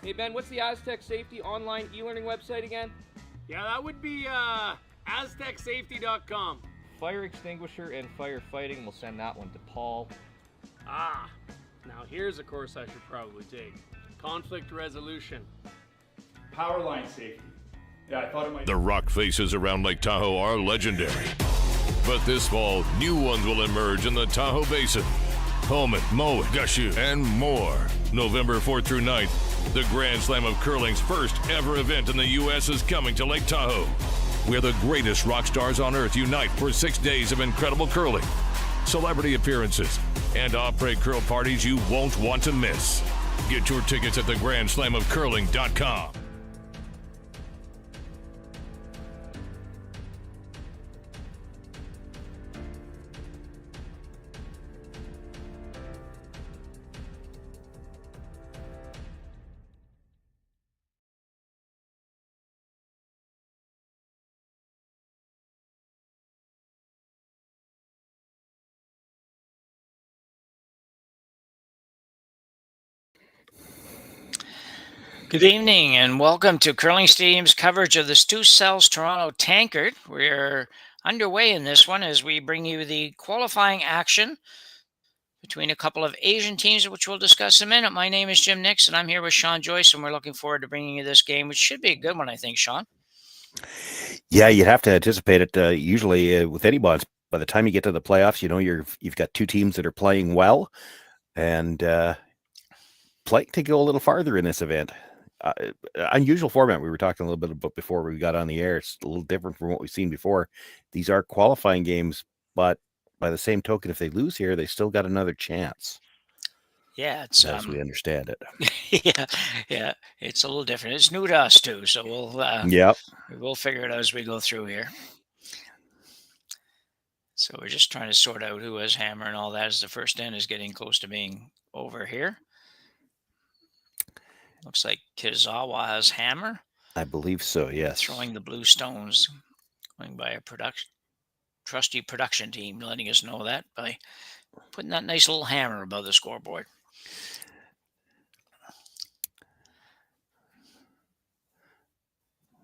Hey Ben, what's the Aztec Safety online e-learning website again? Yeah, that would be aztecsafety.com. Fire extinguisher and firefighting. We'll send that one to Paul. Ah, now here's a course I should probably take. Conflict resolution. Power line safety. Yeah, I thought it might. The rock faces around Lake Tahoe are legendary. But this fall, new ones will emerge in the Tahoe Basin. Pullman, Moe, Gushu, and more. November 4th through 9th, the Grand Slam of Curling's first ever event in the U.S. is coming to Lake Tahoe, where the greatest rock stars on earth unite for 6 days of incredible curling, celebrity appearances, and après curl parties you won't want to miss. Get your tickets at thegrandslamofcurling.com. Good evening and welcome to Curling Stadium's coverage of the Stu Sells Toronto Tankard. We're underway in this one as we bring you the qualifying action between a couple of Asian teams, which we'll discuss in a minute. My name is Jim Nix and I'm here with Sean Joyce, and we're looking forward to bringing you this game, which should be a good one, I think, Sean. Yeah, you'd have to anticipate it. Usually with any bonds, by the time you get to the playoffs, you know you've got two teams that are playing well and playing to go a little farther in this event. Unusual format we were talking a little bit about before we got on the air. It's a little different from what we've seen before. These are qualifying games, but by the same token, if they lose here, they still got another chance. Yeah, it's as we understand it. yeah, it's a little different. It's new to us too, so we'll figure it out as we go through here. So we're just trying to sort out who has hammer and all that, as the first end is getting close to being over here. Looks like Kitazawa has hammer. I believe so, yes. Throwing the blue stones, going by a trusty production team, letting us know that by putting that nice little hammer above the scoreboard.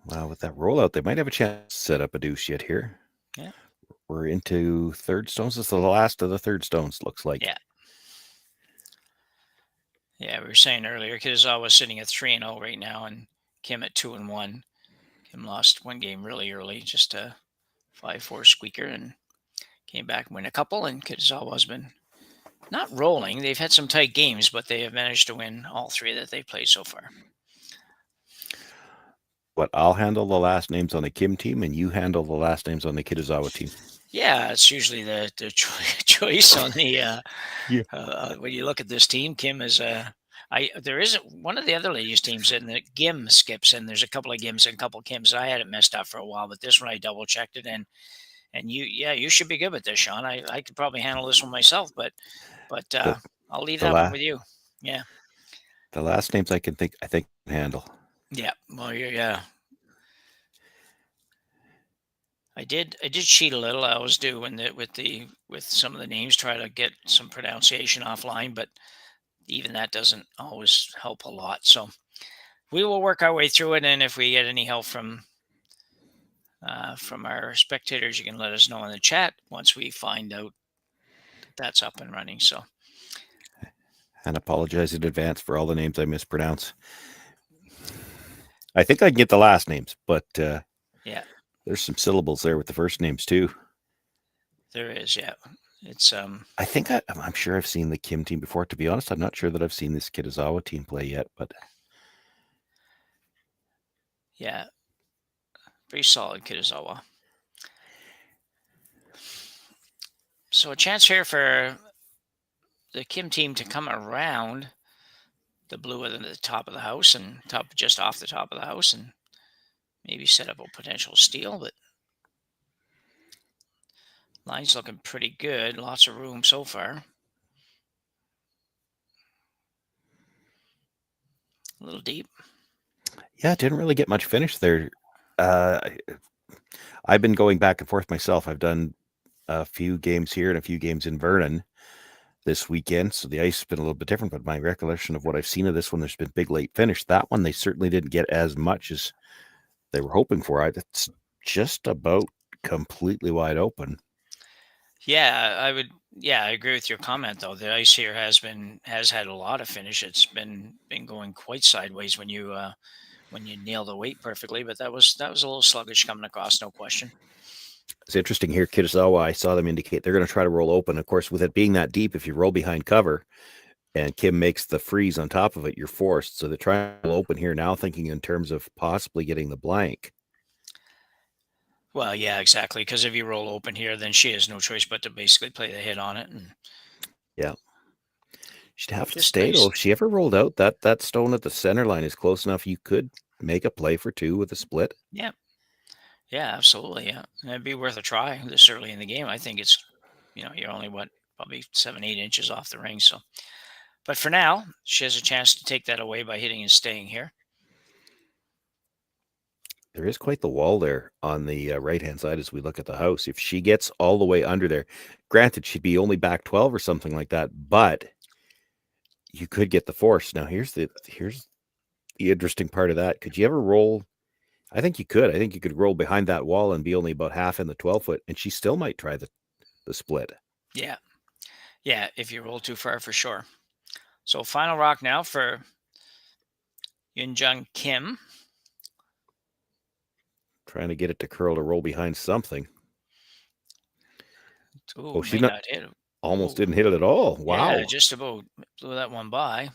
Well, with that rollout, they might have a chance to set up a deuce yet here. Yeah. We're into third stones. This is the last of the third stones, looks like. Yeah. Yeah, we were saying earlier, Kitazawa was sitting at 3-0 right now, and Kim at 2-1. Kim lost one game really early, just a 5-4 squeaker, and came back and win a couple. And Kitazawa's been not rolling. They've had some tight games, but they have managed to win all three that they've played so far. But I'll handle the last names on the Kim team, and you handle the last names on the Kitazawa team. Yeah, it's usually the choice on the when you look at this team. Kim is there isn't one of the other ladies' teams in the Gim skips, and there's a couple of Gims and a couple of Kims. I had it messed up for a while, but this one I double checked it, and you should be good with this, Sean. I could probably handle this one myself, but I'll leave that one with you. Yeah, the last names I think I can handle. Yeah, well, yeah. I did cheat a little. I always do with some of the names, try to get some pronunciation offline, but even that doesn't always help a lot. So we will work our way through it, and if we get any help from our spectators, you can let us know in the chat once we find out that's up and running. So, and apologize in advance for all the names I mispronounce. I think I can get the last names, but yeah. There's some syllables there with the first names too. There is, yeah. It's I think I'm sure I've seen the Kim team before. To be honest, I'm not sure that I've seen this Kitazawa team play yet, but yeah, pretty solid Kitazawa. So a chance here for the Kim team to come around the blue at the top of the house and just off the top of the house and maybe set up a potential steal, but line's looking pretty good. Lots of room so far. A little deep. Yeah, didn't really get much finish there. I've been going back and forth myself. I've done a few games here and a few games in Vernon. this weekend, so the ice has been a little bit different. But my recollection of what I've seen of this one, there's been big late finish. That one, they certainly didn't get as much as they were hoping for. It's just about completely wide open. Yeah, I would. Yeah, I agree with your comment though. The ice here has had a lot of finish. It's been going quite sideways when you nail the weight perfectly. But that was a little sluggish coming across, no question. It's interesting here, Kitazawa. I saw them indicate they're going to try to roll open. Of course, with it being that deep, if you roll behind cover and Kim makes the freeze on top of it, you're forced. So they're trying to roll open here now, thinking in terms of possibly getting the blank. Well, yeah, exactly. Because if you roll open here, then she has no choice but to basically play the hit on it. And yeah, she'd have to just stay nice. though. If she ever rolled out, that stone at the center line is close enough. You could make a play for two with a split. Yeah. Yeah, absolutely. Yeah, it'd be worth a try this early in the game. I think it's, you're only probably 7-8 inches off the ring. So, but for now, she has a chance to take that away by hitting and staying here. There is quite the wall there on the right-hand side as we look at the house. If she gets all the way under there, granted, she'd be only back 12 or something like that, but you could get the force. Now, here's the interesting part of that. Could you ever roll? I think you could. I think you could roll behind that wall and be only about half in the 12-foot, and she still might try the split. Yeah. Yeah, if you roll too far, for sure. So final rock now for Eunjung Kim. Trying to get it to curl to roll behind something. Ooh, she not hit it. Almost didn't hit it at all. Wow. Yeah, just about blew that one by.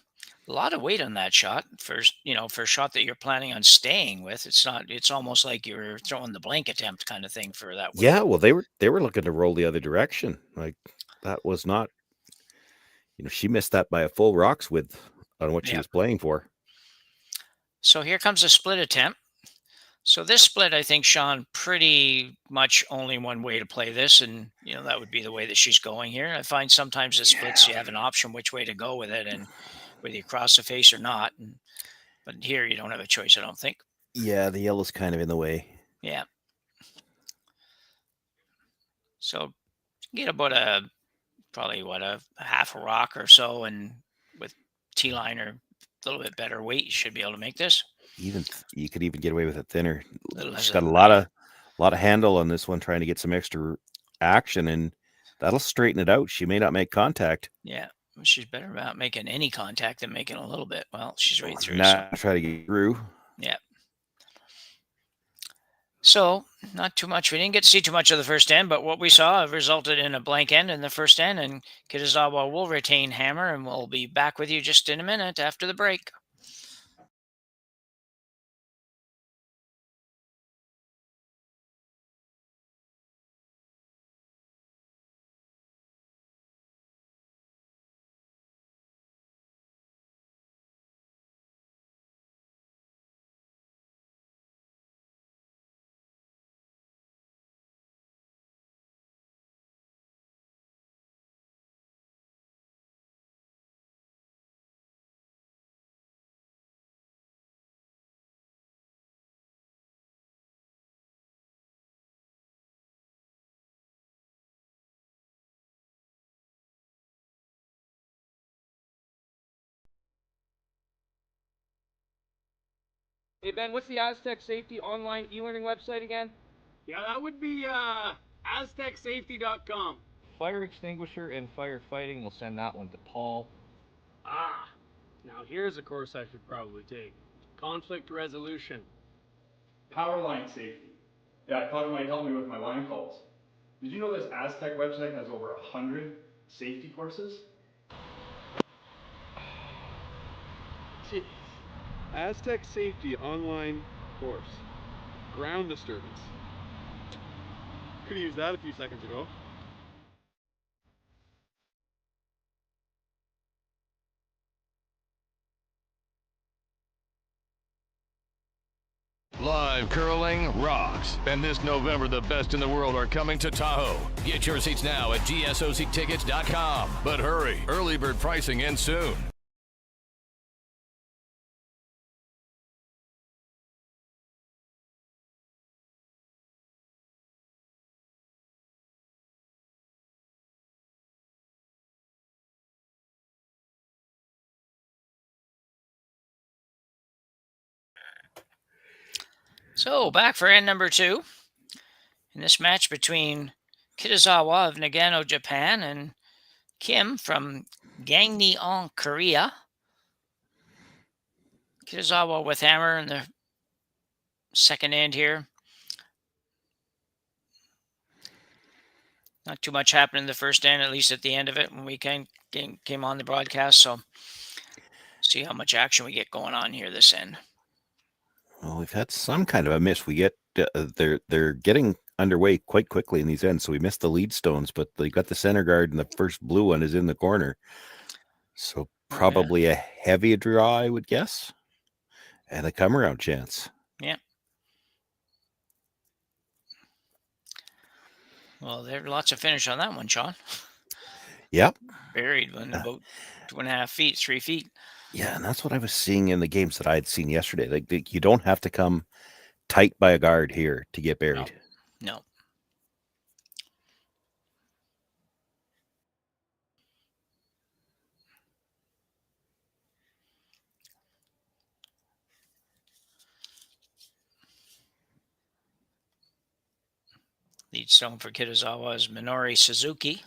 A lot of weight on that shot for a shot that you're planning on staying with. It's almost like you're throwing the blank attempt kind of thing for that weight. Yeah, well, they were looking to roll the other direction. Like that was not, she missed that by a full rock's width on what she was playing for. So here comes a split attempt. So this split, I think, Sean, pretty much only one way to play this, and that would be the way that she's going here. I find sometimes the splits you have an option which way to go with it, and whether you cross the face or not. But here you don't have a choice, I don't think. Yeah, the yellow's kind of in the way. Yeah. So get about probably a half a rock or so, and with T-line or a little bit better weight, you should be able to make this. You could even get away with it thinner. She's got a lot of handle on this one, trying to get some extra action, and that'll straighten it out. She may not make contact. Yeah, she's better about making any contact than making a little bit. Well, she's right through. Try to get through. Yeah. So not too much. We didn't get to see too much of the first end, but what we saw resulted in a blank end in the first end, and Kitazawa will retain hammer, and we'll be back with you just in a minute after the break. Hey Ben, what's the Aztec Safety online e-learning website again? Yeah, that would be aztecsafety.com. Fire extinguisher and firefighting, we'll send that one to Paul. Ah, now here's a course I should probably take. Conflict resolution. Power line safety. Yeah, I thought it might help me with my line calls. Did you know this Aztec website has over 100 safety courses? Jeez. Aztec Safety online course. Ground disturbance. Could have used that a few seconds ago. Live curling rocks. And this November, the best in the world are coming to Tahoe. Get your seats now at gsoctickets.com. But hurry, early bird pricing ends soon. So back for end number 2 in this match between Kitazawa of Nagano, Japan, and Kim from Gangneung, Korea. Kitazawa with hammer in the second end here. Not too much happened in the first end, at least at the end of it when we came on the broadcast. So see how much action we get going on here this end. Well, we've had some kind of a miss. We get they're getting underway quite quickly in these ends. So we missed the lead stones, but they got the center guard, and the first blue one is in the corner. So probably a heavy draw, I would guess, and a come around chance. Yeah. Well, there's lots of finish on that one, Sean. Yep. Buried one about 2.5 feet, 3 feet. Yeah, and that's what I was seeing in the games that I had seen yesterday. Like you don't have to come tight by a guard here to get buried. No. Lead stone for Kitazawa is Minori Suzuki.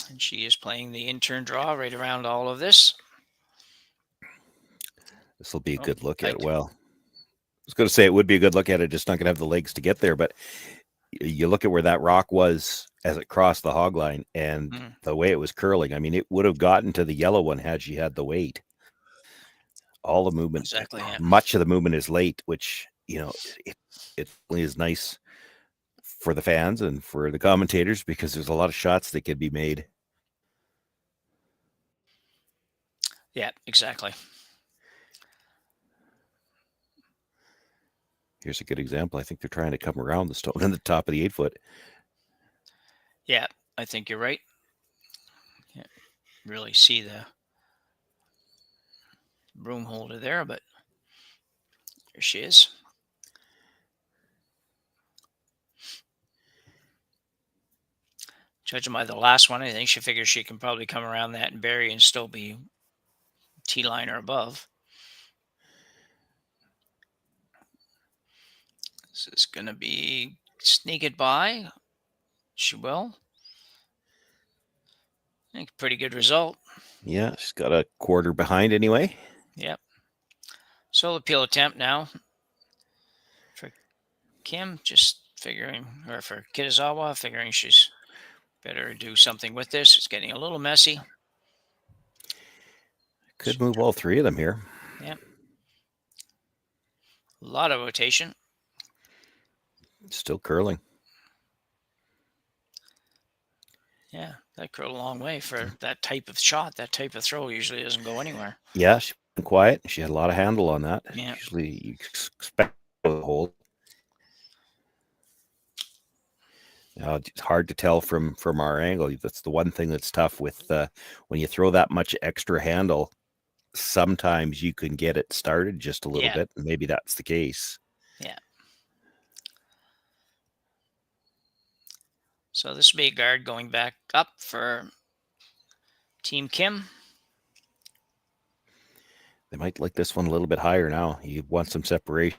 And she is playing the in-turn draw right around all of this. This will be a good look at it. Well, I was going to say it would be a good look at it, just not going to have the legs to get there. But you look at where that rock was as it crossed the hog line and the way it was curling. I mean, it would have gotten to the yellow one had she had the weight. All the movement, exactly, yeah. Much of the movement is late, which, it really is nice for the fans and for the commentators because there's a lot of shots that could be made. Yeah, exactly. Here's a good example. I think they're trying to come around the stone on the top of the 8-foot. Yeah, I think you're right. Can't really see the broom holder there, but here she is. Judging by the last one, I think she figures she can probably come around that and bury and still be T-line or above. This is going to be sneak it by. She will. I think pretty good result. Yeah, she's got a quarter behind anyway. Yep. Solo peel attempt now for Kim, just figuring, or for Kitazawa, figuring she's better do something with this. It's getting a little messy. Could move all three of them here. Yeah. A lot of rotation. Still curling. Yeah, that curled a long way for that type of shot. That type of throw usually doesn't go anywhere. Yeah, she's been quiet. She had a lot of handle on that. Yeah. Usually you expect to hold. It's hard to tell from our angle. That's the one thing that's tough with when you throw that much extra handle. Sometimes you can get it started just a little bit. And maybe that's the case. Yeah. So this will be a guard going back up for Team Kim. They might like this one a little bit higher now. You want some separation.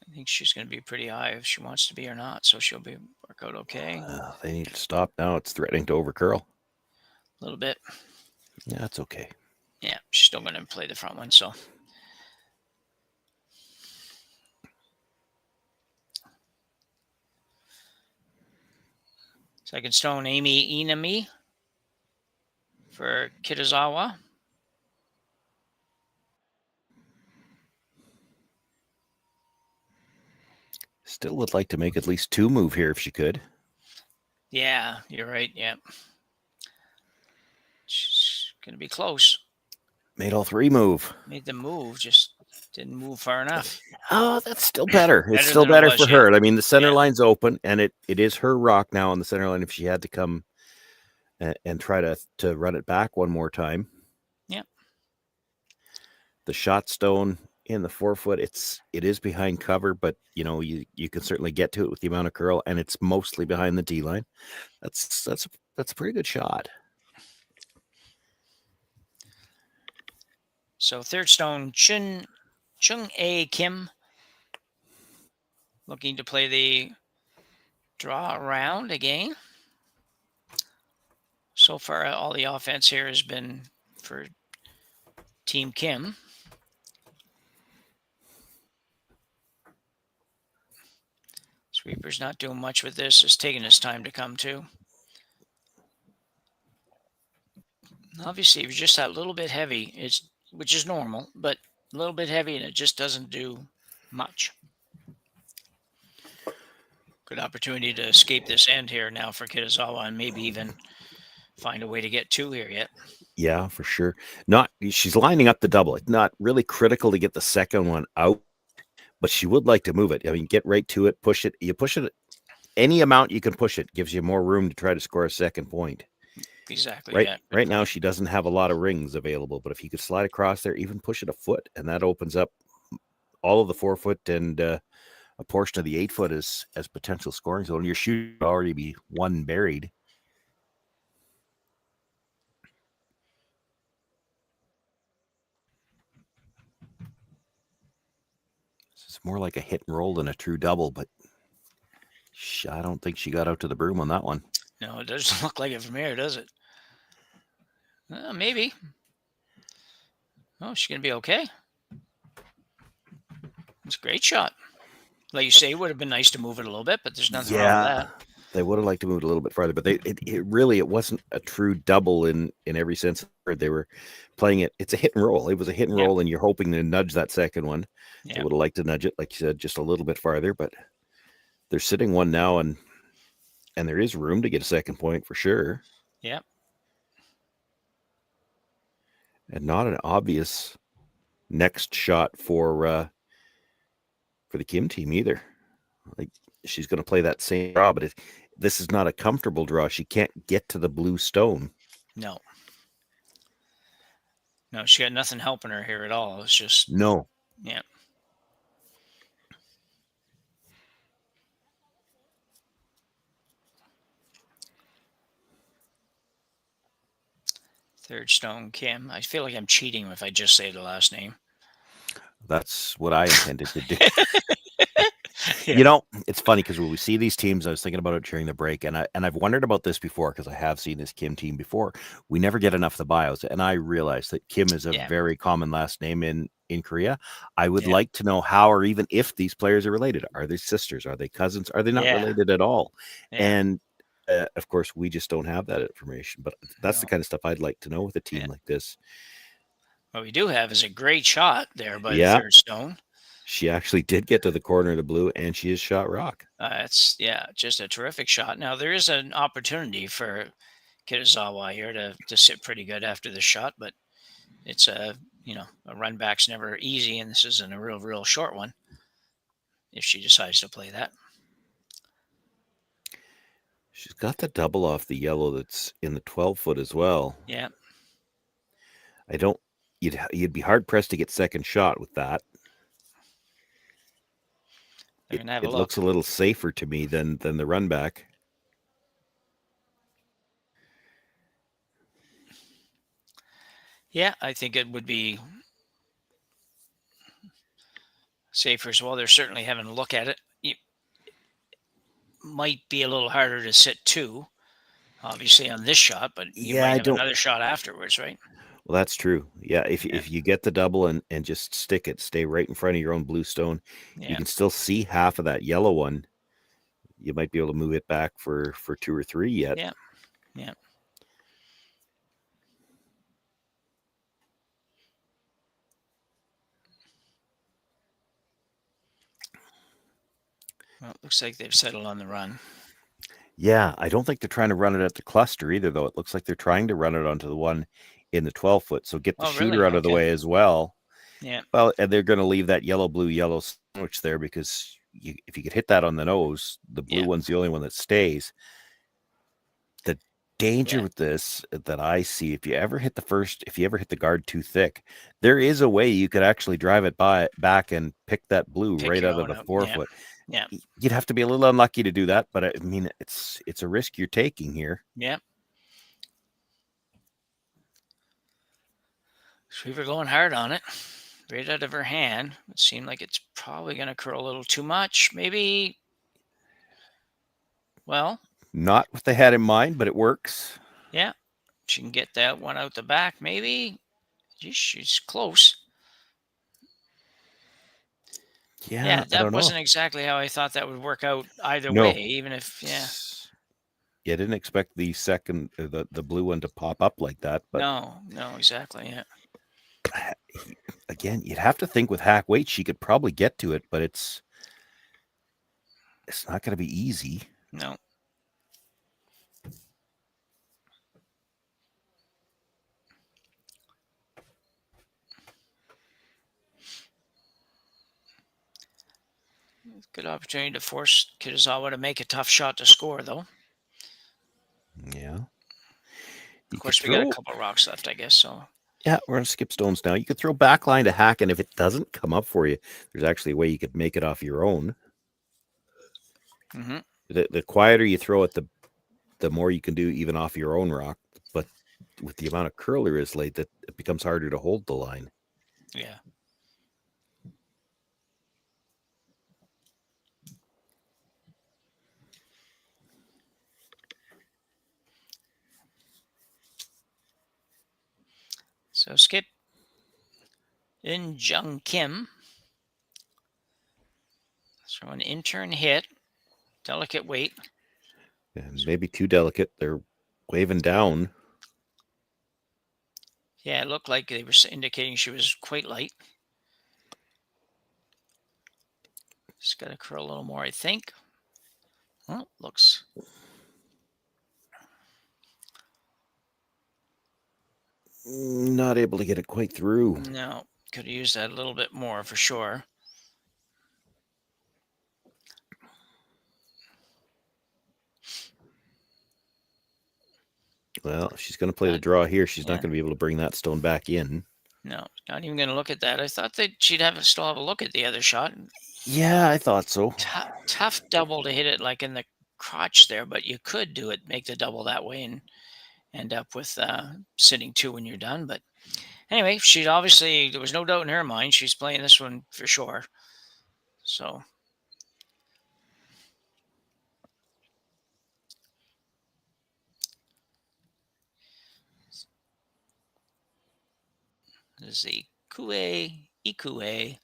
I think she's going to be pretty high if she wants to be or not, so she'll work out okay. They need to stop now. It's threatening to overcurl. A little bit. Yeah, that's okay. Yeah, she's still going to play the front one, so. Second stone, Amy Inami for Kitazawa. Still would like to make at least two move here if she could. Yeah, you're right. Yeah. She's going to be close. Made all three move. Made the move, just didn't move far enough. Oh, that's still better. It's still better for her. I mean, the center line's open, and it is her rock now on the center line if she had to come and try to run it back one more time. Yeah. The shot stone in the 4-foot, it is behind cover, but you can certainly get to it with the amount of curl, and it's mostly behind the T line. That's a pretty good shot. So third stone, Chung A Kim, looking to play the draw round again. So far, all the offense here has been for Team Kim. Sweeper's not doing much with this. It's taking his time to come to. Obviously, if you're just that little bit heavy, which is normal, but a little bit heavy and it just doesn't do much. Good opportunity to escape this end here now for Kitazawa and maybe even find a way to get two here yet. Yeah, for sure. She's lining up the double. It's not really critical to get the second one out, but she would like to move it. I mean, get right to it, push it. You push it any amount you can push it gives you more room to try to score a second point. Exactly. Right. Yeah. Right now, she doesn't have a lot of rings available, but if you could slide across there, even push it a foot, and that opens up all of the 4 foot and a portion of the 8 foot as potential scoring zone. Your shooting would already be one buried. It's more like a hit and roll than a true double, but I don't think she got out to the broom on that one. No, it doesn't look like it from here, does it? Maybe. Oh, she's going to be okay. It's a great shot. Like you say, it would have been nice to move it a little bit, but there's nothing wrong with that. They would have liked to move it a little bit farther, but it wasn't a true double in every sense of the word. They were playing it. It's a hit and roll. It was a hit and roll, and you're hoping to nudge that second one. They would have liked to nudge it, like you said, just a little bit farther, but they're sitting one now, and there is room to get a second point for sure. Yeah. And not an obvious next shot for the Kim team either. Like, she's going to play that same draw, but this is not a comfortable draw. She can't get to the blue stone. No, she got nothing helping her here at all. It's just no. Yeah. Third stone Kim. I feel like I'm cheating if I just say the last name. That's what I intended to do. You know, it's funny because when we see these teams, I was thinking about it during the break, and I've wondered about this before because I have seen this Kim team before. We never get enough of the bios, and I realized that Kim is a very common last name in Korea. I would like to know how or even if these players are related. Are they sisters? Are they cousins? Are they not related at all? And of course, we just don't have that information. But that's the kind of stuff I'd like to know with a team like this. What we do have is a great shot there by the third stone. She actually did get to the corner of the blue, and she is shot rock. It's just a terrific shot. Now there is an opportunity for Kitazawa here to sit pretty good after the shot, but it's a run back's never easy, and this isn't a real short one. If she decides to play that, she's got the double off the yellow that's in the 12 foot as well. Yeah, you'd be hard pressed to get second shot with that. It looks a little safer to me than the run back. Yeah, I think it would be safer as well. They're certainly having a look at it. It might be a little harder to sit two, obviously, on this shot, but you might have another shot afterwards, right? Well, that's true. Yeah, if you get the double and just stick it, stay right in front of your own blue stone, you can still see half of that yellow one. You might be able to move it back for 2 or 3 yet. Yeah. Well, it looks like they've settled on the run. Yeah, I don't think they're trying to run it at the cluster either, though. It looks like they're trying to run it onto the one in the 12 foot. So get the shooter out of the way as well. Yeah. Well, and they're going to leave that yellow sandwich there because if you could hit that on the nose, the blue one's the only one that stays. The danger with this that I see, if you ever hit the guard too thick, there is a way you could actually drive it back and pick that blue right out of the 4 foot. Yeah. You'd have to be a little unlucky to do that, but I mean, it's a risk you're taking here. Yeah. Sweeper going hard on it. Right out of her hand. It seemed like it's probably going to curl a little too much. Maybe. Well, Not what they had in mind, but it works. yeah. She can get that one out the back, maybe. Geez, she's close. Yeah, I that don't know. wasn't exactly how I thought that would work out either No. way, even if, yeah. Yeah, I didn't expect the second, the blue one to pop up like that. But No, exactly, yeah. again, you'd have to think with hack weight, she could probably get to it, but it's not going to be easy. No. Good opportunity to force Kitazawa to make a tough shot to score, though. Yeah. Of course, we got a couple of rocks left, I guess, so. Yeah, we're going to skip stones now. You could throw backline to hack, and if it doesn't come up for you, there's actually a way you could make it off your own. Mm-hmm. The quieter you throw it, the more you can do even off your own rock. But with the amount of curl there is late, that it becomes harder to hold the line. Yeah. So skip Eunjung Kim. So an intern hit, delicate weight. And maybe too delicate. They're waving down. Yeah, it looked like they were indicating she was quite light. Just got to curl a little more, I think. Well, looks. Not able to get it quite through. No, could have used that a little bit more for sure. Well, if she's going to play the draw here, she's not going to be able to bring that stone back in. No, not even going to look at that. I thought that she'd still have a look at the other shot. Yeah, I thought so. Tough double to hit it like in the crotch there, but you could do it, make the double that way, and end up with sitting 2 when you're done. But anyway, she obviously, there was no doubt in her mind, she's playing this one for sure. So. This is the Ikue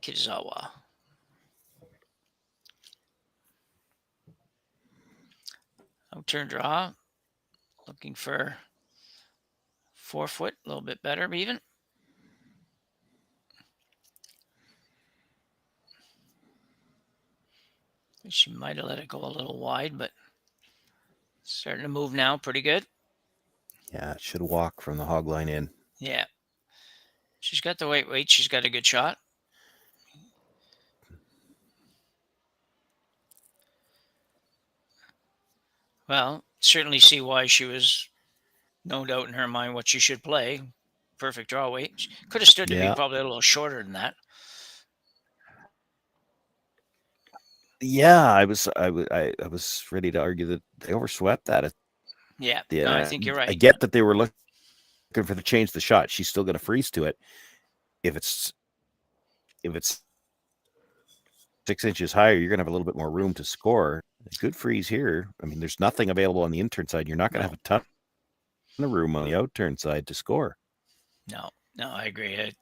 Kitazawa. Outturn draw. Looking for 4 foot, a little bit better even. She might have let it go a little wide, but starting to move now pretty good. Yeah, it should walk from the hog line in. Yeah. She's got the weight. She's got a good shot. Well, certainly see why she was no doubt in her mind what she should play. Perfect draw weight. She could have stood to be probably a little shorter than that. Yeah, I was ready to argue that they overswept that. Yeah, no, I think you're right. I get that they were looking for the change the shot. She's still going to freeze to it. If it's 6 inches higher, you're going to have a little bit more room to score. A good freeze here. I mean, there's nothing available on the intern side. You're not going to have a ton of room on the outturn side to score. No, I agree.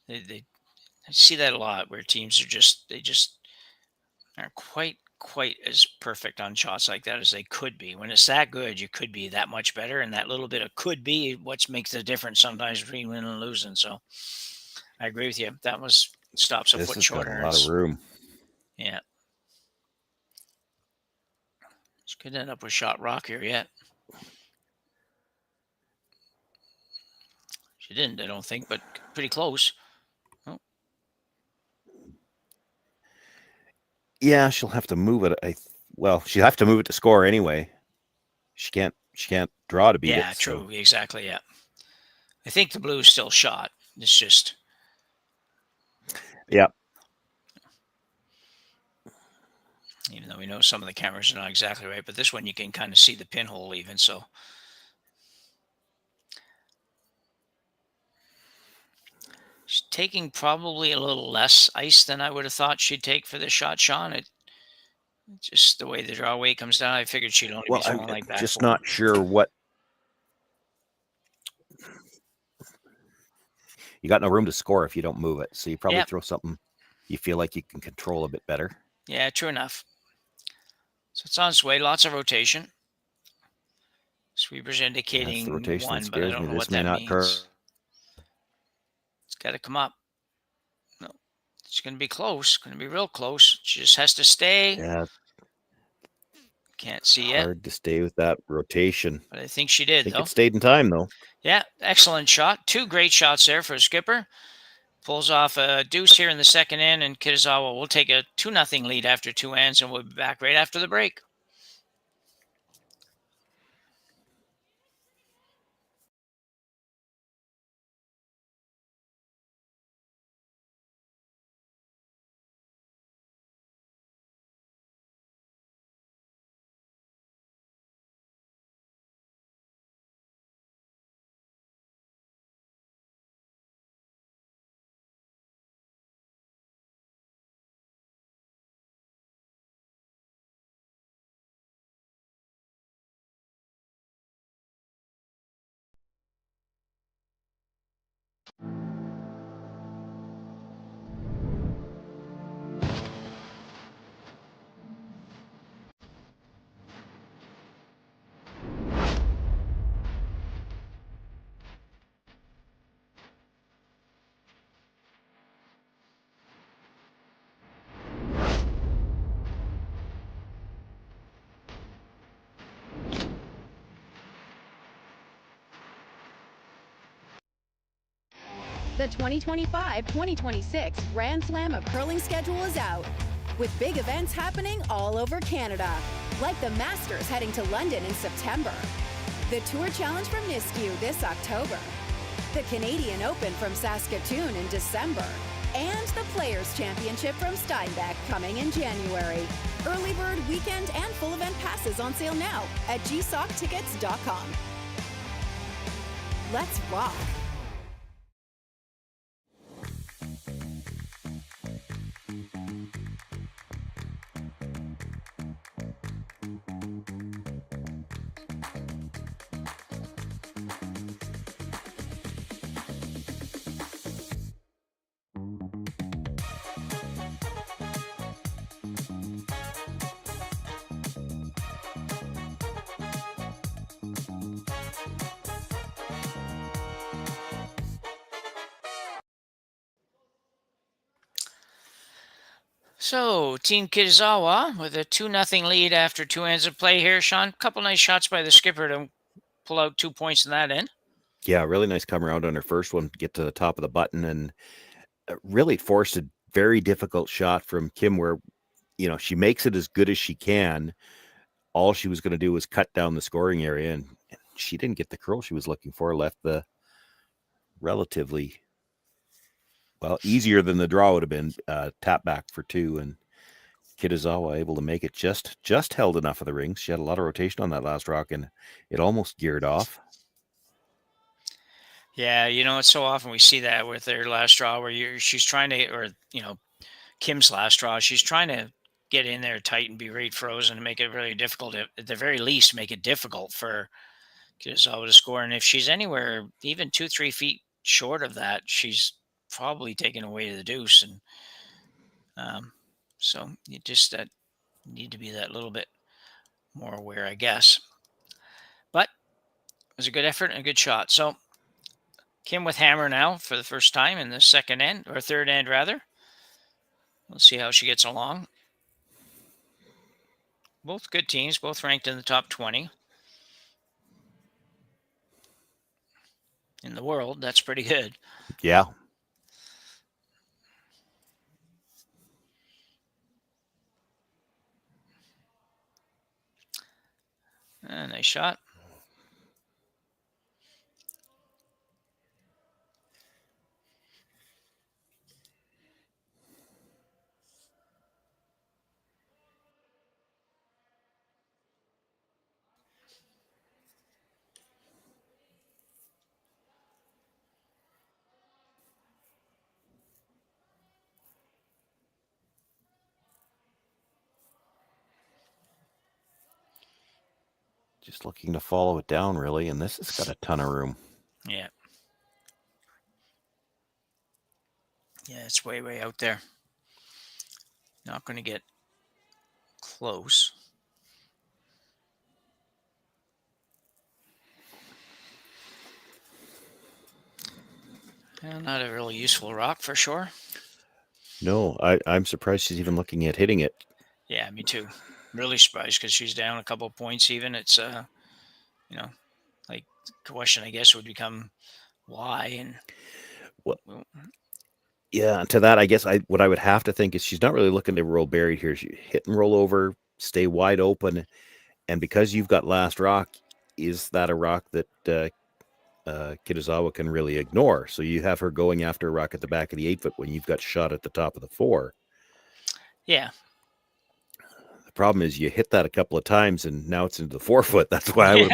I see that a lot where teams are just aren't quite as perfect on shots like that as they could be. When it's that good, you could be that much better, and that little bit of could be what makes the difference sometimes between winning and losing. So I agree with you. That stops a foot shorter. Got a lot of room. Yeah. She could end up with shot rock here yet. She didn't, I don't think, but pretty close. Oh. Yeah, she'll have to move it. She'll have to move it to score anyway. She can't draw to beat it. Yeah, true. So. Exactly, yeah. I think the blue is still shot. It's just... Yeah. Even though we know some of the cameras are not exactly right, but this one you can kind of see the pinhole even, so... She's taking probably a little less ice than I would have thought she'd take for this shot, Sean. Just the way the draw weight comes down, I figured she'd only be Well, I'm throwing like back just four. not sure what. You got no room to score if you don't move it, so you probably throw something you feel like you can control a bit better. Yeah, true enough. So it's on its way. Lots of rotation. Sweeper's indicating That's the rotation one, that but I scares don't me. know This what may that not means. It's got to come up. No, it's going to be close. Going to be real close. She just has to stay. Yeah. Can't see it. Hard to stay with that rotation. But I think she did, I think though. it stayed in time, though. Yeah, excellent shot. 2 great shots there for a skipper. Pulls off a deuce here in the second end, and Kitazawa will take a 2-0 lead after 2 ends, and we'll be back right after the break. The 2025-2026 Grand Slam of Curling schedule is out, with big events happening all over Canada, like the Masters heading to London in September, the Tour Challenge from Nisku this October, the Canadian Open from Saskatoon in December, and the Players' Championship from Steinbeck coming in January. Early bird weekend and full event passes on sale now at gsoctickets.com. Let's rock! So, Team Kitazawa with a 2-0 lead after 2 ends of play here. Sean, a couple nice shots by the skipper to pull out 2 points in that end. Yeah, really nice come around on her first one, get to the top of the button, and really forced a very difficult shot from Kim where, she makes it as good as she can. All she was going to do was cut down the scoring area, and she didn't get the curl she was looking for, left the relatively, easier than the draw would have been, tap back for 2, and Kitazawa able to make it just held enough of the rings. She had a lot of rotation on that last rock, and it almost geared off. Yeah, it's so often we see that with their last draw where she's trying to, or, Kim's last draw, she's trying to get in there tight and be right frozen and make it really difficult. At the very least, make it difficult for Kitazawa to score. And if she's anywhere even 2-3 feet short of that, she's probably taken away to the deuce. And so you just need to be that little bit more aware, I guess. But it was a good effort and a good shot. So Kim with hammer now for the first time in the second end, or third end rather. We'll see how she gets along. Both good teams, both ranked in the top 20 in the world. That's pretty good. Yeah. Nice shot. Just looking to follow it down, really, and this has got a ton of room. Yeah. Yeah, it's way, way out there. Not going to get close. Well, not a really useful rock for sure. No, I'm surprised she's even looking at hitting it. Yeah, me too. Really surprised because she's down a couple of points even. It's, you know, like the question, I guess, would become why. And Well, yeah, and to that, I guess what I would have to think is she's not really looking to roll buried here. She hit and roll over, stay wide open, and because you've got last rock, is that a rock that Kitazawa can really ignore? So you have her going after a rock at the back of the 8-foot when you've got shot at the top of the 4. Yeah. The problem is you hit that a couple of times and now it's into the 4-foot. That's why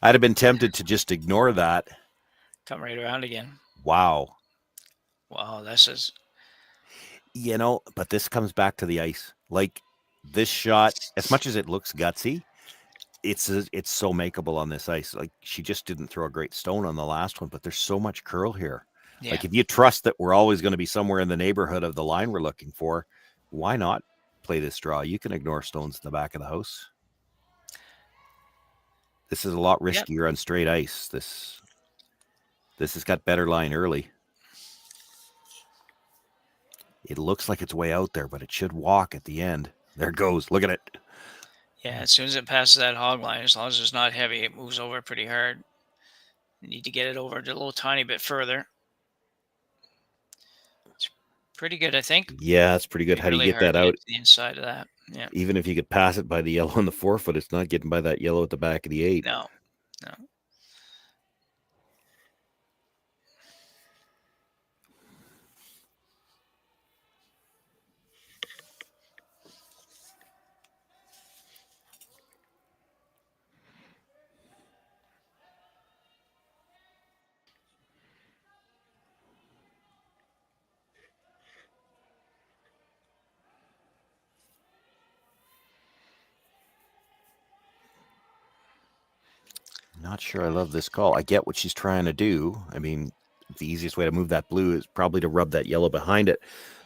I'd have been tempted to just ignore that. Come right around again. Wow. Wow, this is... But this comes back to the ice. Like, this shot, as much as it looks gutsy, it's so makeable on this ice. Like, she just didn't throw a great stone on the last one, but there's so much curl here. Yeah. Like, if you trust that we're always going to be somewhere in the neighborhood of the line we're looking for, why not play this draw? You can ignore stones in the back of the house. This is a lot riskier on straight ice. This has got better line early. It looks like it's way out there, but it should walk at the end. There it goes. Look at it. Yeah, as soon as it passes that hog line, as long as it's not heavy, it moves over pretty hard. You need to get it over a little tiny bit further. It's pretty good, I think. Yeah, it's pretty good. How do you get that out? The inside of that. Yeah. Even if you could pass it by the yellow on the 4-foot, it's not getting by that yellow at the back of the 8. No. Not sure I love this call. I get what she's trying to do. I mean, the easiest way to move that blue is probably to rub that yellow behind it.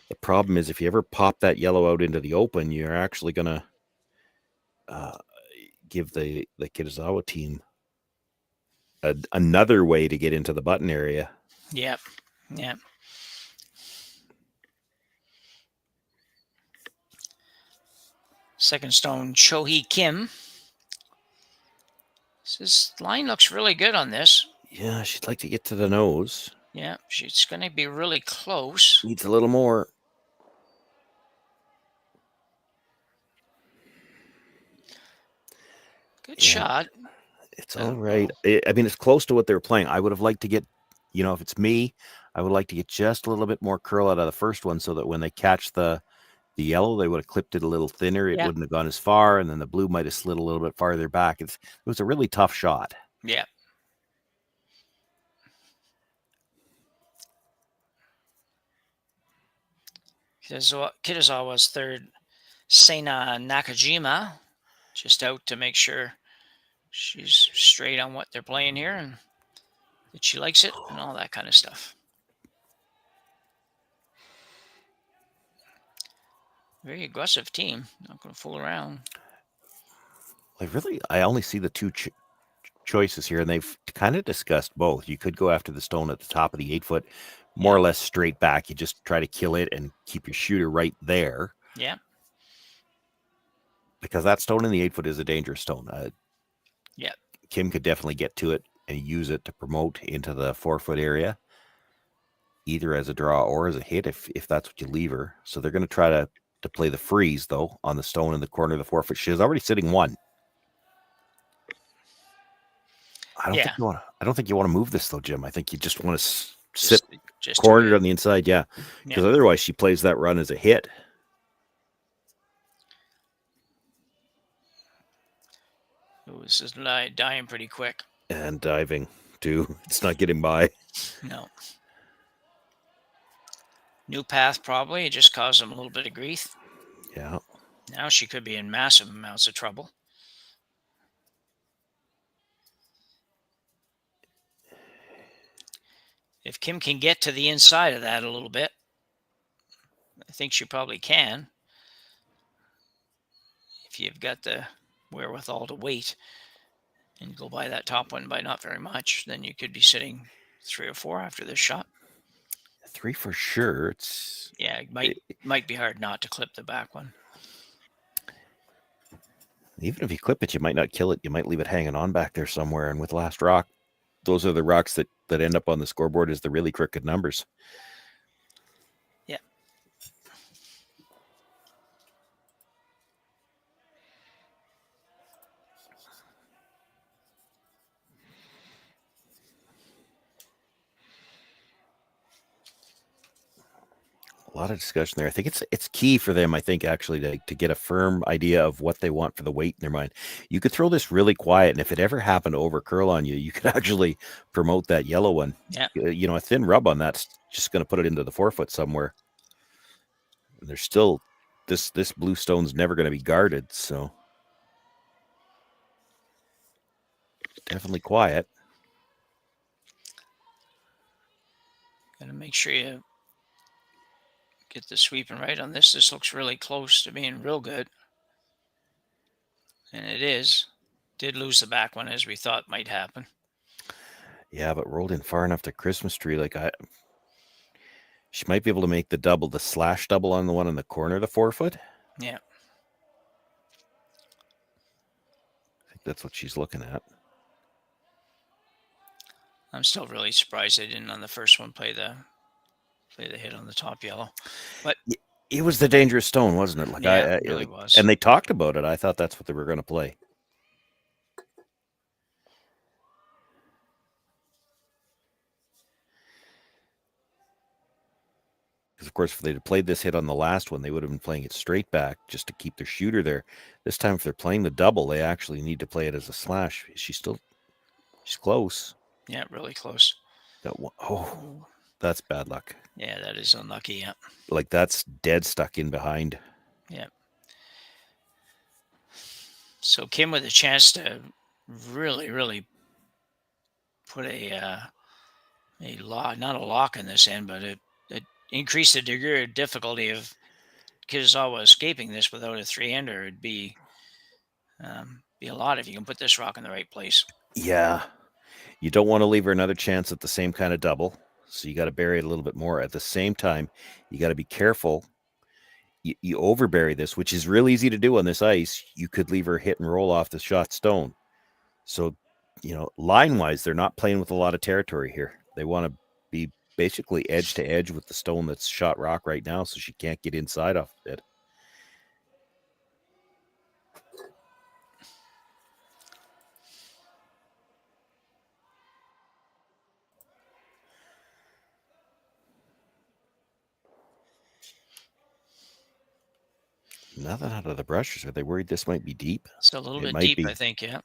The problem is if you ever pop that yellow out into the open, you're actually going to give the Kitazawa team another way to get into the button area. Yep. Yeah. Second stone, Cho-hee Kim. This line looks really good on this. Yeah, she'd like to get to the nose. Yeah, she's going to be really close. Needs a little more. Good shot. It's all right. I mean, it's close to what they were playing. I would have liked to get, if it's me, I would like to get just a little bit more curl out of the first one so that when they catch the yellow, they would have clipped it a little thinner. It wouldn't have gone as far, and then the blue might have slid a little bit farther back. It was a really tough shot. Yeah. Kitazawa's third, Seina Nakajima, just out to make sure she's straight on what they're playing here and that she likes it and all that kind of stuff. Very aggressive team. Not going to fool around. I only see the two choices here, and they've kind of discussed both. You could go after the stone at the top of the 8-foot, more or less straight back. You just try to kill it and keep your shooter right there. Yeah. Because that stone in the 8-foot is a dangerous stone. Yeah. Kim could definitely get to it and use it to promote into the 4-foot area, either as a draw or as a hit if that's what you leave her. So they're going to try to play the freeze, though, on the stone in the corner of the 4-foot. She's already sitting 1. I don't think you want to move this, though, Jim. I think you just want to sit cornered on the inside, because otherwise she plays that run as a hit. This is dying pretty quick. And diving, too. It's not getting by. No. New path, probably. It just caused him a little bit of grief. Yeah. Now she could be in massive amounts of trouble. if Kim can get to the inside of that a little bit, I think she probably can. If you've got the wherewithal to wait and go by that top one by not very much, then you could be sitting 3 or 4 after this shot. 3 for sure. It's it might be hard not to clip the back one. Even if you clip it, you might not kill it. You might leave it hanging on back there somewhere. And with last rock, those are the rocks that end up on the scoreboard as the really crooked numbers. Yeah. A lot of discussion there. I think it's key for them, I think, actually, to get a firm idea of what they want for the weight in their mind. You could throw this really quiet, and if it ever happened to over curl on you, you could actually promote that yellow one. Yeah. A thin rub on that's just going to put it into the 4-foot somewhere. And there's still this blue stone's never going to be guarded, so definitely quiet. Gotta make sure you get the sweeping right on this. This looks really close to being real good. And it is. Did lose the back one as we thought might happen. Yeah, but rolled in far enough to Christmas tree. She might be able to make the slash double on the one in the corner of the 4-foot. Yeah. I think that's what she's looking at. I'm still really surprised they didn't on the first one play the hit on the top yellow. But it was the dangerous stone, wasn't it? It really was. And they talked about it. I thought that's what they were going to play. Because, of course, if they'd played this hit on the last one, they would have been playing it straight back just to keep their shooter there. This time, if they're playing the double, they actually need to play it as a slash. She's close. Yeah, really close. That's bad luck. Yeah, that is unlucky, yeah. That's dead stuck in behind. Yeah. So Kim with a chance to really, really put a lock, not a lock in this end, but it increase the degree of difficulty of Kitazawa escaping this without a 3-hander. It'd be a lot if you can put this rock in the right place. Yeah. You don't want to leave her another chance at the same kind of double. So you got to bury it a little bit more. At the same time, you got to be careful. You overbury this, which is real easy to do on this ice. You could leave her hit and roll off the shot stone. So, line-wise, they're not playing with a lot of territory here. They want to be basically edge to edge with the stone that's shot rock right now, so she can't get inside off of it. Nothing out of the brushes. Are they worried this might be deep? It's a little bit deep, I think, yeah.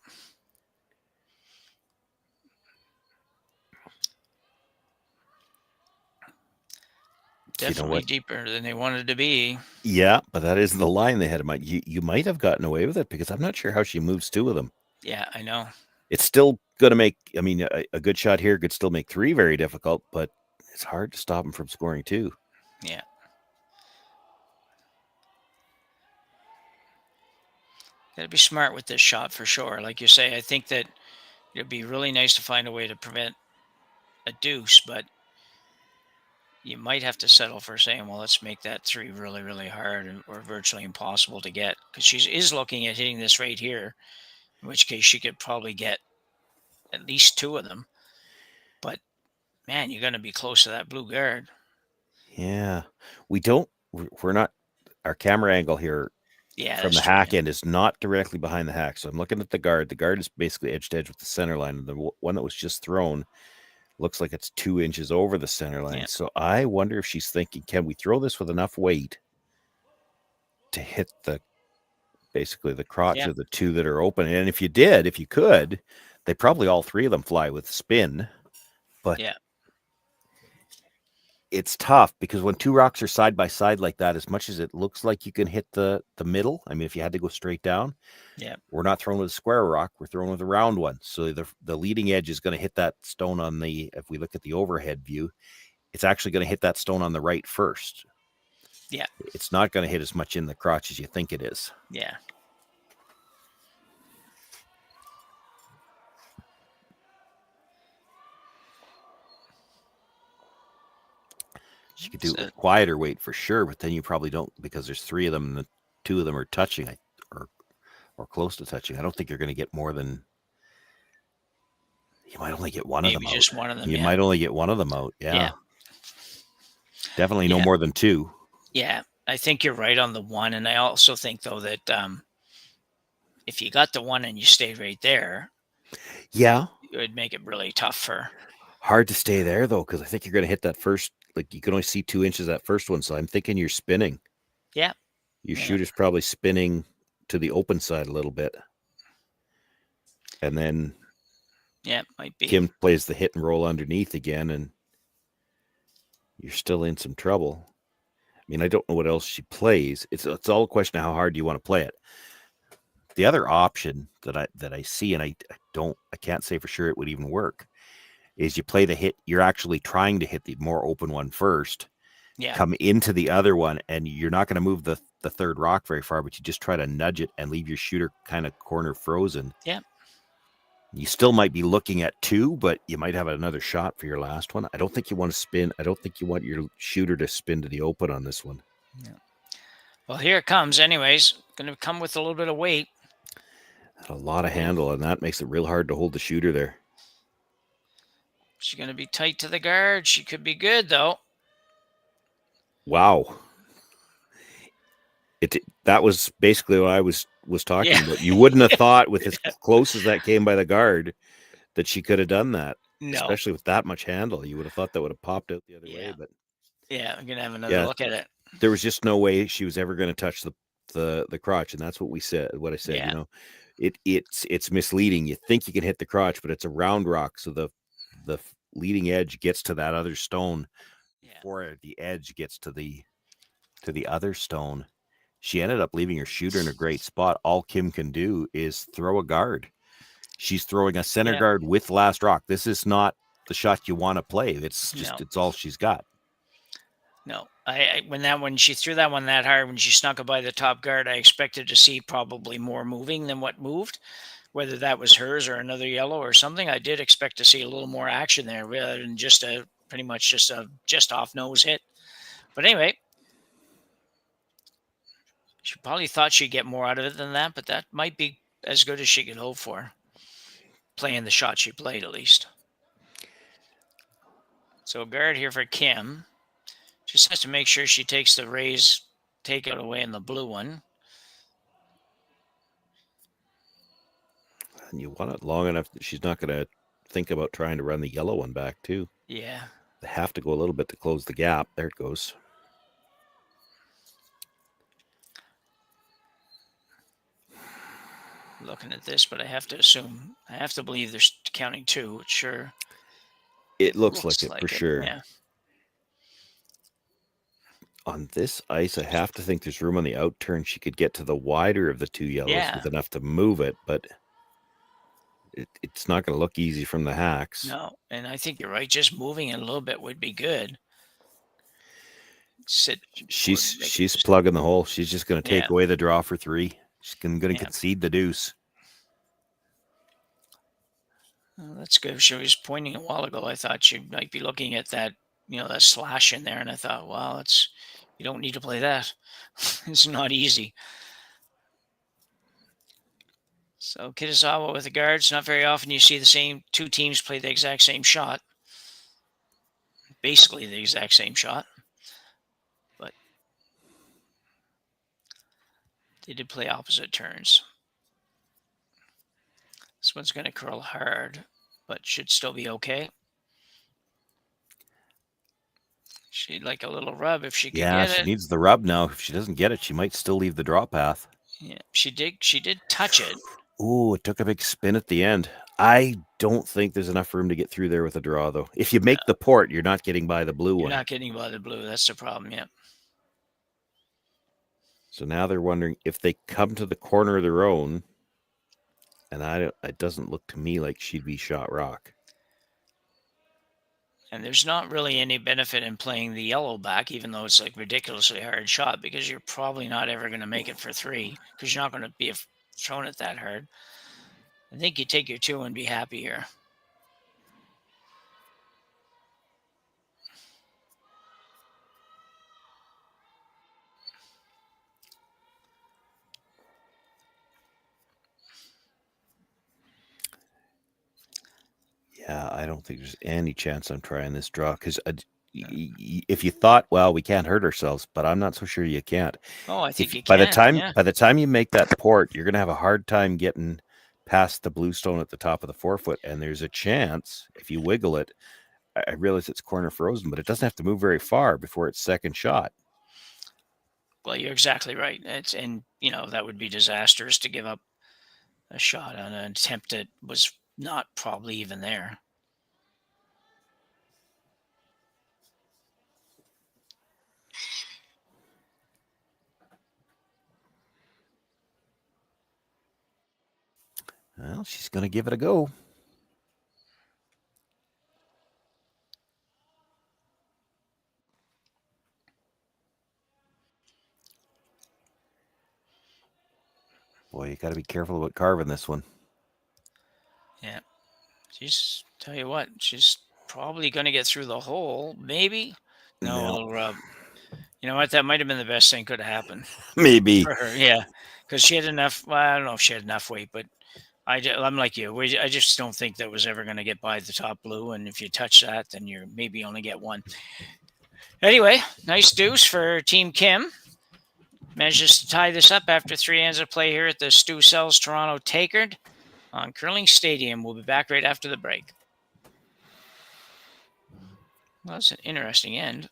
Definitely deeper than they wanted to be. Yeah, but that isn't the line they had in mind. You might have gotten away with it because I'm not sure how she moves 2 of them. Yeah, I know. It's still going to make, a good shot here could still make 3 very difficult, but it's hard to stop them from scoring 2. Yeah. Got to be smart with this shot for sure. Like you say, I think that it'd be really nice to find a way to prevent a deuce, but you might have to settle for saying, well, let's make that 3 really, really hard or virtually impossible to get, because she is looking at hitting this right here, in which case she could probably get at least 2 of them. But, man, you're going to be close to that blue guard. Yeah. We're not, our camera angle here from the hack end is not directly behind the hack. So I'm looking at the guard. The guard is basically edge to edge with the center line. And the one that was just thrown looks like it's 2 inches over the center line. Yeah. So I wonder if she's thinking, can we throw this with enough weight to hit basically the crotch of the 2 that are open? And if you could, they probably all 3 of them fly with spin. But it's tough because when two rocks are side by side like that, as much as it looks like you can hit the middle, I mean, if you had to go straight down, we're not throwing with a square rock, we're throwing with a round one. So the leading edge is going to hit that stone on the, if we look at the overhead view, it's actually going to hit that stone on the right first. Yeah. It's not going to hit as much in the crotch as you think it is. Yeah. You could do it with quieter weight for sure, but then you probably don't, because there's three of them and the two of them are touching or close to touching. I don't think you're going to get more than, you might only get one of them out. Maybe just one of them. You might only get one of them out. Yeah. Definitely no more than two. Yeah. I think you're right on the one. And I also think, though, that if you got the one and you stayed right there, it would make it really tough for. Hard to stay there, though, because I think you're going to hit that first, like you can only see 2 inches that first one. So I'm thinking you're spinning. Yeah. Your shooter's probably spinning to the open side a little bit. And then might be. Kim plays the hit and roll underneath again, and you're still in some trouble. I mean, I don't know what else she plays. It's all a question of how hard do you want to play it. The other option that I see, and I can't say for sure it would even work, is you play the hit. You're actually trying to hit the more open one first. Come into the other one, and you're not going to move the third rock very far, but you just try to nudge it and leave your shooter kind of corner frozen. Yeah. You still might be looking at 2, but you might have another shot for your last one. I don't think you want to spin. I don't think you want your shooter to spin to the open on this one. Yeah. Well, here it comes anyways. Going to come with a little bit of weight. A lot of handle, and that makes it real hard to hold the shooter there. She's going to be tight to the guard. She could be good, though. Wow. That was basically what I was talking about. You wouldn't have thought, with as close as that came by the guard, that she could have done that. No. Especially with that much handle. You would have thought that would have popped out the other way. But I'm going to have another look at it. There was just no way she was ever going to touch the crotch, and that's what I said. Yeah. You know, it's misleading. You think you can hit the crotch, but it's a round rock, so the leading edge gets to that other stone before the edge gets to the other stone. She ended up leaving her shooter in a great spot. All Kim can do is throw a guard. She's throwing a center guard with last rock. This is not the shot you want to play. It's just it's all she's got. No, when she threw that one that hard, when she snuck it by the top guard, I expected to see probably more moving than what moved. Whether that was hers or another yellow or something, I did expect to see a little more action there rather than just a off nose hit. But anyway, she probably thought she'd get more out of it than that, but that might be as good as she could hope for. Playing the shot she played, at least. So guard here for Kim. Just has to make sure she takes the raise takeout away in the blue one. And you want it long enough that she's not going to think about trying to run the yellow one back, too. Yeah. They have to go a little bit to close the gap. There it goes. Looking at this, but I have to believe they're counting 2. Sure. It looks like it for sure. Yeah. On this ice, I have to think there's room on the out turn. She could get to the wider of the 2 yellows with enough to move it, but it's not going to look easy from the hacks. No, and I think you're right. Just moving it a little bit would be good. She's plugging the hole. She's just going to take away the draw for 3. She's going to concede the deuce. Well, that's good. She was pointing a while ago. I thought she might be looking at that, that slash in there, and I thought, wow, you don't need to play that. It's not easy. So Kitazawa with the guards. Not very often you see the same 2 teams play the exact same shot. Basically the exact same shot. But they did play opposite turns. This one's going to curl hard, but should still be okay. She'd like a little rub if she could get it. Yeah, she needs the rub now. If she doesn't get it, she might still leave the draw path. Yeah, she did touch it. Ooh, it took a big spin at the end. I don't think there's enough room to get through there with a draw, though. If you make the port, you're not getting by the blue You're one. not getting by the blue. That's the problem, yeah. So now they're wondering if they come to the corner of their own, and it doesn't look to me like she'd be shot rock. And there's not really any benefit in playing the yellow back, even though it's like ridiculously hard shot, because you're probably not ever going to make it for 3, because you're not going to be thrown it that hard. I think you take your 2 and be happy here. Yeah, I don't think there's any chance I'm trying this draw, because if you thought, well, we can't hurt ourselves, but I'm not so sure you can't. Oh, I think you by can. By the time you make that port, you're going to have a hard time getting past the blue stone at the top of the forefoot, and there's a chance if you wiggle it. I realize it's corner frozen, but it doesn't have to move very far before its second shot. Well, you're exactly right. That would be disastrous to give up a shot on an attempt that was not probably even there. Well, she's going to give it a go. Boy, you got to be careful about carving this one. Yeah. Tell you what, she's probably going to get through the hole. Maybe. No, it'll rub. You know what? That might have been the best thing could have happened. Maybe. For her, yeah. Because she had enough. Well, I don't know if she had enough weight, but I'm like you. I just don't think that was ever going to get by the top blue. And if you touch that, then you maybe only get 1. Anyway, nice deuce for Team Kim. Manages to tie this up after 3 ends of play here at the Stu Sells Toronto Tankard on Curling Stadium. We'll be back right after the break. Well, that's an interesting end.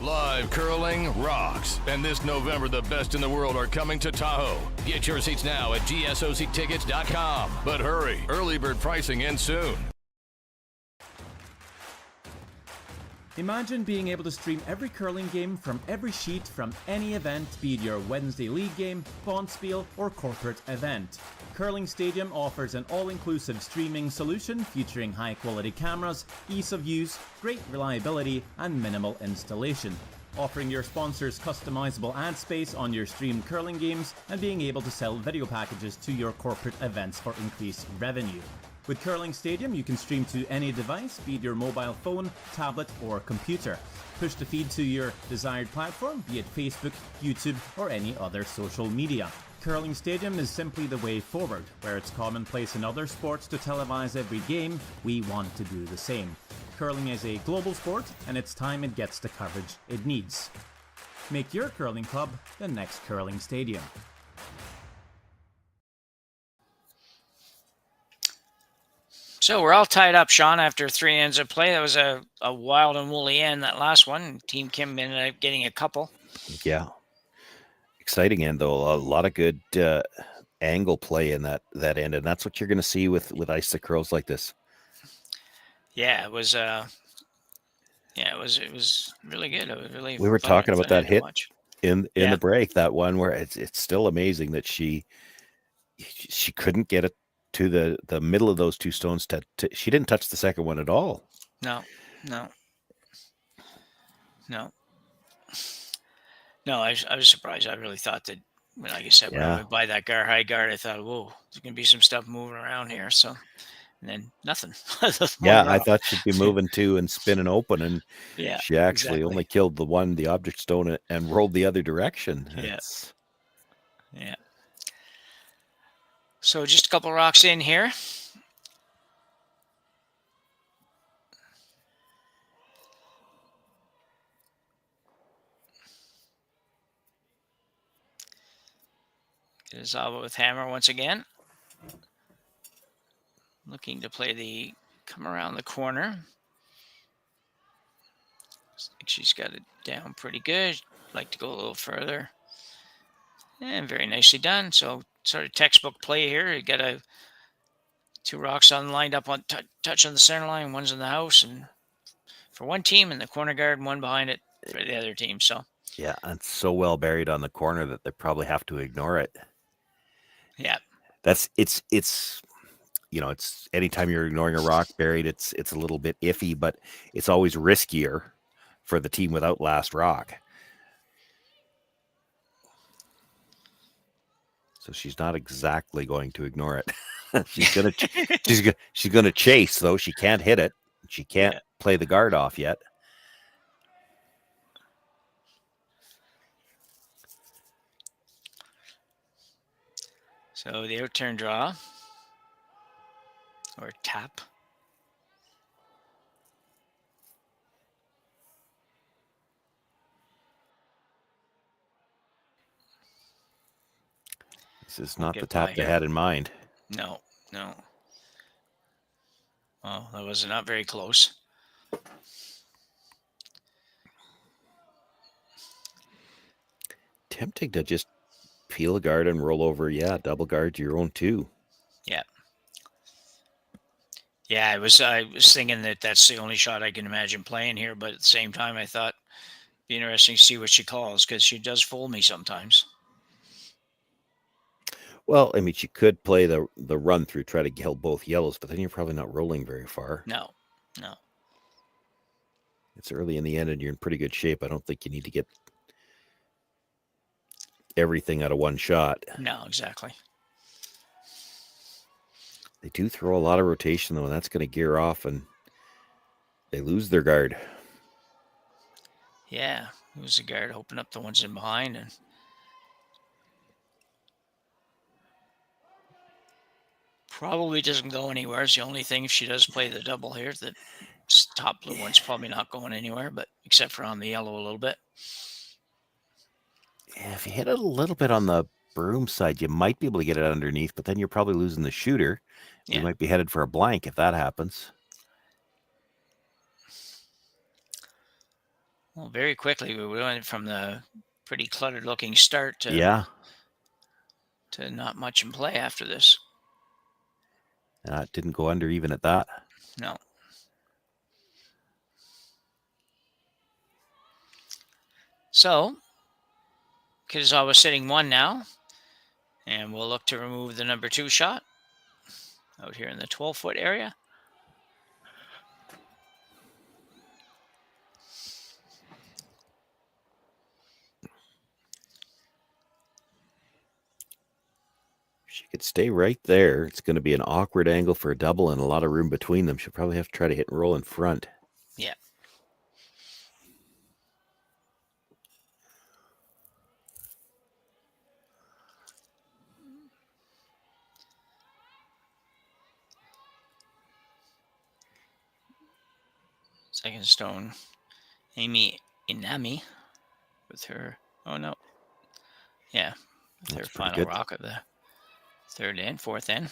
Live curling rocks. And this November, the best in the world are coming to Tahoe. Get your seats now at gsoctickets.com. But hurry, early bird pricing ends soon. Imagine being able to stream every curling game from every sheet from any event, be it your Wednesday league game, bonspiel, or corporate event. Curling Stadium offers an all-inclusive streaming solution featuring high-quality cameras, ease of use, great reliability, and minimal installation. Offering your sponsors customizable ad space on your streamed curling games and being able to sell video packages to your corporate events for increased revenue. With Curling Stadium, you can stream to any device, be it your mobile phone, tablet, or computer. Push the feed to your desired platform, be it Facebook, YouTube, or any other social media. Curling Stadium is simply the way forward. Where it's commonplace in other sports to televise every game, we want to do the same. Curling is a global sport, and it's time it gets the coverage it needs. Make your curling club the next Curling Stadium. So we're all tied up, Sean, after 3 ends of play. That was a wild and woolly end, that last one. Team Kim ended up getting a couple. Yeah. Exciting end, though. A lot of good angle play in that end, and that's what you're going to see with ice the curls like this. Yeah, it was. It was really good. It was really. We were talking about that hit in Yeah. the break. That one where it's still amazing that she couldn't get it to the middle of those two stones. She didn't touch the second one at all. No. I was surprised. I really thought that, like I said, when I went by that high guard, I thought, whoa, there's going to be some stuff moving around here. So, and then nothing. Yeah, I thought she'd be moving too and spinning open, and she actually exactly. only killed the object stone, and rolled the other direction. Yeah. So just a couple rocks in here. Kitazawa with hammer once again. Looking to play come around the corner. I think she's got it down pretty good. Like to go a little further. And very nicely done. So sort of textbook play here. You got two rocks lined up on touch on the center line. One's in the house, and for one team, and the corner guard, one behind it for the other team. So yeah, and it's so well buried on the corner that they probably have to ignore it. Yeah, it's anytime you're ignoring a rock buried, it's a little bit iffy, but it's always riskier for the team without last rock. So she's not exactly going to ignore it. she's gonna chase, though. She can't hit it. She can't play the guard off yet. So the outturn draw or tap. This is not the tap they had in mind. No. Well, that was not very close. Tempting to just peel a guard and roll over. Yeah, double guard your own too. Yeah. Yeah, I was thinking that's the only shot I can imagine playing here, but at the same time, I thought it'd be interesting to see what she calls, because she does fool me sometimes. Well, I mean, she could play the run through, try to kill both yellows, but then you're probably not rolling very far. No. It's early in the end, and you're in pretty good shape. I don't think you need to get everything out of one shot. No, exactly. They do throw a lot of rotation, though, and that's going to gear off, and they lose their guard. Yeah, lose the guard, open up the ones in behind, and probably doesn't go anywhere. It's the only thing, if she does play the double here, that top blue one's probably not going anywhere, but except for on the yellow a little bit. Yeah, if you hit it a little bit on the broom side, you might be able to get it underneath, but then you're probably losing the shooter. Yeah. You might be headed for a blank if that happens. Well, very quickly, we went from the pretty cluttered looking start to not much in play after this. It didn't go under even at that. No. So, Kitazawa sitting one now, and we'll look to remove the number 2 shot out here in the 12-foot area. She could stay right there. It's going to be an awkward angle for a double and a lot of room between them. She'll probably have to try to hit and roll in front. Yeah. Second stone, Amy Inami with her, with her final rock of the third and fourth end.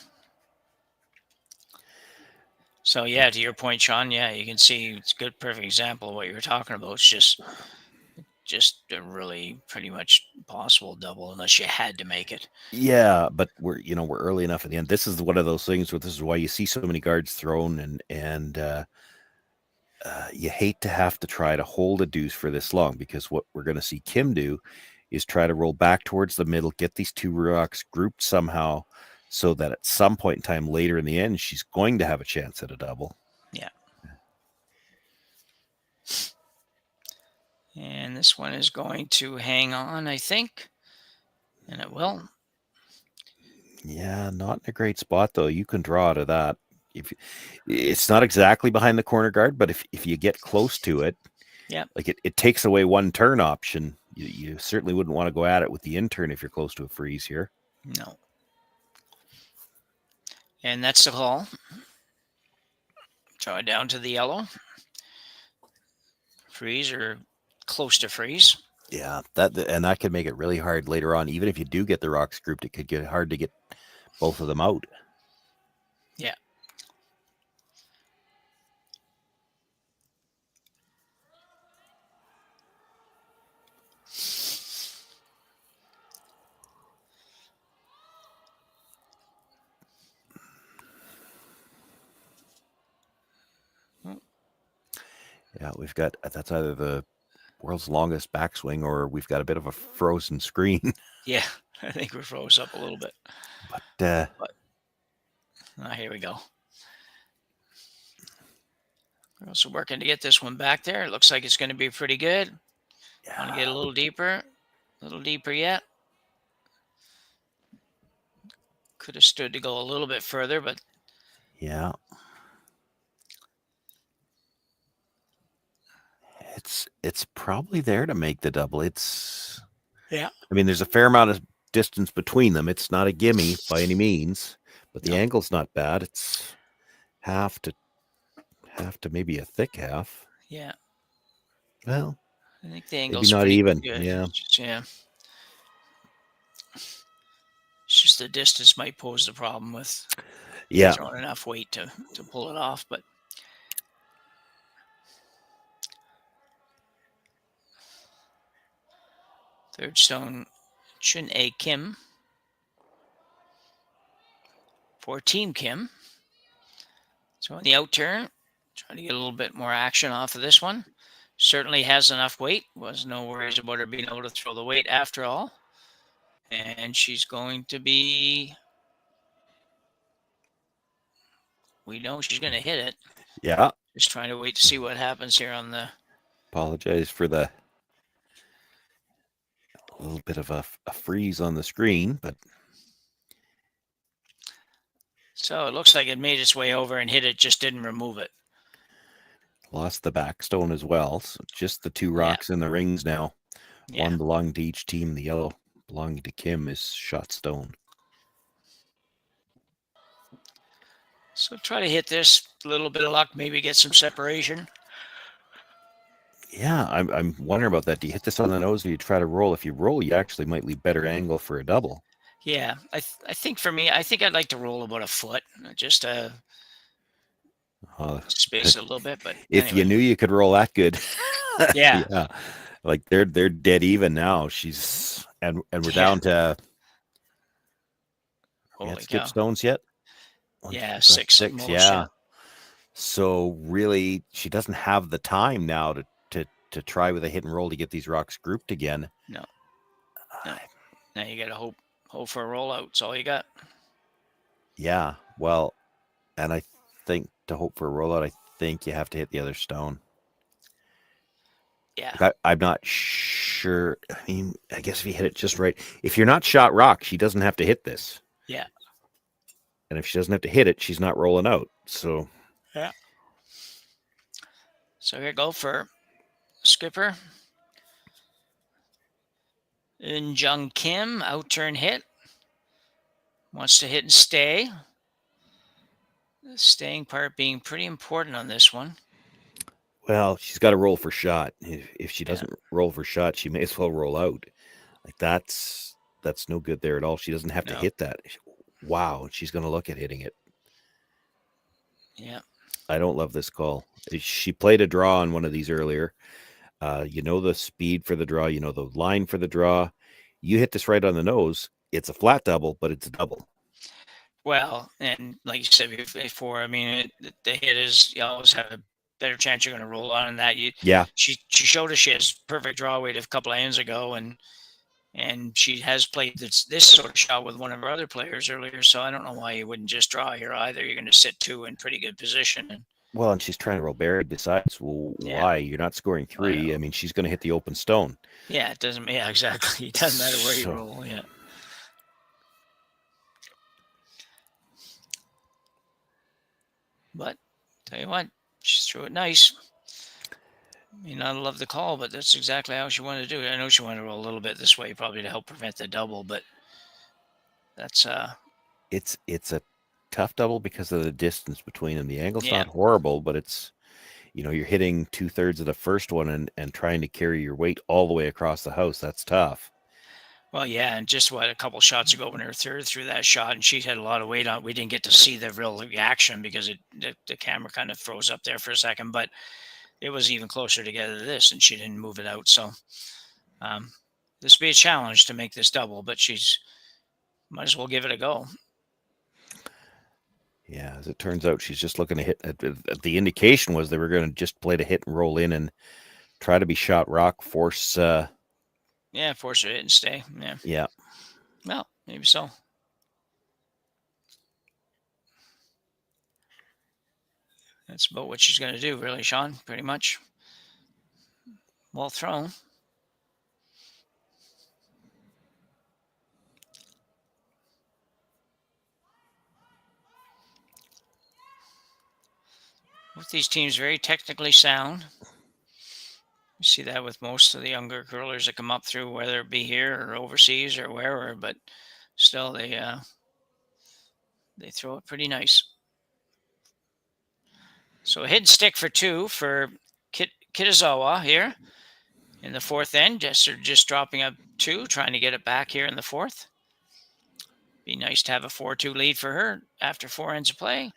So yeah, to your point, Sean, yeah, you can see it's a good, perfect example of what you were talking about. It's just a really pretty much impossible double unless you had to make it. Yeah, but we're early enough at the end. This is one of those things where this is why you see so many guards thrown, and you hate to have to try to hold a deuce for this long, because what we're going to see Kim do is try to roll back towards the middle, get these two rocks grouped somehow, so that at some point in time later in the end, she's going to have a chance at a double. Yeah. And this one is going to hang on, I think. And it will. Yeah, not in a great spot, though. You can draw out of that. It's not exactly behind the corner guard, but if you get close to it, yeah, like it takes away one turn option. You certainly wouldn't want to go at it with the in turn if you're close to a freeze here. No. And that's the call. Draw it down to the yellow. Freeze or close to freeze. Yeah, that could make it really hard later on. Even if you do get the rocks grouped, it could get hard to get both of them out. Yeah. Yeah, that's either the world's longest backswing or we've got a bit of a frozen screen. Yeah, I think we froze up a little bit. But here we go. We're also working to get this one back there. It looks like it's going to be pretty good. Yeah. Want to get a little deeper yet. Could have stood to go a little bit further, but yeah. It's probably there to make the double. yeah. I mean, there's a fair amount of distance between them. It's not a gimme by any means, but the angle's not bad. It's half to maybe a thick half. Yeah. Well, I think the angle's maybe not even. good. Yeah. Yeah. It's just the distance might pose the problem with throwing enough weight to pull it off, but third stone, Chun-A Kim for Team Kim. So on the out turn, trying to get a little bit more action off of this one. Certainly has enough weight. Was no worries about her being able to throw the weight after all. And she's going to be... We know she's going to hit it. Yeah. Just trying to wait to see what happens here on the... Apologize for the little bit of a freeze on the screen, but... So it looks like it made its way over and hit it, just didn't remove it. Lost the back stone as well. So just the two rocks in the rings now. Yeah. One belonging to each team. The yellow belonging to Kim is shot stone. So try to hit this, a little bit of luck, maybe get some separation. Yeah, I'm wondering about that. Do you hit this on the nose or you try to roll? If you roll, you actually might leave better angle for a double. Yeah, I think for me, I think I'd like to roll about a foot, just space it a little bit. But if you knew you could roll that good, yeah, like they're dead even now. She's and we're down to. Skip stones yet? Yeah, six. Yeah. So really, she doesn't have the time now to try with a hit and roll to get these rocks grouped again. No. Now you got to hope for a rollout. That's all you got. Yeah. Well, and I think to hope for a rollout, I think you have to hit the other stone. Yeah. I'm not sure. I mean, I guess if you hit it just right, if you're not shot rock, she doesn't have to hit this. Yeah. And if she doesn't have to hit it, she's not rolling out. So. Yeah. So here go for skipper. Eunjung Kim, out turn hit. Wants to hit and stay. The staying part being pretty important on this one. Well, she's got to roll for shot. If she doesn't roll for shot, she may as well roll out. Like that's no good there at all. She doesn't have to hit that. Wow, she's going to look at hitting it. Yeah. I don't love this call. She played a draw on one of these earlier. You know the speed for the draw. You know the line for the draw. You hit this right on the nose. It's a flat double, but it's a double. Well, and like you said before, I mean, the hit is you always have a better chance you're going to roll on that. Yeah. She showed us she has perfect draw weight a couple of hands ago, and And she has played this sort of shot with one of her other players earlier, so I don't know why you wouldn't just draw here either. You're going to sit 2 in pretty good position. And, Well, and she's trying to roll Barry besides. Well, Yeah. why? You're not scoring 3. I mean, she's going to hit the open stone. yeah, it doesn't. Yeah, exactly. It doesn't matter where you So- roll. Yeah. But tell you what, she threw it nice. May not love the call, but that's exactly how she wanted to do it. I know she wanted to roll a little bit this way, probably to help prevent the double, but that's It's a tough double because of the distance between them. The angle's Yeah. not horrible, but it's, you're hitting 2/3 of the first one and trying to carry your weight all the way across the house. That's tough. well, yeah, and just a couple shots ago when her third threw that shot, and she had a lot of weight on. We didn't get to see the real reaction because the camera kind of froze up there for a second, but it was even closer together to this, and she didn't move it out. So this would be a challenge to make this double, but she's might as well give it a go. Yeah, as it turns out, she's just looking to hit. The indication was they were going to just play to hit and roll in and try to be shot rock, force. Yeah, force her to hit and stay. Yeah. Yeah. Well, maybe so. That's about what she's going to do, really, Sean, pretty much. Well thrown. Both these teams very technically sound. You see that with most of the younger curlers that come up through, whether it be here or overseas or wherever, but still they throw it pretty nice. So a hidden stick for 2 for Kitazawa here in the 4th end. Just dropping up 2, trying to get it back here in the 4th. Be nice to have a 4-2 lead for her after 4 ends of play.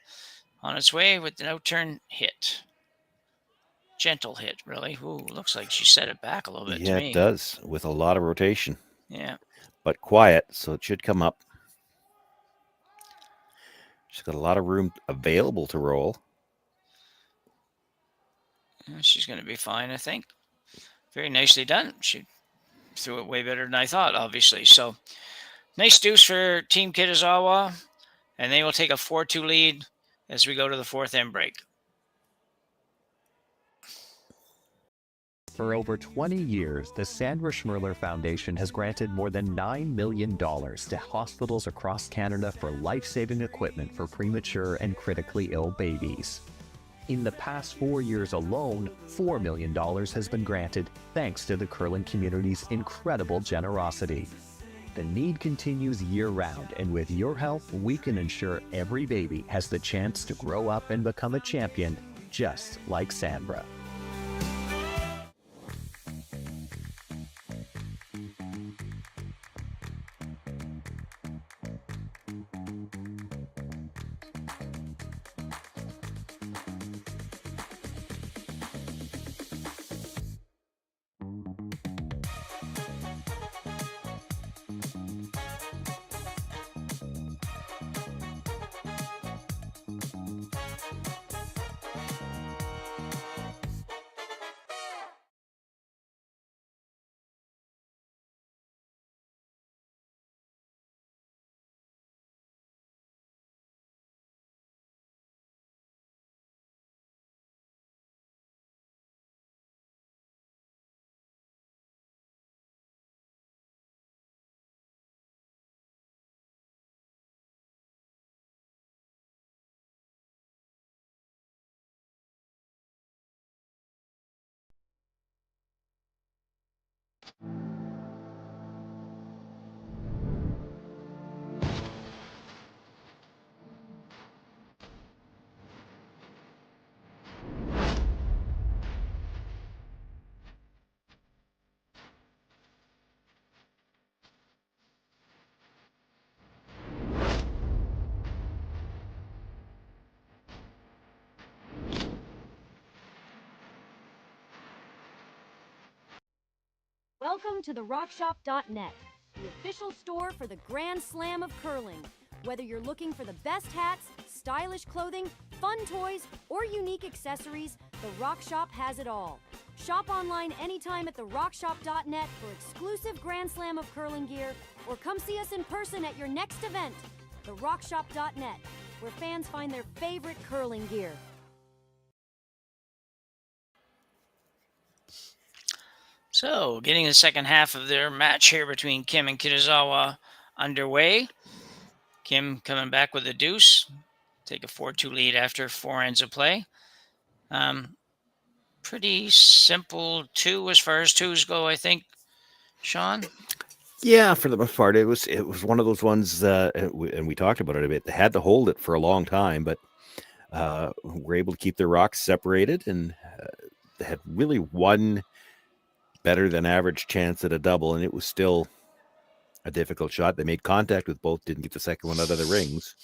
On its way with an out-turn hit. Gentle hit, really. Ooh, looks like she set it back a little bit Yeah, to me. it does, with a lot of rotation. Yeah. But quiet, so it should come up. She's got a lot of room available to roll. She's going to be fine, I think. Very nicely done. She threw it way better than I thought, obviously. So, nice deuce for Team Kitazawa. And they will take a 4-2 lead as we go to the 4th end break. For over 20 years, the Sandra Schmirler Foundation has granted more than $9 million to hospitals across Canada for life-saving equipment for premature and critically ill babies. In the past 4 years alone, $4 million has been granted thanks to the curling community's incredible generosity. The need continues year-round, and with your help, we can ensure every baby has the chance to grow up and become a champion, just like Sandra. Welcome to the RockShop.net, the official store for the Grand Slam of curling. Whether you're looking for the best hats, stylish clothing, fun toys, or unique accessories, the Rock Shop has it all. Shop online anytime at therockshop.net for exclusive Grand Slam of curling gear, or come see us in person at your next event. Therockshop.net, where fans find their favorite curling gear. So, getting the second half of their match here between Kim and Kitazawa underway. Kim coming back with a deuce. Take a 4-2 lead after 4 ends of play. Pretty simple 2 as far as 2s go, I think, Sean? Yeah, for the most part, it was one of those ones, and we talked about it a bit. They had to hold it for a long time, but were able to keep their rocks separated, and they had really one better than average chance at a double, and it was still a difficult shot. They made contact with both, didn't get the second one out of the rings.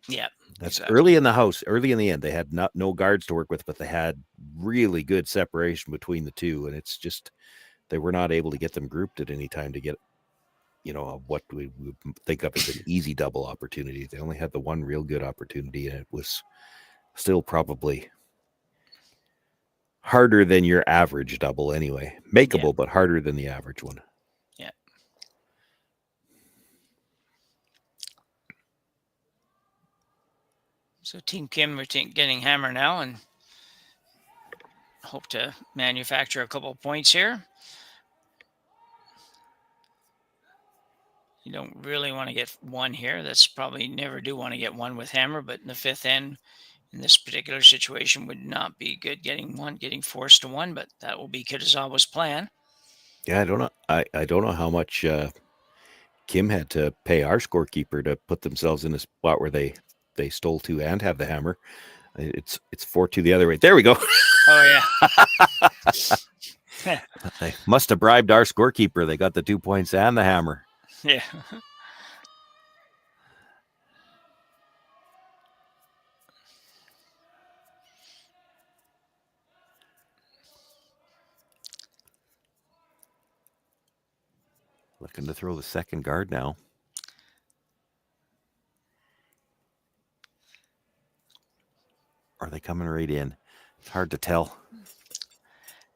Yeah, that's exactly. Early in the end. They had no guards to work with, but they had really good separation between the two, and it's just they were not able to get them grouped at any time to get, what we would think of as an easy double opportunity. They only had the one real good opportunity, and it was still probably harder than your average double anyway. Makeable, but harder than the average one. Yeah. So Team Kim are getting hammer now and hope to manufacture a couple of points here. You don't really want to get one here. That's probably never do want to get one with hammer, but in the fifth end, in this particular situation, would not be good getting forced to one, but that will be Kitazawa's plan. Yeah, I don't know. I don't know how much Kim had to pay our scorekeeper to put themselves in a spot where they stole 2 and have the hammer. It's 4-2 the other way. There we go. Oh yeah. They must have bribed our scorekeeper. They got the 2 points and the hammer. Yeah. Looking to throw the second guard now. Are they coming right in? It's hard to tell.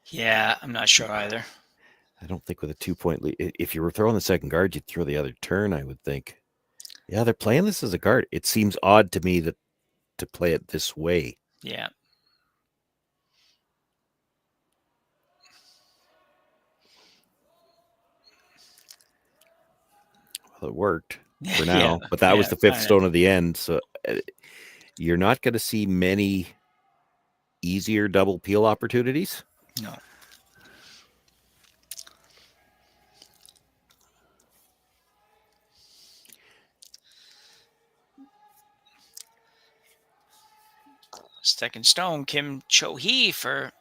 Yeah, I'm not sure either. I don't think with a 2-point lead. If you were throwing the second guard, you'd throw the other turn, I would think. Yeah, they're playing this as a guard. It seems odd to me that to play it this way. Yeah. Well, it worked for now, but that was the 5th stone of the end. So you're not going to see many easier double peel opportunities. No. Second stone, Kim Cho-hee for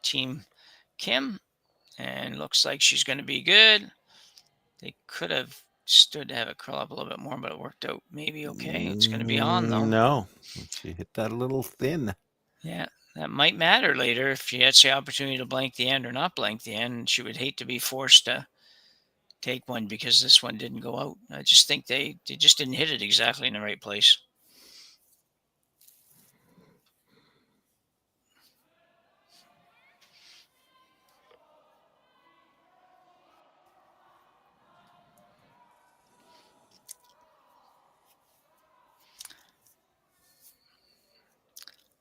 Team Kim. And looks like she's going to be good. They could have stood to have it curl up a little bit more, but it worked out maybe okay. It's going to be on, though. No. She hit that a little thin. Yeah, that might matter later if she has the opportunity to blank the end or not blank the end. She would hate to be forced to take one because this one didn't go out. I just think they just didn't hit it exactly in the right place.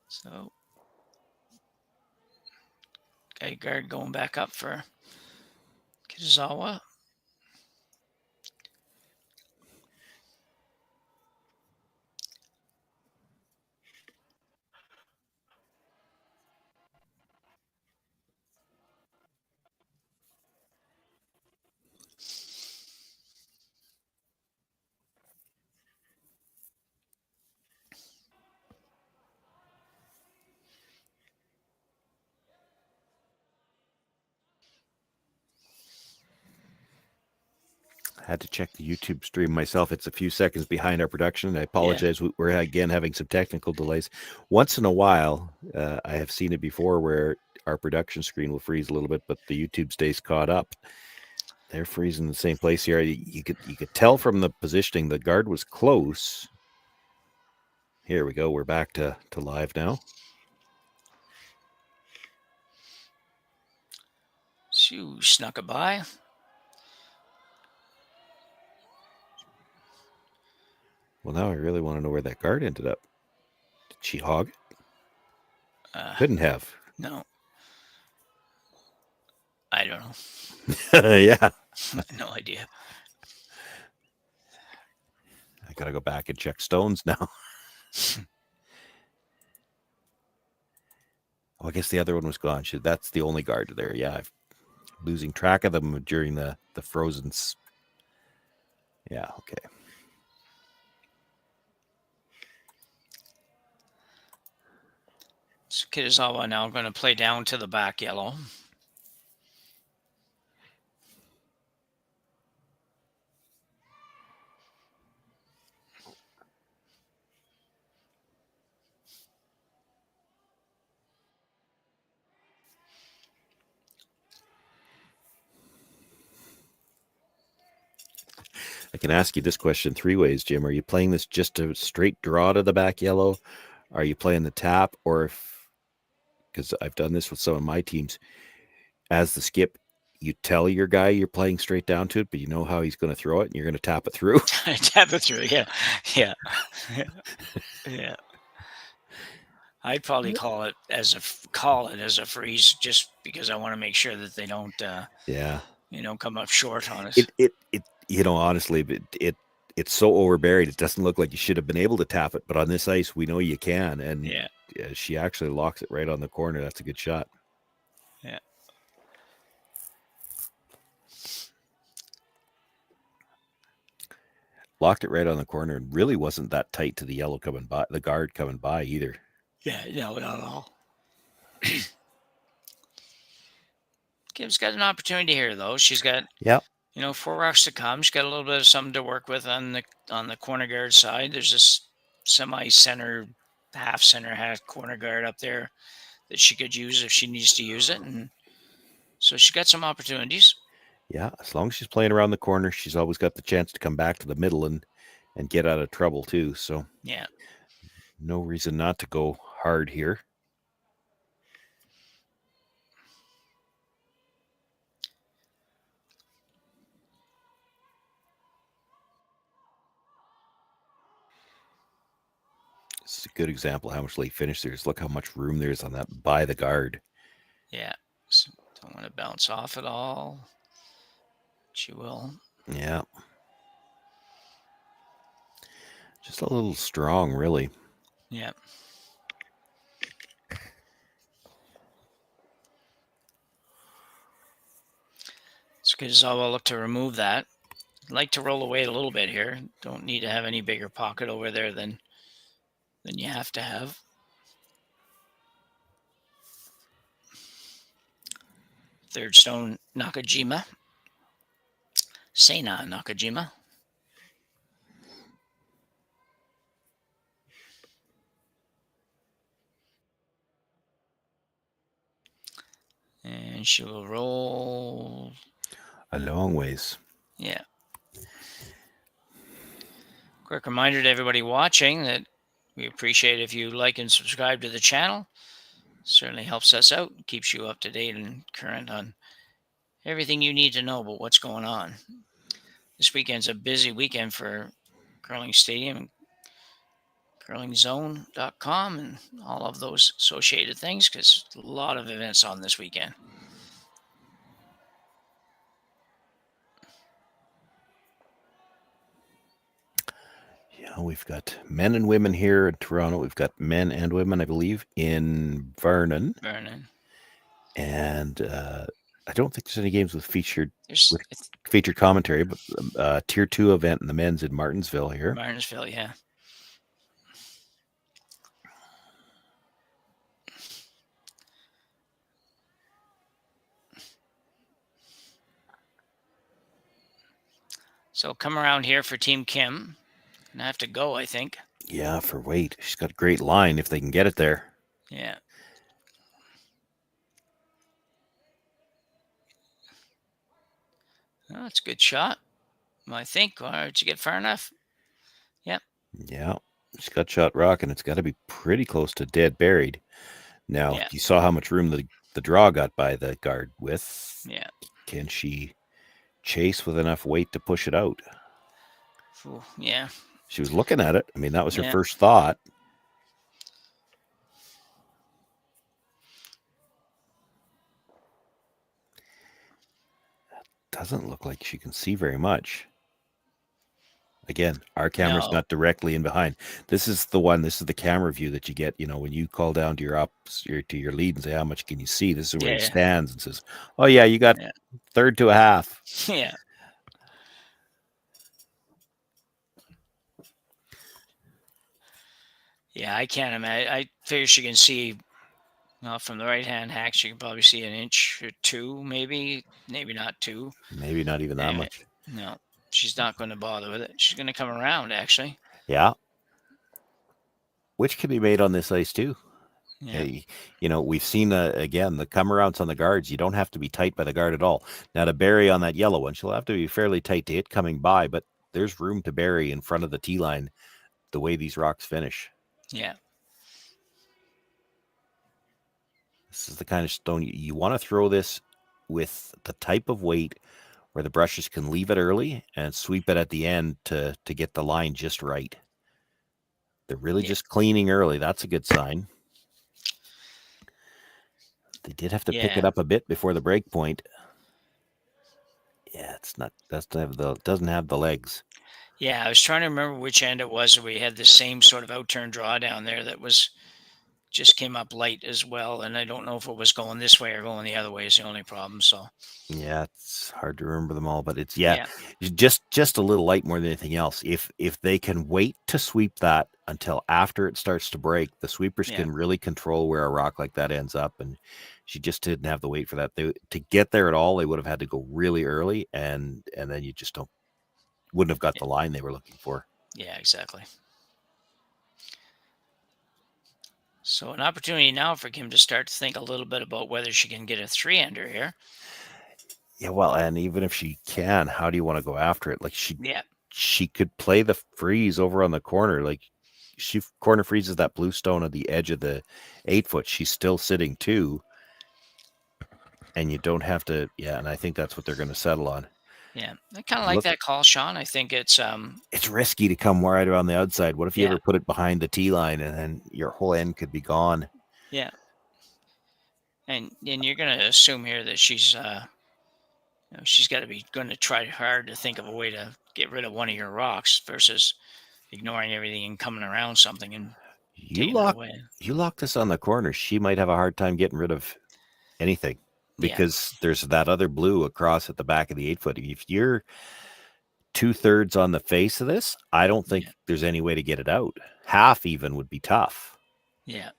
So, guard going back up for Kitazawa. Had to check the YouTube stream myself. It's a few seconds behind our production. I apologize. Yeah. We're again having some technical delays. Once in a while, I have seen it before where our production screen will freeze a little bit, but the YouTube stays caught up. They're freezing in the same place here. You could tell from the positioning the guard was close. Here we go. We're back to live now. Shoo, snuck it by. Well, now I really want to know where that guard ended up. Did she hog it? Couldn't have. No. I don't know. Yeah. No idea. I got to go back and check stones now. Oh, I guess the other one was gone. That's the only guard there. Yeah, I'm losing track of them during the frozen. Yeah, okay. So Kitazawa now going to play down to the back yellow. I can ask you this question 3 ways, Jim. Are you playing this just a straight draw to the back yellow? Are you playing the tap? Or because I've done this with some of my teams, as the skip, you tell your guy you're playing straight down to it, but you know how he's going to throw it and you're going to tap it through. Tap it through, yeah. Yeah. I'd probably call it as a freeze, just because I want to make sure that they don't come up short on us. It honestly, it's so overburied. It doesn't look like you should have been able to tap it, but on this ice, we know you can. And she actually locks it right on the corner. That's a good shot. Yeah. Locked it right on the corner and really wasn't that tight to the yellow coming by, the guard coming by either. Yeah, no, not at all. Kim's got an opportunity here, though. She's got 4 rocks to come. She's got a little bit of something to work with on the corner guard side. There's this semi-center, half corner guard up there that she could use if she needs to use it, and so she's got some opportunities. Yeah, as long as she's playing around the corner, she's always got the chance to come back to the middle and get out of trouble too. So yeah, no reason not to go hard here. This is a good example of how much late finish there is. Look how much room there is on that by the guard. Yeah, so don't want to bounce off at all. She will. Yeah. Just a little strong, really. Yeah. It's good as I'll look to remove that. I'd like to roll away a little bit here. Don't need to have any bigger pocket over there than you have to have. Third stone, Nakajima. Seina Nakajima. And she will roll a long ways. Yeah. Quick reminder to everybody watching that we appreciate if you like and subscribe to the channel. Certainly helps us out, keeps you up to date and current on everything you need to know about what's going on. This weekend's a busy weekend for Curling Stadium, curlingzone.com, and all of those associated things, because a lot of events on this weekend. Yeah, we've got men and women here in Toronto. We've got men and women, I believe, in Vernon. And I don't think there's any games with featured commentary, but Tier 2 event in the men's in Martinsville here. Martinsville, yeah. So come around here for Team Kim. Gonna have to go, I think. Yeah, for weight. She's got a great line if they can get it there. Yeah. Oh, that's a good shot, I think. Did you get far enough? Yep. Yeah. She's got shot rock, and it's got to be pretty close to dead buried. Now, you saw how much room the the draw got by the guard with. Yeah. Can she chase with enough weight to push it out? Ooh, yeah. She was looking at it. I mean, that was her Yeah. first thought. Doesn't look like she can see very much. Again, our camera's not directly in behind. This is the camera view that you get, when you call down to your lead and say, how much can you see? This is where he stands and says, oh yeah, you got third to a half. Yeah. Yeah, I can't imagine. I figure she can see from the right-hand hack. She can probably see an inch or two, maybe not two. Maybe not even that much. No, she's not going to bother with it. She's going to come around, actually. Yeah. Which can be made on this ice, too. Yeah. We've seen, again, the come-arounds on the guards. You don't have to be tight by the guard at all. Now, to bury on that yellow one, she'll have to be fairly tight to it coming by, but there's room to bury in front of the tee line the way these rocks finish. Yeah. This is the kind of stone you want to throw this with the type of weight where the brushes can leave it early and sweep it at the end to get the line just right. They're really just cleaning early. That's a good sign. They did have to pick it up a bit before the break point. Yeah, doesn't have the legs. Yeah, I was trying to remember which end it was. We had the same sort of out-turn draw down there that just came up light as well, and I don't know if it was going this way or going the other way is the only problem. So yeah, it's hard to remember them all, but it's just a little light more than anything else. If they can wait to sweep that until after it starts to break, the sweepers can really control where a rock like that ends up, and she just didn't have the weight for that. To get there at all, they would have had to go really early, and then you just wouldn't have got the line they were looking for. Yeah, exactly. So an opportunity now for Kim to start to think a little bit about whether she can get a 3-ender here. Yeah, well, and even if she can, how do you want to go after it? Like she could play the freeze over on the corner. Like she corner freezes that blue stone at the edge of the 8-foot. She's still sitting 2. And you don't have to, and I think that's what they're going to settle on. Yeah, I kind of like that call, Sean. I think it's risky to come right around the outside. What if you ever put it behind the tee line and then your whole end could be gone? Yeah, and you're going to assume here that she's she's got to be going to try hard to think of a way to get rid of one of your rocks versus ignoring everything and coming around something and taking it away. You lock this on the corner, she might have a hard time getting rid of anything. Because there's that other blue across at the back of the 8-foot. If you're 2/3 on the face of this, I don't think there's any way to get it out. Half even would be tough. Yeah.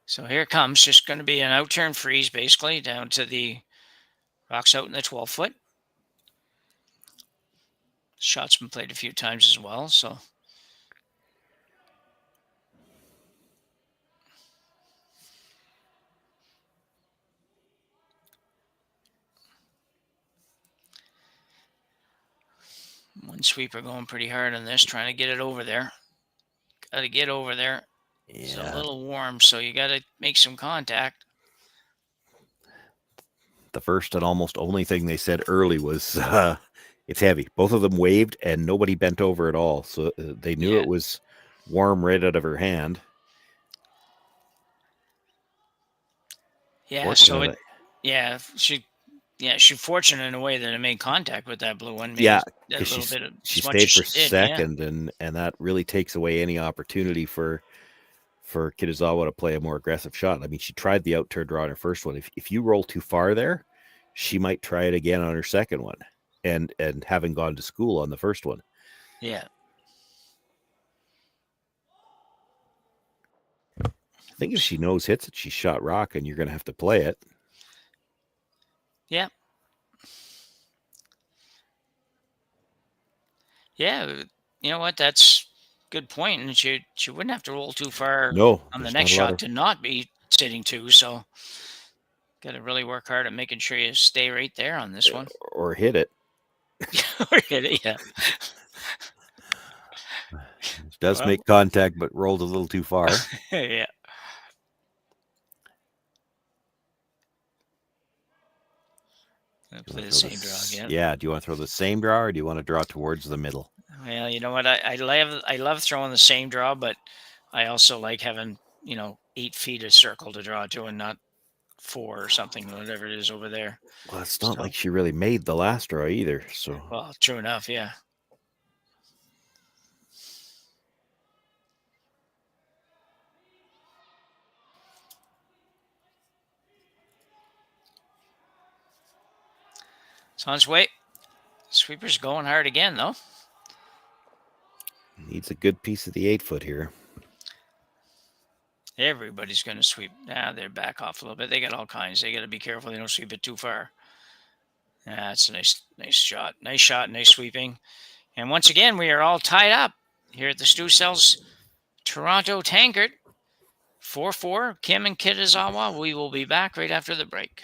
So here it comes. Just going to be an out-turn freeze, basically, down to the rocks out in the 12-foot. Shot's been played a few times as well, so... One sweeper going pretty hard on this, trying to get it over there. Got to get over there. Yeah. It's a little warm, so you got to make some contact. The first and almost only thing they said early was, it's heavy. Both of them waved, and nobody bent over at all. So they knew it was warm right out of her hand. Yeah, so she's fortunate in a way that it made contact with that blue one. Because she stayed for second, and that really takes away any opportunity for Kitazawa to play a more aggressive shot. I mean, she tried the out-turn draw on her first one. If you roll too far there, she might try it again on her second one, and having gone to school on the first one. Yeah. I think if she knows hits it, she shot rock, and you're going to have to play it. Yeah. Yeah, you know what? That's a good point. And she wouldn't have to roll too far on the next shot to not be sitting 2. So got to really work hard at making sure you stay right there on this one. Or hit it. Or hit it, yeah. Does Well. make contact, but rolled a little too far. Yeah. Play the same draw again. Yeah. Do you want to throw the same draw, or do you want to draw towards the middle? Well, you know what? I love throwing the same draw, but I also like having 8 feet of circle to draw to, and not 4 or something, whatever it is over there. Well, it's not like she really made the last draw either. So. Well, true enough, yeah. It's on its way. Sweeper's going hard again, though. Needs a good piece of the 8-foot here. Everybody's going to sweep. They're back off a little bit. They got all kinds. They got to be careful they don't sweep it too far. That's a nice shot. Nice shot, nice sweeping. And once again, we are all tied up here at the Stu Cells Toronto Tankard. 4-4, Kim and Kitazawa. We will be back right after the break.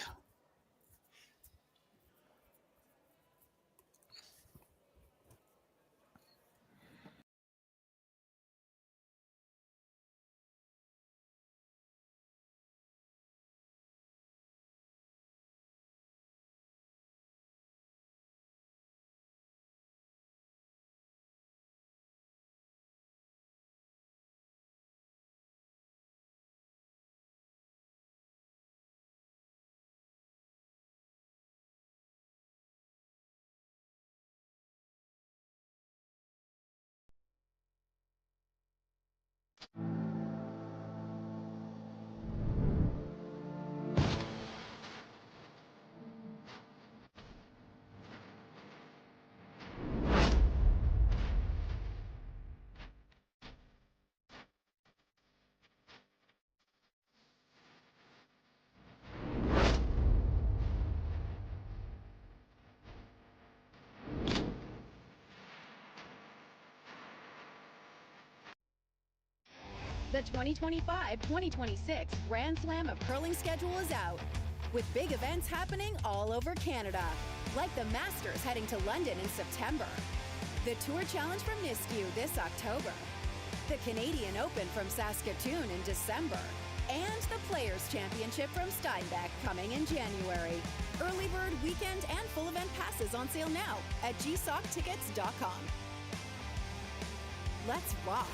The 2025-2026 Grand Slam of Curling schedule is out, with big events happening all over Canada, like the Masters heading to London in September, the Tour Challenge from Nisku this October, the Canadian Open from Saskatoon in December, and the Players' Championship from Steinbeck coming in January. Early bird weekend and full event passes on sale now at gsocktickets.com. Let's rock!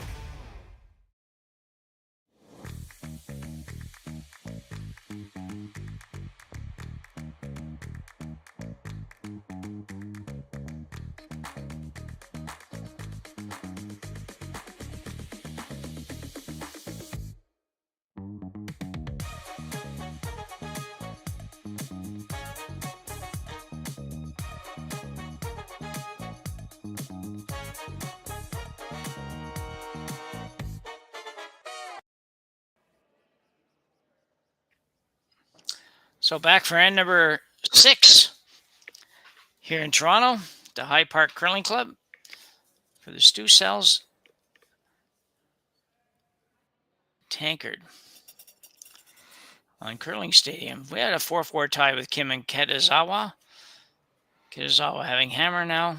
So back for end number 6 here in Toronto, the High Park Curling Club for the Stu Cells Tankard on Curling Stadium. We had a 4-4 tie with Kim and Kitazawa. Kitazawa having hammer now.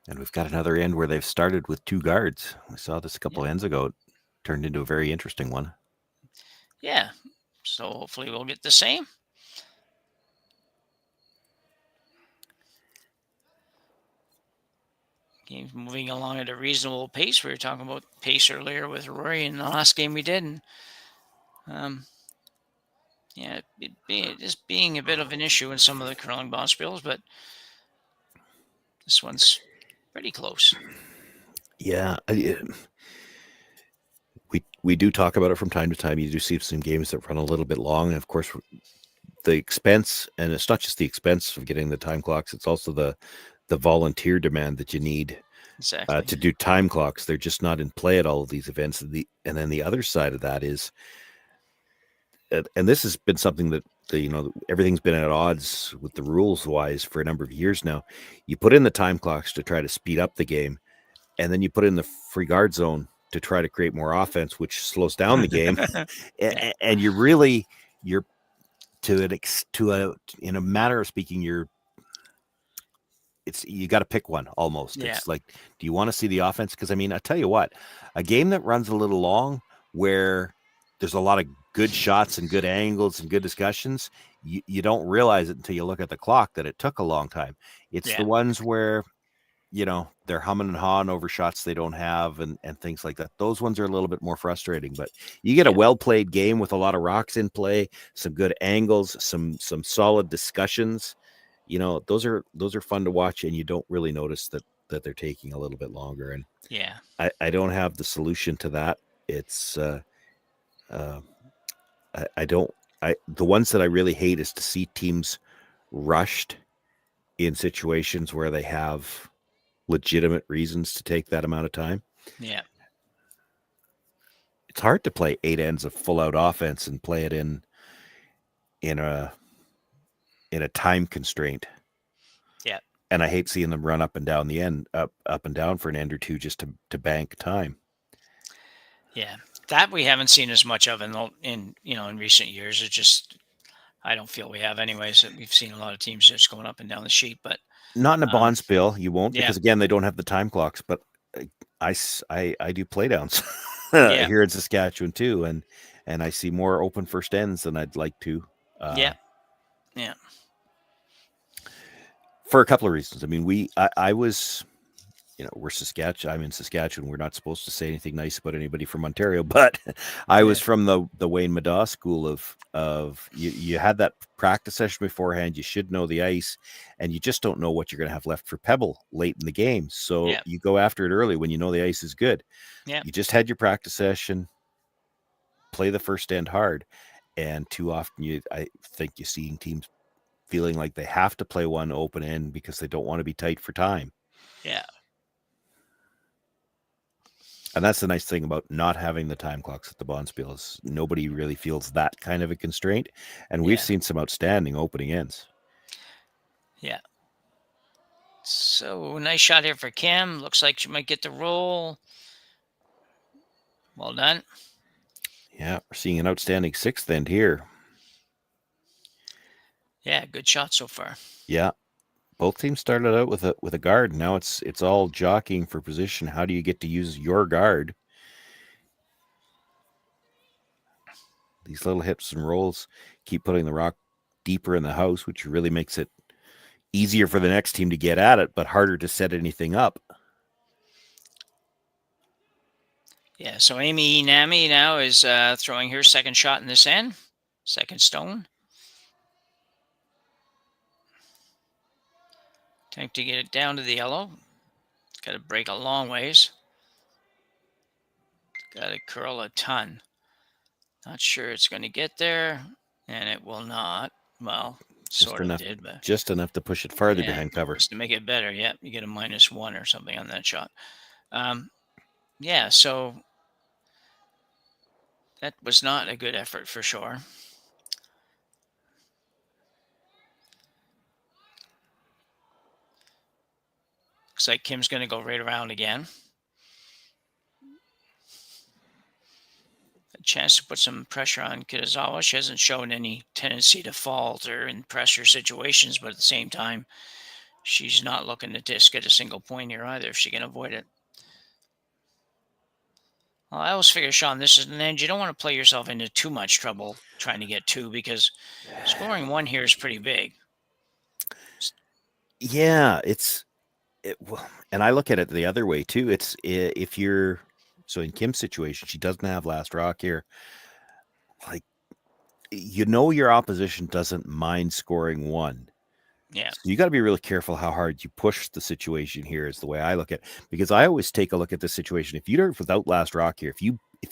And we've got another end where they've started with 2 guards. We saw this a couple ends ago. It turned into a very interesting one. Yeah. So hopefully we'll get the same. Game's moving along at a reasonable pace. We were talking about pace earlier with Rory in the last game we did. And, just being a bit of an issue in some of the curling bonspiels, but this one's pretty close. Yeah. We do talk about it from time to time. You do see some games that run a little bit long. And of course, the expense, and it's not just the expense of getting the time clocks, it's also the volunteer demand that you need exactly to do time clocks. They're just not in play at all of these events. And then the other side of that is, and this has been something that everything's been at odds with the rules wise for a number of years now. You put in the time clocks to try to speed up the game, and then you put in the free guard zone to try to create more offense, which slows down the game. And in a matter of speaking, you're it's you got to pick one almost. Yeah. It's like, do you want to see the offense? Because I mean, I tell you what, a game that runs a little long, where there's a lot of good shots and good angles and good discussions, you don't realize it until you look at the clock that it took a long time. It's the ones where, you know, they're humming and hawing over shots they don't have and things like that. Those ones are a little bit more frustrating, but you get a well-played game with a lot of rocks in play, some good angles, some solid discussions. You know, those are fun to watch, and you don't really notice that they're taking a little bit longer. And Yeah. I don't have the solution to that. It's the ones that I really hate is to see teams rushed in situations where they have legitimate reasons to take that amount of time. Yeah. It's hard to play 8 ends of full out offense and play it in a time constraint. Yeah. And I hate seeing them run up and down the end, up and down for an end or two just to bank time. Yeah. That we haven't seen as much of in recent years. It's just, I don't feel we have anyways. We've seen a lot of teams just going up and down the sheet, but not in a bonds bill. You won't, because again, they don't have the time clocks, but I do play downs here in Saskatchewan too. And I see more open first ends than I'd like to. Yeah. For a couple of reasons. I mean, I was, we're Saskatchewan. I'm in Saskatchewan. We're not supposed to say anything nice about anybody from Ontario, but I was from the Wayne Madaw school of you had that practice session beforehand. You should know the ice, and you just don't know what you're going to have left for pebble late in the game. So you go after it early when you know the ice is good. Yeah. You just had your practice session, play the first end hard. And too often I think you're seeing teams feeling like they have to play one open end because they don't want to be tight for time. Yeah. And that's the nice thing about not having the time clocks at the Bonspiel is nobody really feels that kind of a constraint. And we've seen some outstanding opening ends. Yeah. So nice shot here for Kim. Looks like she might get the roll. Well done. Yeah, we're seeing an outstanding sixth end here. Yeah, good shot so far. Yeah. Both teams started out with a guard. Now it's all jockeying for position. How do you get to use your guard? These little hips and rolls keep putting the rock deeper in the house, which really makes it easier for the next team to get at it, but harder to set anything up. Yeah, so Amy Nami now is throwing her second shot in this end. Second stone. Attempt to get it down to the yellow. Got to break a long ways. Got to curl a ton. Not sure it's going to get there, and it will not. Well, sort of did, but just enough to push it farther behind cover. Just to make it better. Yeah, you get a -1 or something on that shot. Yeah, so that was not a good effort for sure. Looks like Kim's going to go right around again. A chance to put some pressure on Kitazawa. She hasn't shown any tendency to falter in pressure situations, but at the same time, she's not looking to just get a single point here either if she can avoid it. Well, I always figure, Sean, this is an end. You don't want to play yourself into too much trouble trying to get 2 because scoring 1 here is pretty big. Yeah, and I look at it the other way too. It's if you're so in Kim's situation, she doesn't have last rock here. Like, your opposition doesn't mind scoring 1. Yeah. So you got to be really careful how hard you push the situation here is the way I look at it, because I always take a look at this situation. If you're without last rock here, if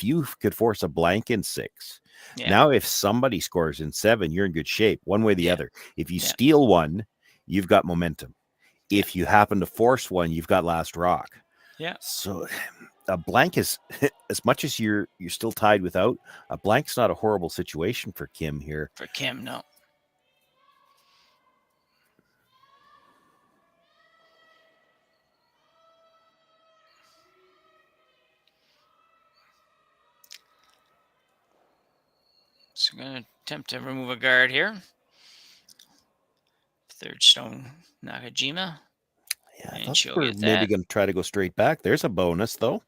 you could force a blank in 6, now if somebody scores in 7, you're in good shape one way or the other. If you steal 1, you've got momentum. If you happen to force 1, you've got last rock. Yeah. So a blank is, as much as you're still tied without, a blank's not a horrible situation for Kim here. For Kim, no. So I'm going to attempt to remove a guard here. Third stone, Nakajima. Yeah, I And thought she'll we were get maybe that. going to try to go straight back. There's a bonus, though.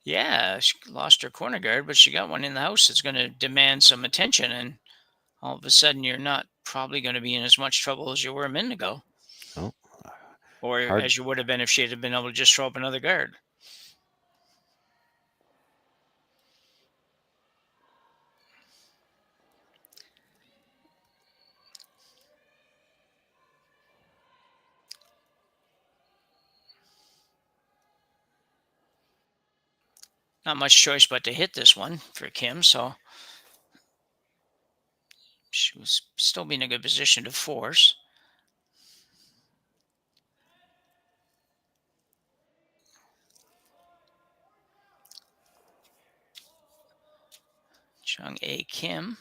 Yeah, she lost her corner guard, but she got one in the house that's going to demand some attention. And all of a sudden, you're not probably going to be in as much trouble as you were a minute ago, Oh, or hard. as you would have been if she had been able to just throw up another guard. Not much choice but to hit this one for Kim, so she was still be in a good position to force. Chung A. Kim.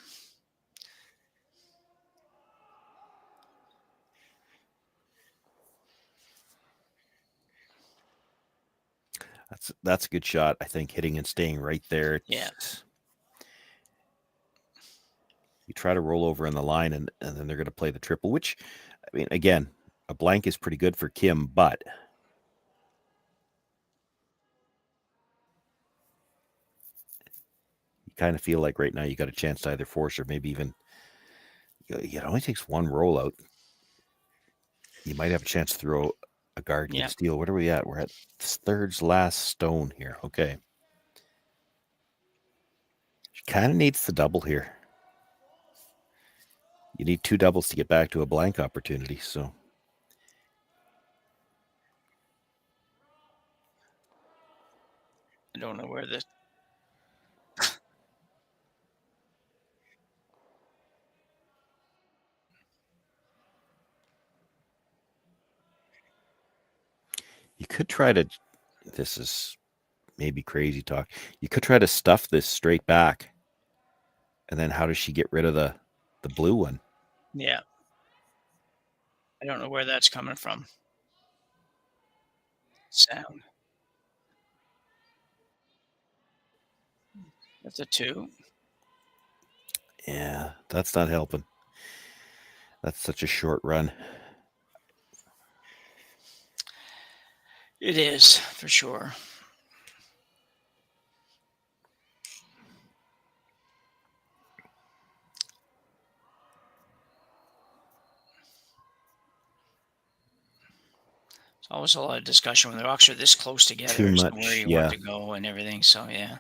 That's a good shot. I think hitting and staying right there. Yeah. You try to roll over in the line, and then they're going to play the triple, which, I mean, again, a blank is pretty good for Kim, but you kind of feel like right now you got a chance to either force or maybe even, it only takes one roll out. You might have a chance to throw a guard and steal. What are we at? We're at third's last stone here. Okay. She kind of needs the double here. You need 2 doubles to get back to a blank opportunity, so. I don't know where this. You could try to, this is maybe crazy talk. You could try to stuff this straight back. And then how does she get rid of the blue one? Yeah. I don't know where that's coming from. Sound. That's a 2. Yeah, that's not helping. That's such a short run. It is, for sure. It's always a lot of discussion when the rocks are this close together. Too much, where you yeah. want to go and everything. So yeah.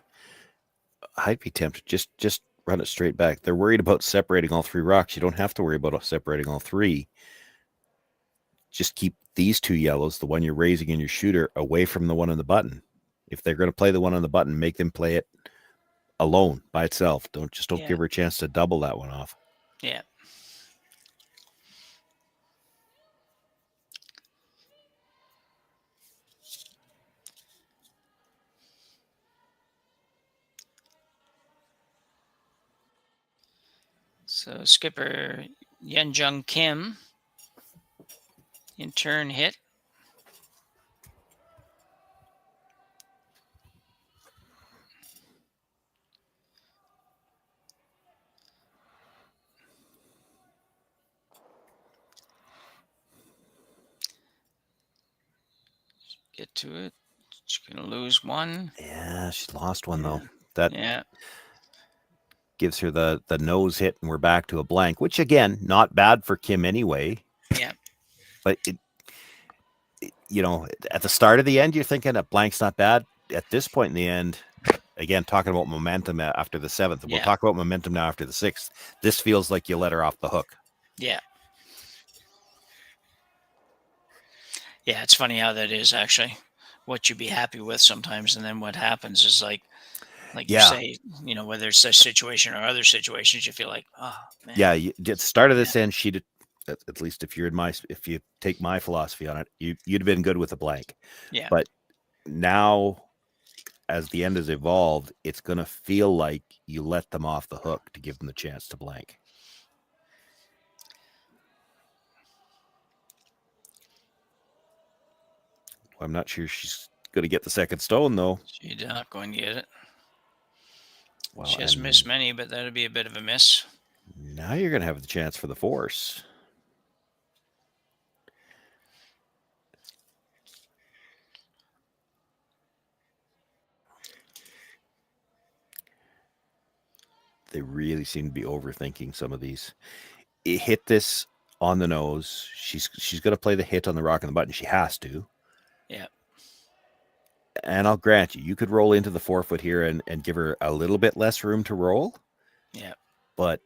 I'd be tempted. Just run it straight back. They're worried about separating all 3 rocks. You don't have to worry about separating all 3. Just keep these 2 yellows, the one you're raising in your shooter, away from the one on the button. If they're going to play the one on the button, make them play it alone by itself. Don't give her a chance to double that one off. Yeah. So skipper Eunjung Kim in turn hit. Get to it. She's going to lose 1. Yeah, she lost 1 though. That Yeah. gives her the nose hit, and we're back to a blank, which again, not bad for Kim anyway. Yeah. But it at the start of the end, you're thinking a blank's not bad. At this point in the end, again, talking about momentum after the 7th, we'll talk about momentum now after the 6th. This feels like you let her off the hook. Yeah. Yeah, it's funny how that is actually what you'd be happy with sometimes, and then what happens is like you say, whether it's this situation or other situations, you feel like, oh man. Yeah, at the start of this end, she'd, at least if you take my philosophy on it, you'd have been good with a blank. Yeah. But now, as the end has evolved, it's going to feel like you let them off the hook to give them the chance to blank. I'm not sure she's going to get the second stone, though. She's not going to get it. Well, she has missed many, but that'd be a bit of a miss. Now you're going to have the chance for the force. They really seem to be overthinking some of these. It hit this on the nose. She's going to play the hit on the rock and the button. She has to. Yeah. And I'll grant you could roll into the 4-foot here and give her a little bit less room to roll. Yeah. But,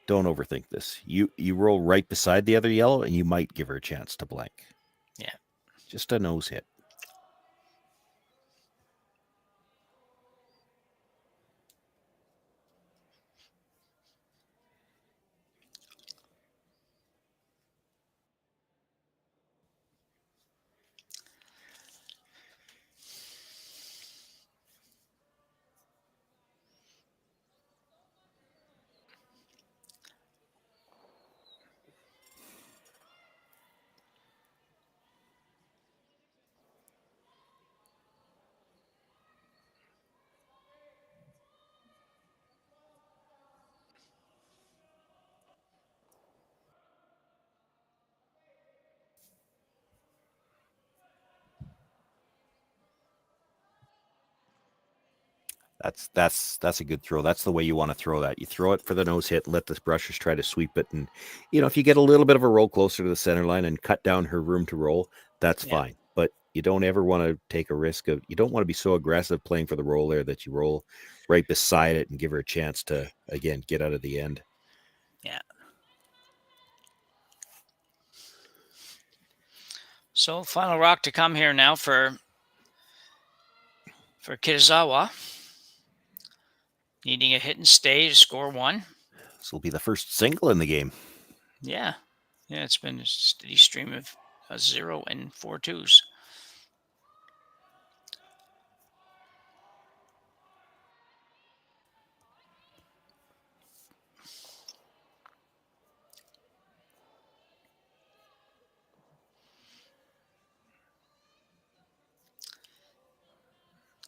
don't overthink this. You roll right beside the other yellow, and you might give her a chance to blank. Yeah. Just a nose hit. That's a good throw. That's the way you want to throw that. You throw it for the nose hit, let the brushers try to sweep it. And, if you get a little bit of a roll closer to the center line and cut down her room to roll, that's fine. But you don't ever want to take a risk you don't want to be so aggressive playing for the roll there that you roll right beside it and give her a chance to, again, get out of the end. Yeah. So final rock to come here now for Kitazawa. Needing a hit and stay to score 1. This will be the first single in the game. Yeah. Yeah, it's been a steady stream of 0 and 4 twos.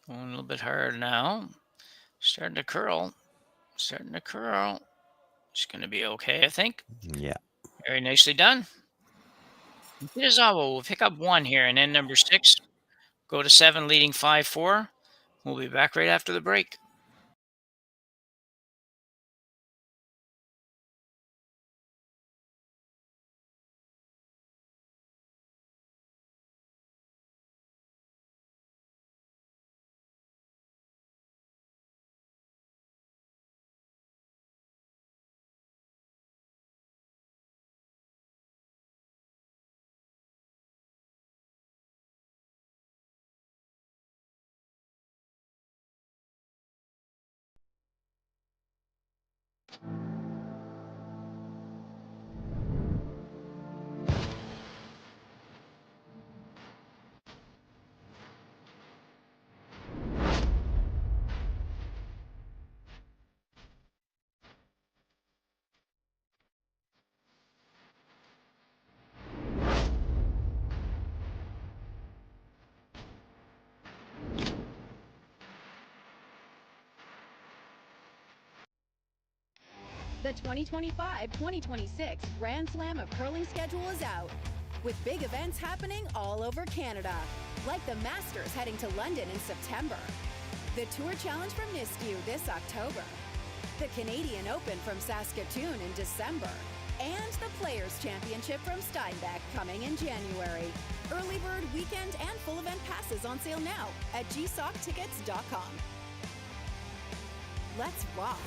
Going a little bit hard now. Starting to curl. It's going to be okay, I think. Yeah. Very nicely done. Kitazawa will pick up 1 here and end number 6. Go to 7, leading 5-4. We'll be back right after the break. The 2025-2026 Grand Slam of Curling schedule is out, with big events happening all over Canada, like the Masters heading to London in September, the Tour Challenge from Nisku this October, the Canadian Open from Saskatoon in December, and the Players' Championship from Steinbach coming in January. Early bird weekend and full event passes on sale now at gsoctickets.com. Let's rock!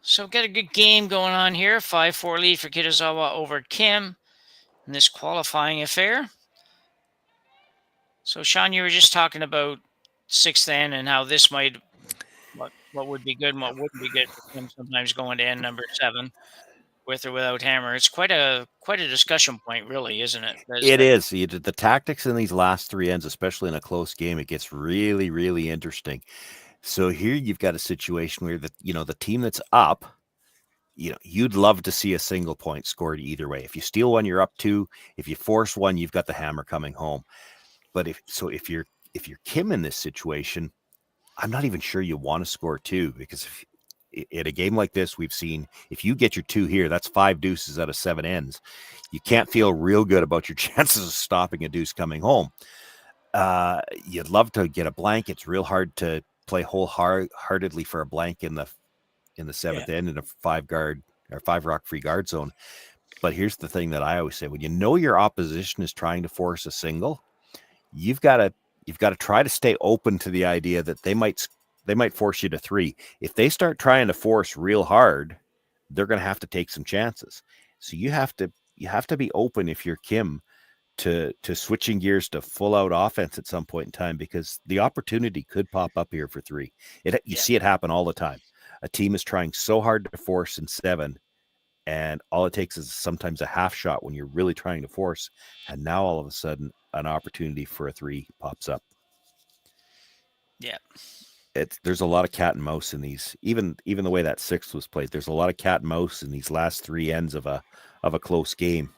So got a good game going on here. 5-4 lead for Kitazawa over Kim in this qualifying affair. So Sean, you were just talking about 6th end and how this might, what would be good and what wouldn't be good for Kim sometimes going to end number 7. with or without hammer. It's quite a discussion point, really, isn't it? It is. The tactics in these last 3 ends, especially in a close game, it gets really, really interesting. So here you've got a situation where the team that's up, you'd love to see a single point scored either way. If you steal one, you're up 2. If you force one, you've got the hammer coming home. But if you're Kim in this situation, I'm not even sure you want to score 2, because in a game like this, we've seen if you get your 2 here, that's 5 deuces out of 7 ends. You can't feel real good about your chances of stopping a deuce coming home. You'd love to get a blank. It's real hard to play wholeheartedly for a blank in the 7th end in a 5 rock free guard zone. But here's the thing that I always say: when you know your opposition is trying to force a single, you've got to try to stay open to the idea that they might force you to 3. If they start trying to force real hard, they're going to have to take some chances. So you have to be open, if you're Kim, to switching gears to full out offense at some point in time, because the opportunity could pop up here for 3. You see it happen all the time. A team is trying so hard to force in 7, and all it takes is sometimes a half shot when you're really trying to force, and now all of a sudden an opportunity for a 3 pops up. Yeah. There's a lot of cat and mouse in these. Even the way that 6 was played, there's a lot of cat and mouse in these last 3 ends of a close game.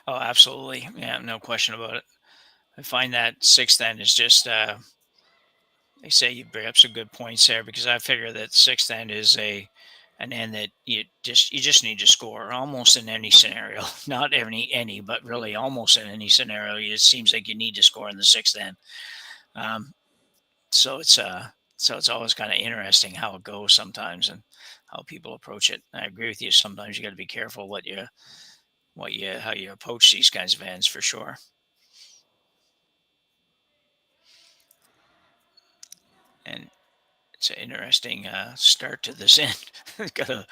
Oh, absolutely. Yeah, no question about it. I find that 6th end is just, they say you bring up some good points there, because I figure that 6th end is an end that you just need to score almost in any scenario. Not any, but really almost in any scenario. It seems like you need to score in the 6th end. So it's always kind of interesting how it goes sometimes and how people approach it. I agree with you. Sometimes you got to be careful how you approach these kinds of ends, for sure. And it's an interesting start to this end. Got a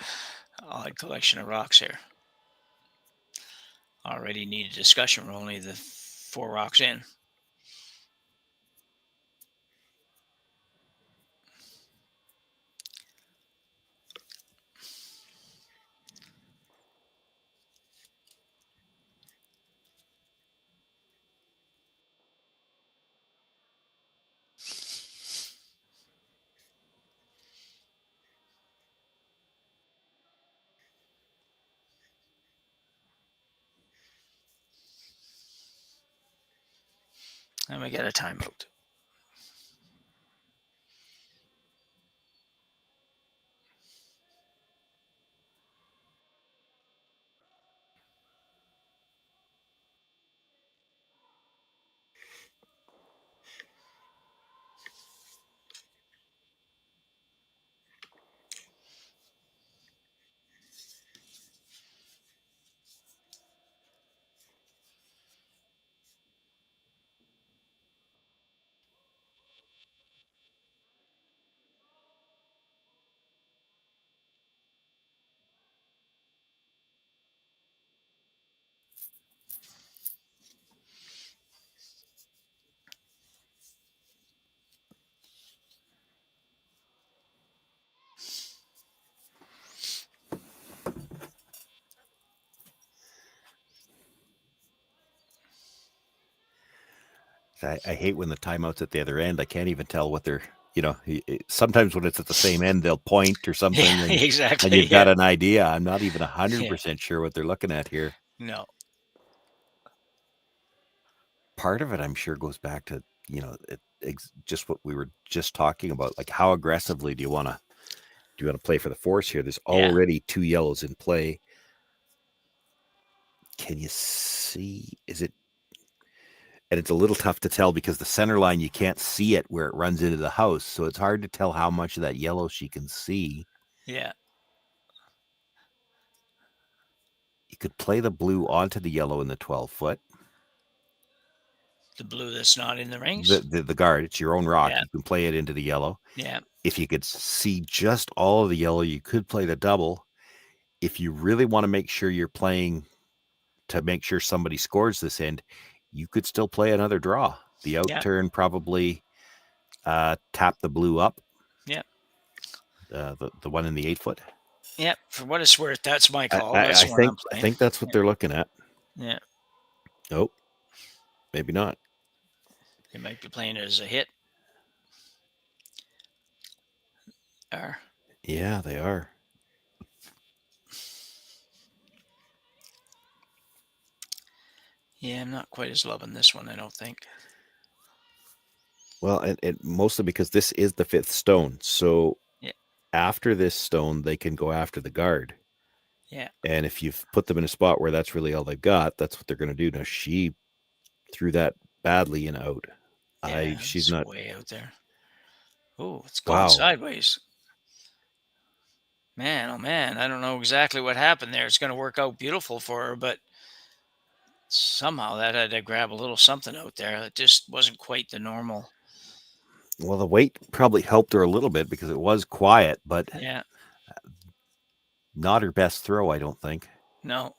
odd collection of rocks here. Already need a discussion. We're only the 4 rocks in. And we get a timeout. I hate when the timeout's at the other end. I can't even tell what they're, sometimes when it's at the same end, they'll point or something. Yeah, exactly. And you've got an idea. I'm not even 100% sure what they're looking at here. No. Part of it, I'm sure, goes back to, just what we were just talking about. Like, how aggressively do you want to play for the force here? There's already 2 yellows in play. Can you see? Is it? And it's a little tough to tell because the center line, you can't see it where it runs into the house. So it's hard to tell how much of that yellow she can see. Yeah. You could play the blue onto the yellow in the 12-foot. The blue that's not in the rings? The guard. It's your own rock. Yeah. You can play it into the yellow. Yeah. If you could see just all of the yellow, you could play the double. If you really want to make sure you're playing to make sure somebody scores this end, you could still play another draw. The out turn probably tap the blue up. Yeah. The one in the 8-foot. Yep, for what it's worth, that's my I, call. I, That's I the one I'm think I playing. think that's what they're looking at. Yeah, Oh, maybe not. they might be playing it as a hit. Or Yeah, they are. yeah, I'm not quite as loving this one, I don't think. Well, and mostly because this is the 5th stone. So Yeah. after this stone, they can go after the guard. Yeah. And if you've put them in a spot where that's really all they've got, that's what they're going to do. Now, she threw that badly and out. Yeah, She's it's not. way out there. Oh, it's gone Wow. sideways. Man, oh man, I don't know exactly what happened there. It's going to work out beautiful for her, but somehow that had to grab a little something out there. It just wasn't quite the normal. Well, the weight probably helped her a little bit because it was quiet, but Yeah. not her best throw, I don't think. No.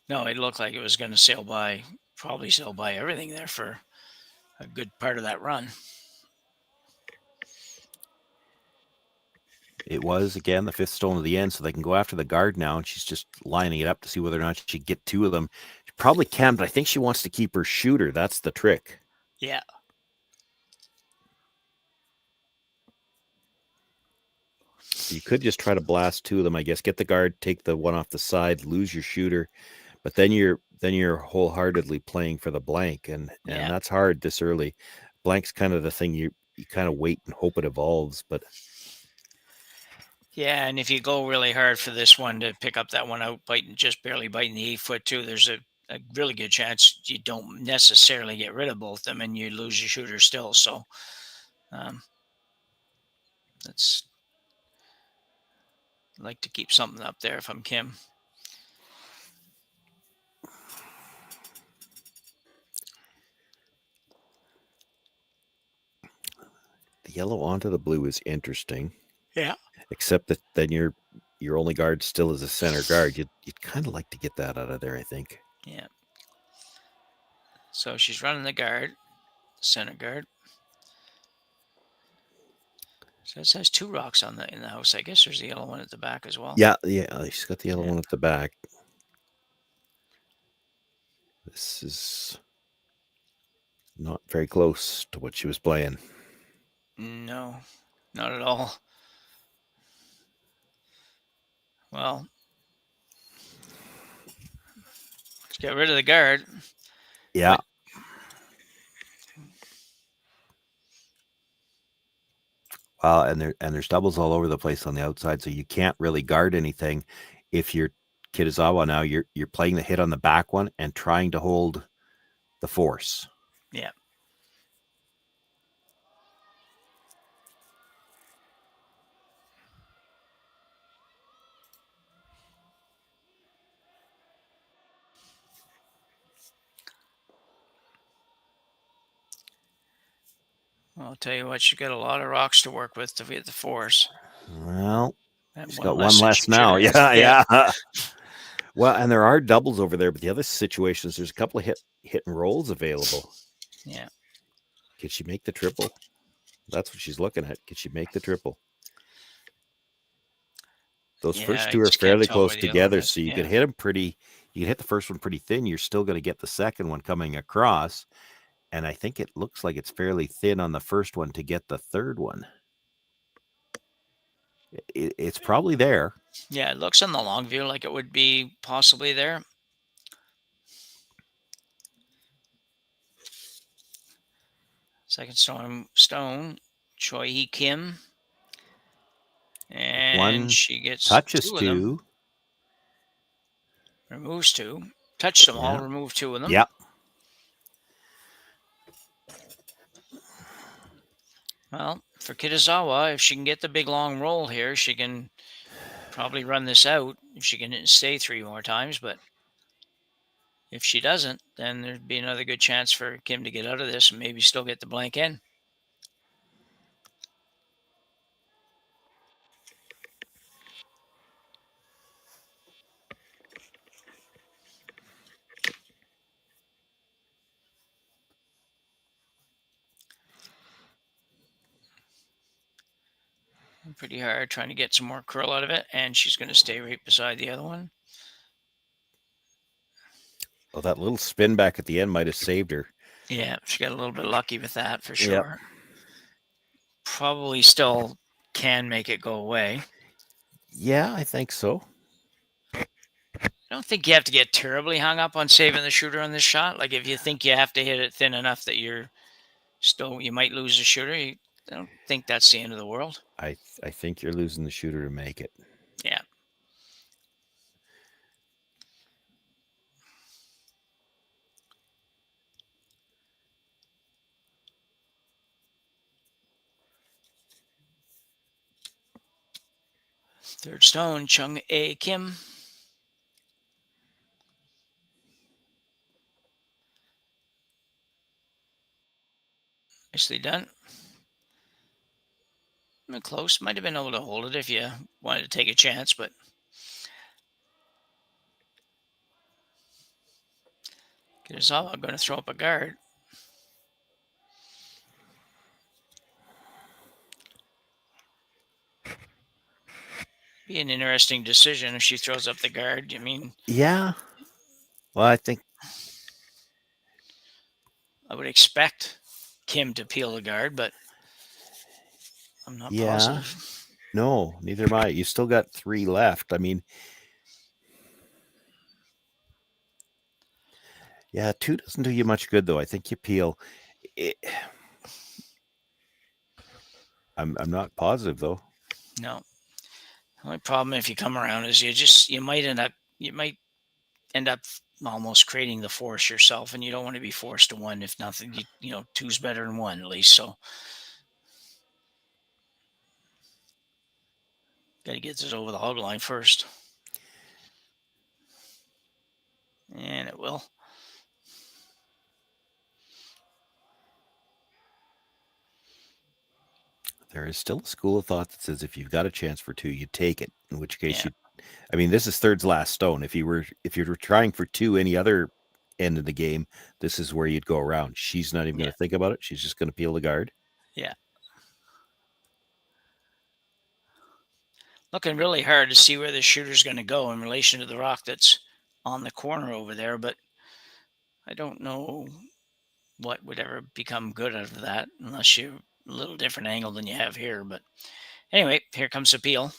No, it looked like it was going to probably sail by everything there for a good part of that run. It was, again, the 5th stone of the end, so they can go after the guard now, and she's just lining it up to see whether or not she can get 2 of them. She probably can, but I think she wants to keep her shooter. That's the trick. Yeah. You could just try to blast 2 of them, I guess. Get the guard, take the one off the side, lose your shooter, but then you're wholeheartedly playing for the blank, and that's hard this early. Blank's kind of the thing you kind of wait and hope it evolves, but yeah, and if you go really hard for this one to pick up that one out, just barely biting the 8-foot too, there's a really good chance you don't necessarily get rid of both of them and you lose your shooter still. So that's I'd like to keep something up there if I'm Kim. the yellow onto the blue is interesting. Yeah. Except that then your only guard still is a center guard. You'd kind of like to get that out of there, I think. Yeah. So she's running the guard, center guard. So this has 2 rocks in the house. I guess there's the yellow one at the back as well. Yeah, she's got the yellow one at the back. This is not very close to what she was playing. No, not at all. Well, let's get rid of the guard. Yeah. Well, and there's doubles all over the place on the outside, so you can't really guard anything. If you're Kitazawa now, you're playing the hit on the back one and trying to hold the force. Yeah. I'll tell you what, you got a lot of rocks to work with to get the force. Well, she's got one less less now. Yeah. Well, and there are doubles over there, but the other situations, there's a couple of hit and rolls available. Yeah. Can she make the triple? That's what she's looking at. Can she make the triple? Those first 2 are fairly close together, so you can hit them pretty. You can hit the first one pretty thin. You're still going to get the second one coming across. And I think it looks like it's fairly thin on the first one to get the third one. It's probably there. Yeah, it looks in the long view like it would be possibly there. Second stone, Choi Hee Kim. And one she gets touches 2 of 2. them. Removes 2. Touched them all, removed 2 of them. Yep. Well, for Kitazawa, if she can get the big long roll here, she can probably run this out if she can stay 3 more times. But if she doesn't, then there'd be another good chance for Kim to get out of this and maybe still get the blank in. pretty hard, trying to get some more curl out of it, and she's going to stay right beside the other one. Well, that little spin back at the end might have saved her. Yeah, she got a little bit lucky with that for sure. Probably still can make it go away. Yeah, I think so. I don't think you have to get terribly hung up on saving the shooter on this shot. Like if you think you have to hit it thin enough that you might lose the shooter. I don't think that's the end of the world. I think you're losing the shooter to make it. Yeah. Third stone, Chung A. Kim. Nicely done. Close. Might have been able to hold it if you wanted to take a chance, but Kitazawa going to throw up a guard. Be an interesting decision if she throws up the guard. I mean, yeah. Well, I think I would expect Kim to peel the guard, but I'm not positive. No, neither am I. You still got 3 left. I mean, yeah, 2 doesn't do you much good, though. I think you peel. I'm not positive, though. No. The only problem if you come around is you might end up almost creating the force yourself, and you don't want to be forced to 1 if nothing. 2's better than 1 at least. So got to get this over the hog line first, and it will. There is still a school of thought that says if you've got a chance for 2, you take it. In which case, I mean, this is third's last stone. If you were trying for 2 any other end of the game, this is where you'd go around. She's not even going to think about it. She's just going to peel the guard. Yeah. Looking really hard to see where the shooter's going to go in relation to the rock that's on the corner over there, but I don't know what would ever become good out of that unless you're a little different angle than you have here. But anyway, here comes the peel.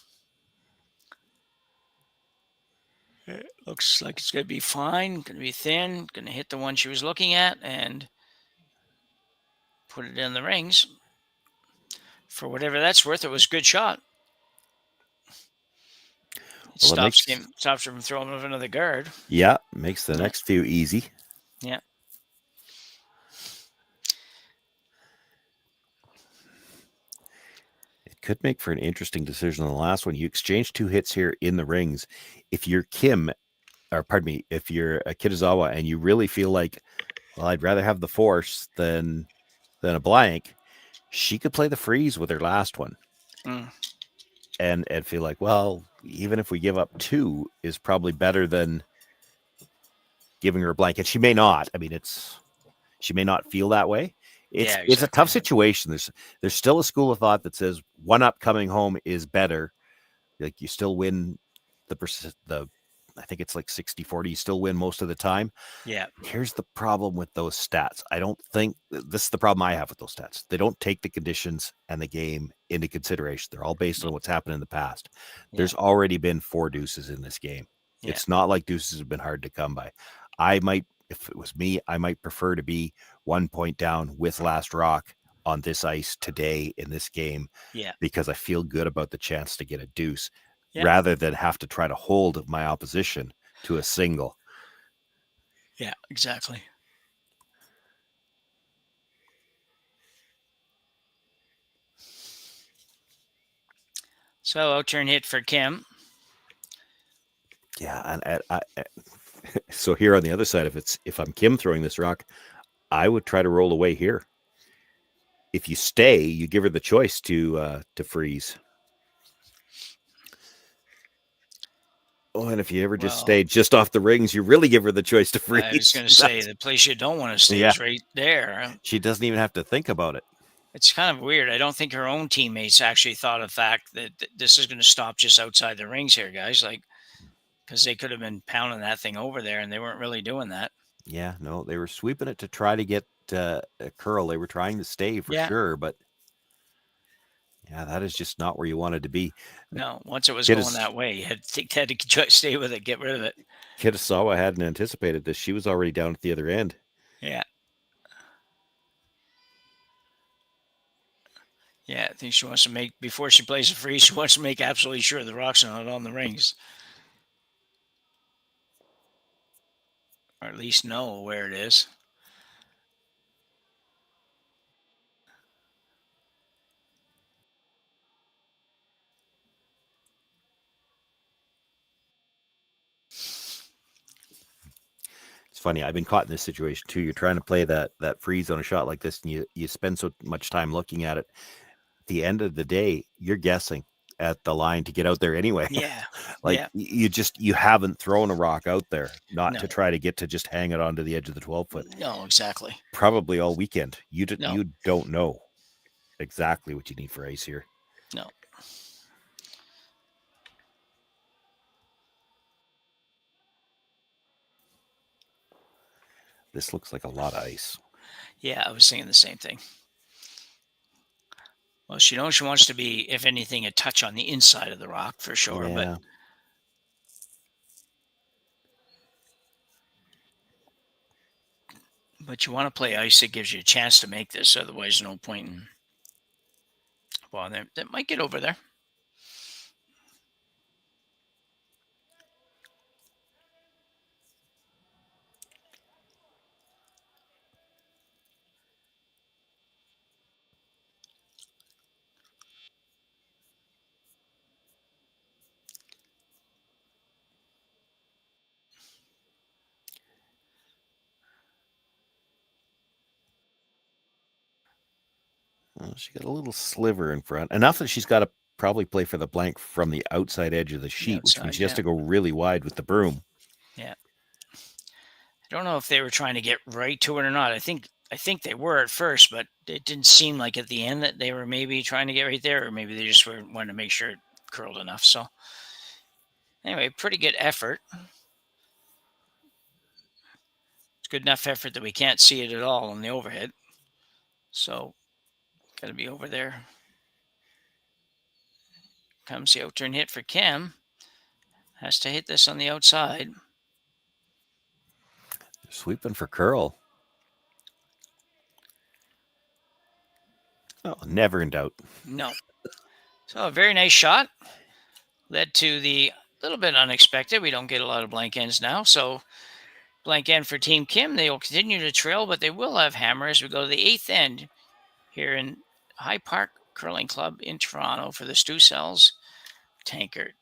It looks like it's going to be fine, going to be thin, going to hit the one she was looking at and put it in the rings. For whatever that's worth, it was a good shot. It stops her from throwing over another guard. Yeah, makes the next few easy. Yeah. Could make for an interesting decision on the last one. You exchange 2 hits here in the rings. If you're if you're a Kitazawa and you really feel like, well, I'd rather have the force than a blank, she could play the freeze with her last one. And feel like, well, even if we give up 2 is probably better than giving her a blank. And she may not. I mean, she may not feel that way. It's a tough situation. There's still a school of thought that says 1-up coming home is better. Like you still win the I think it's like 60-40. You still win most of the time. Yeah. Here's the problem with those stats. I don't think this is the problem I have with those stats. They don't take the conditions and the game into consideration. They're all based on what's happened in the past. There's already been 4 deuces in this game. It's not like deuces have been hard to come by. If it was me, I might prefer to be 1 point down with last rock on this ice today in this game. Yeah. Because I feel good about the chance to get a deuce rather than have to try to hold my opposition to a single. Yeah, exactly. So out-turn hit for Kim. Yeah, and so here on the other side, if I'm Kim throwing this rock, I would try to roll away here. If you stay, you give her the choice to freeze. Oh, and if you ever just stay just off the rings, you really give her the choice to freeze. I was going to say the place you don't want to stay is right there. She doesn't even have to think about it. It's kind of weird. I don't think her own teammates actually thought of the fact that this is going to stop just outside the rings here, guys. Like, because they could have been pounding that thing over there, and they weren't really doing that. Yeah, no, they were sweeping it to try to get a curl. They were trying to stay for sure, but yeah, that is just not where you wanted to be. No, once it was going that way, you had to stay with it, get rid of it. Kitazawa hadn't anticipated this. She was already down at the other end. Yeah. Yeah, I think she wants to make, before she plays a free, she wants to make absolutely sure the rock's not on the rings. Or at least know where it is. It's funny. I've been caught in this situation too. You're trying to play that freeze on a shot like this, and you spend so much time looking at it. At the end of the day, you're guessing at the line to get out there anyway. Yeah. Like you haven't thrown a rock out there, not to try to get to just hang it onto the edge of the 12-foot. No, exactly. Probably all weekend. You don't know exactly what you need for ice here. No. This looks like a lot of ice. Yeah, I was thinking the same thing. Well, she knows she wants to be, if anything, a touch on the inside of the rock for sure. Yeah. But you want to play ice that gives you a chance to make this. Otherwise, no point in. Well, that might get over there. Well, she got a little sliver in front. Enough that she's got to probably play for the blank from the outside edge of the sheet, which means she has to go really wide with the broom. Yeah. I don't know if they were trying to get right to it or not. I think they were at first, but it didn't seem like at the end that they were maybe trying to get right there, or maybe they just wanted to make sure it curled enough. So anyway, pretty good effort. It's good enough effort that we can't see it at all on the overhead. So got to be over there. Comes the out-turn hit for Kim. Has to hit this on the outside. Sweeping for curl. Oh, never in doubt. No. So a very nice shot. Led to the little bit unexpected. We don't get a lot of blank ends now. So blank end for Team Kim. They will continue to trail, but they will have hammer as we go to the 8th end here in High Park Curling Club in Toronto for the Stu Cells Tankard.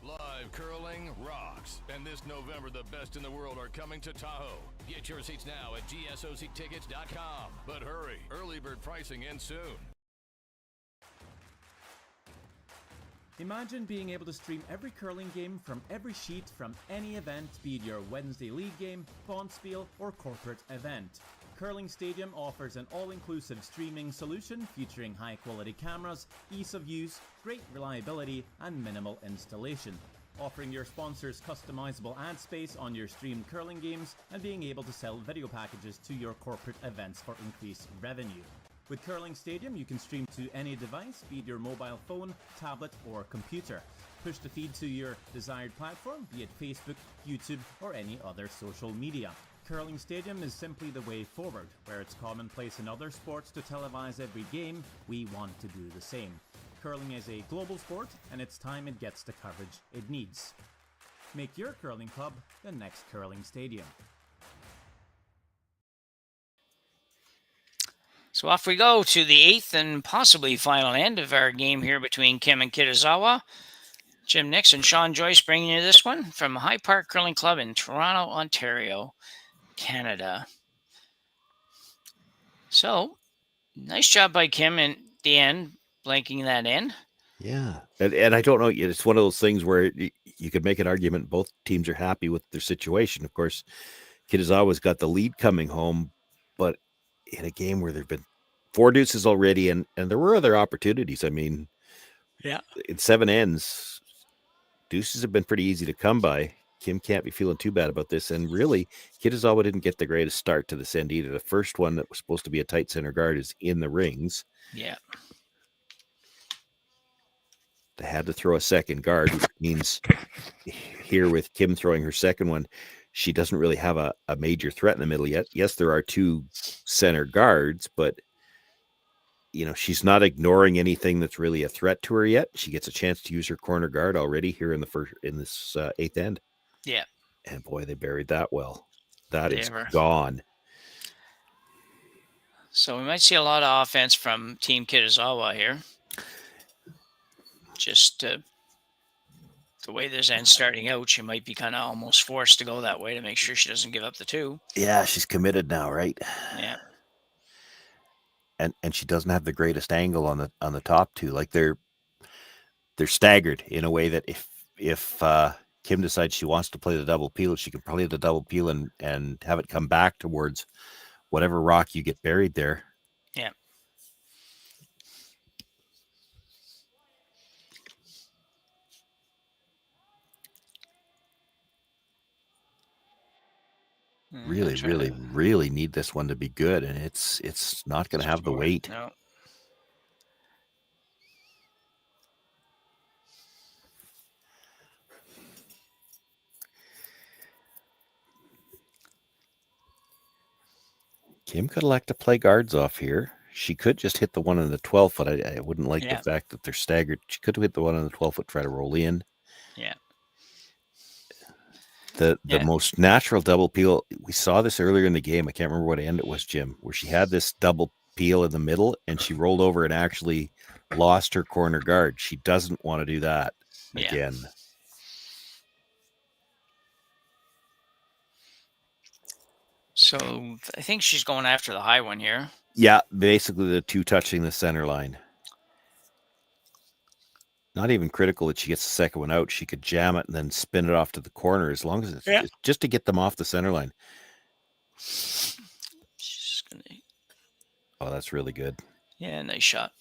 Live curling rocks. And this November, the best in the world are coming to Tahoe. Get your seats now at gsoctickets.com. But hurry, early bird pricing ends soon. Imagine being able to stream every curling game from every sheet from any event, be it your Wednesday league game, bonspiel, or corporate event. Curling Stadium offers an all-inclusive streaming solution featuring high-quality cameras, ease of use, great reliability, and minimal installation. offering your sponsors customizable ad space on your streamed curling games and being able to sell video packages to your corporate events for increased revenue. With Curling Stadium, you can stream to any device, be it your mobile phone, tablet, or computer. Push the feed to your desired platform, be it Facebook, YouTube, or any other social media. Curling Stadium is simply the way forward. Where it's commonplace in other sports to televise every game, we want to do the same. Curling is a global sport, and it's time it gets the coverage it needs. Make your curling club the next Curling Stadium. So off we go to the 8th and possibly final end of our game here between Kim and Kitazawa. Jim Nix and Sean Joyce bringing you this one from High Park Curling Club in Toronto, Ontario, Canada. So, nice job by Kim in the end, blanking that in. Yeah. And I don't know, it's one of those things where you could make an argument both teams are happy with their situation. Of course, Kitazawa's got the lead coming home, but in a game where there've been 4 deuces already, and there were other opportunities. I mean, yeah, in 7 ends, deuces have been pretty easy to come by. Kim can't be feeling too bad about this. And really, Kitazawa didn't get the greatest start to this end either. The first one that was supposed to be a tight center guard is in the rings. Yeah. They had to throw a second guard, which means here with Kim throwing her second one, she doesn't really have a major threat in the middle yet. Yes, there are 2 center guards, but she's not ignoring anything that's really a threat to her yet. She gets a chance to use her corner guard already here in this 8th end. Yeah. And boy, they buried that well. That is gone. So we might see a lot of offense from Team Kitazawa here. Just the way this end's starting out, she might be kind of almost forced to go that way to make sure she doesn't give up the 2. Yeah, she's committed now, right? Yeah. And she doesn't have the greatest angle on the top 2. Like they're staggered in a way that if Kim decides she wants to play the double peel, she can play the double peel and have it come back towards whatever rock you get buried there. Yeah. Really need this one to be good, and it's not going to have the weight. No. Kim could elect to play guards off here. She could just hit the one on the 12 foot. I wouldn't like the fact that they're staggered. She could hit the one on the 12 foot, try to roll in. Yeah. The most natural double peel, we saw this earlier in the game. I can't remember what end it was, Jim, where she had this double peel in the middle and she rolled over and actually lost her corner guard. She doesn't want to do that again. So I think she's going after the high one here. Yeah, basically the 2 touching the center line. Not even critical that she gets the second one out. She could jam it and then spin it off to the corner as long as it's just to get them off the center line. She's gonna... Oh, that's really good. Yeah, nice shot.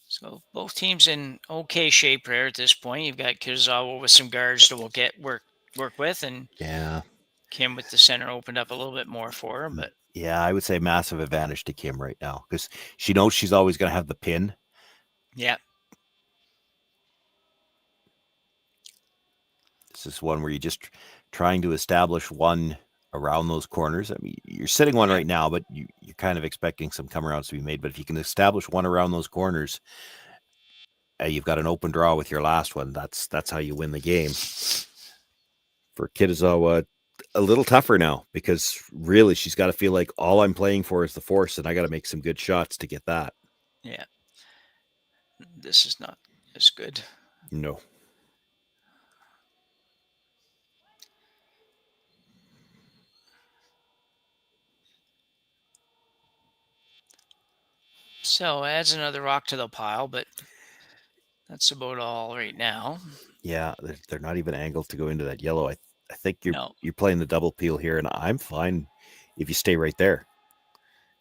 So both teams in okay shape there at this point. You've got Kitazawa with some guards that will get work with, and Kim with the center opened up a little bit more for her, but yeah, I would say massive advantage to Kim right now because she knows she's always going to have the pin. Yeah. This is one where you're just trying to establish one around those corners. I mean, you're sitting one right now, but you're kind of expecting some come arounds to be made. But if you can establish one around those corners, you've got an open draw with your last one. That's how you win the game. For Kitazawa, a little tougher now because really she's got to feel like all I'm playing for is the force, and I got to make some good shots to get that. Yeah. This is not as good. No. So adds another rock to the pile, but that's about all right now. Yeah, they're not even angled to go into that yellow. I think you're playing the double peel here, and I'm fine if you stay right there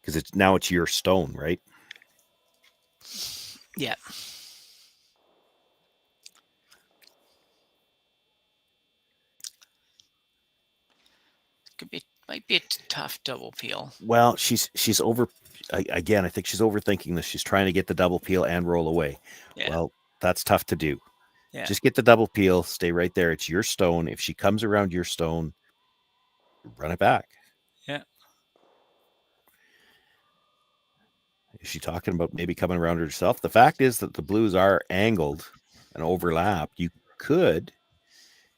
because it's your stone, right? Yeah. Might be a tough double peel. Well, she's over. Again, I think she's overthinking this. She's trying to get the double peel and roll away. Yeah. Well, that's tough to do. Yeah. Just get the double peel. Stay right there. It's your stone. If she comes around your stone, run it back. Yeah. Is she talking about maybe coming around herself? The fact is that the blues are angled and overlapped. You could.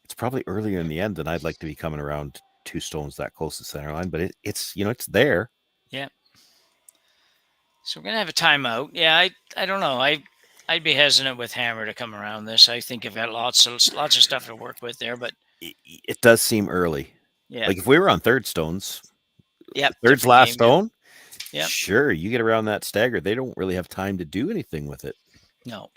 It's probably earlier in the end than I'd like to be coming around 2 stones that close to center line, but it's it's there. Yeah. So we're gonna have a timeout. Yeah, I don't know. I'd be hesitant with Hammer to come around this. I think I've got lots of stuff to work with there, but it does seem early. Yeah. Like if we were on third stones, third's different last game, stone. Yeah. Sure, you get around that stagger. They don't really have time to do anything with it. No.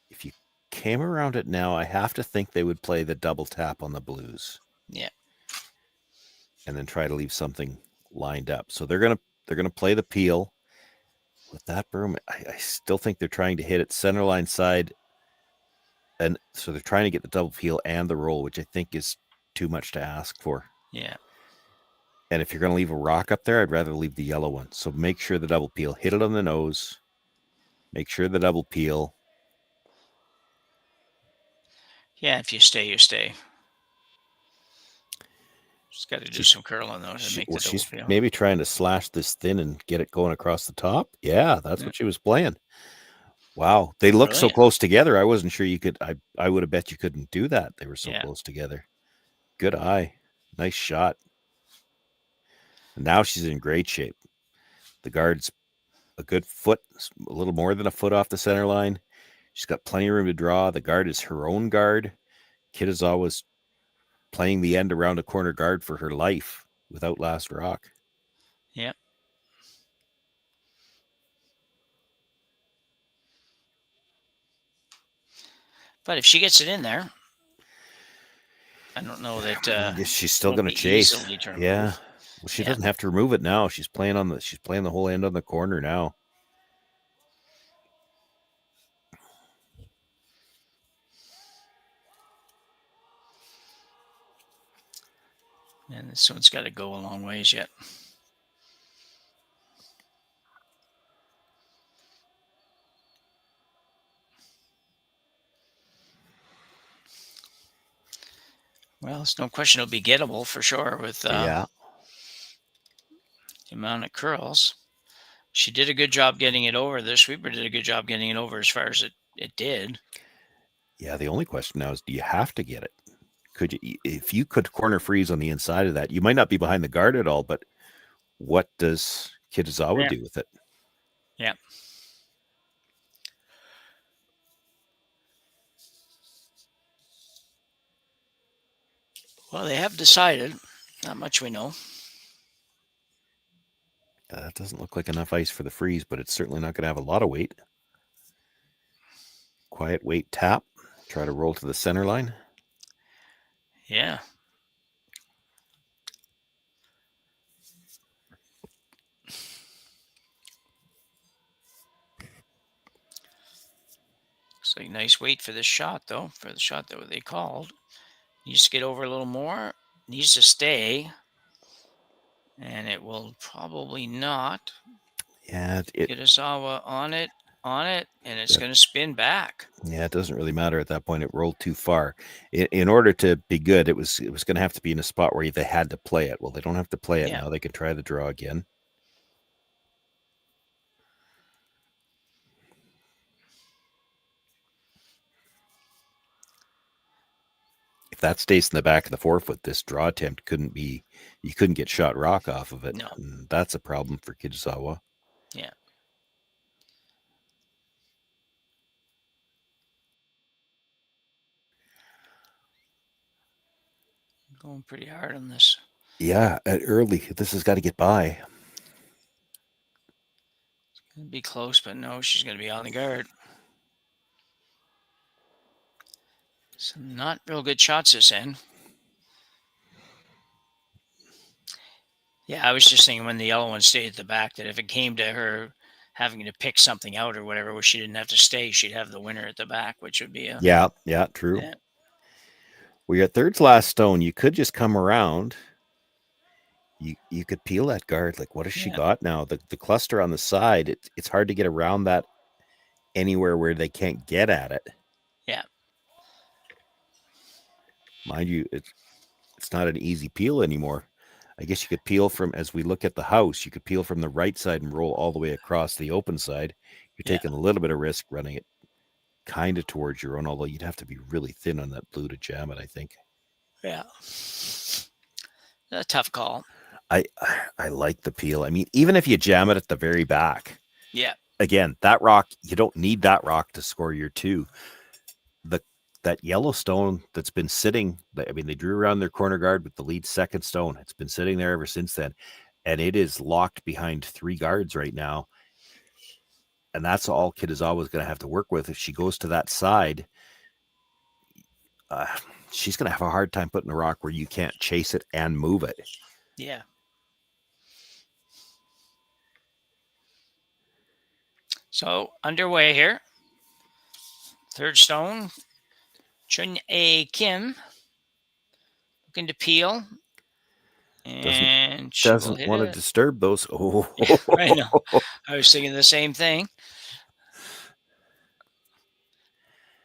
If you came around it now, I have to think they would play the double tap on the blues. Yeah. And then try to leave something lined up. So they're gonna play the peel with that broom. I still think they're trying to hit it center line side. And so they're trying to get the double peel and the roll, which I think is too much to ask for. Yeah. And if you're going to leave a rock up there, I'd rather leave the yellow one. So make sure the double peel, hit it on the nose. Make sure the double peel. Yeah, if you stay, you stay. Just got to do some curling though to make the double She's peel. maybe trying to slash this thin and get it going across the top. Yeah, that's what she was playing. Wow, they look so close together. I wasn't sure you could. I would have bet you couldn't do that. They were so close together. Good eye, nice shot. And now she's in great shape. The guard's a good foot, a little more than a foot off the center line. She's got plenty of room to draw. The guard is her own guard. Kitazawa's playing the end around a corner guard for her life without last rock. Yeah. But if she gets it in there, I don't know that she's still going to chase. Yeah. Remove. Well, she doesn't have to remove it now. She's playing the whole end on the corner now. And this one's got to go a long ways yet. Well, it's no question it'll be gettable for sure with the amount of curls. She did a good job getting it over. The sweeper did a good job getting it over as far as it did. Yeah, the only question now is, do you have to get it? Could you, if you could corner freeze on the inside of that, you might not be behind the guard at all, but what does Kitazawa do with it? Yeah. Well, they have decided. Not much we know. That doesn't look like enough ice for the freeze, but it's certainly not going to have a lot of weight. Quiet weight tap. Try to roll to the center line. Yeah. Looks like nice weight for this shot, though. For the shot that they called. Needs to get over a little more. Needs to stay. And it will probably not. Yeah. Kitazawa on it, and it's going to spin back. Yeah, it doesn't really matter at that point. It rolled too far. In order to be good, it was going to have to be in a spot where they had to play it. Well, they don't have to play it now. They can try the draw again. If that stays in the back of the forefoot, this draw attempt you couldn't get shot rock off of it. No. And that's a problem for Kitazawa. Yeah. Going pretty hard on this. Yeah, at early. This has got to get by. It's going to be close, but no, she's going to be on the guard. Some not real good shots this end. Yeah, I was just thinking when the yellow one stayed at the back that if it came to her having to pick something out or whatever, where she didn't have to stay, she'd have the winner at the back, which would be a Yeah, true. yeah. Well, you're at third's last stone. You could just come around. You could peel that guard. Like, what has she got now? The cluster on the side, it's hard to get around that anywhere where they can't get at it. Yeah. Mind you, it's not an easy peel anymore. I guess you could peel from, as we look at the house, you could peel from the right side and roll all the way across the open side. You're taking a little bit of risk running it kind of towards your own, although you'd have to be really thin on that blue to jam it, I think. Yeah. A tough call. I like the peel. I mean, even if you jam it at the very back. Yeah. Again, that rock, you don't need that rock to score your 2. That yellow stone that's been sitting, I mean, they drew around their corner guard with the lead second stone. It's been sitting there ever since then. And it is locked behind 3 guards right now. And that's all Kitazawa is going to have to work with. If she goes to that side, she's going to have a hard time putting a rock where you can't chase it and move it. Yeah. So underway here. Third stone. Chun-A Kim looking to peel. And doesn't want to disturb those. Oh, I know. I was thinking the same thing.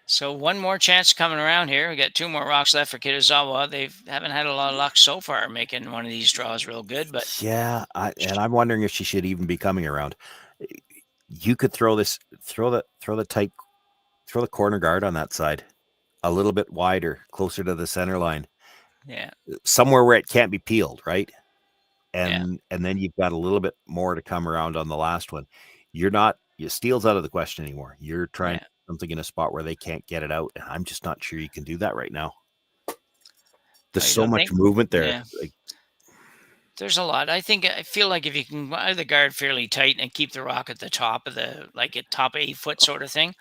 So one more chance coming around here. We got 2 more rocks left for Kitazawa. They haven't had a lot of luck so far making one of these draws real good, but yeah, and I'm wondering if she should even be coming around. You could throw the corner guard on that side a little bit wider, closer to the center line. Yeah. Somewhere where it can't be peeled, right? And then you've got a little bit more to come around on the last one. Your steel's out of the question anymore. You're trying something in a spot where they can't get it out. And I'm just not sure you can do that right now. There's so much movement there. Yeah. There's a lot. I feel like if you can either guard fairly tight and keep the rock at the top of top 8 foot sort of thing,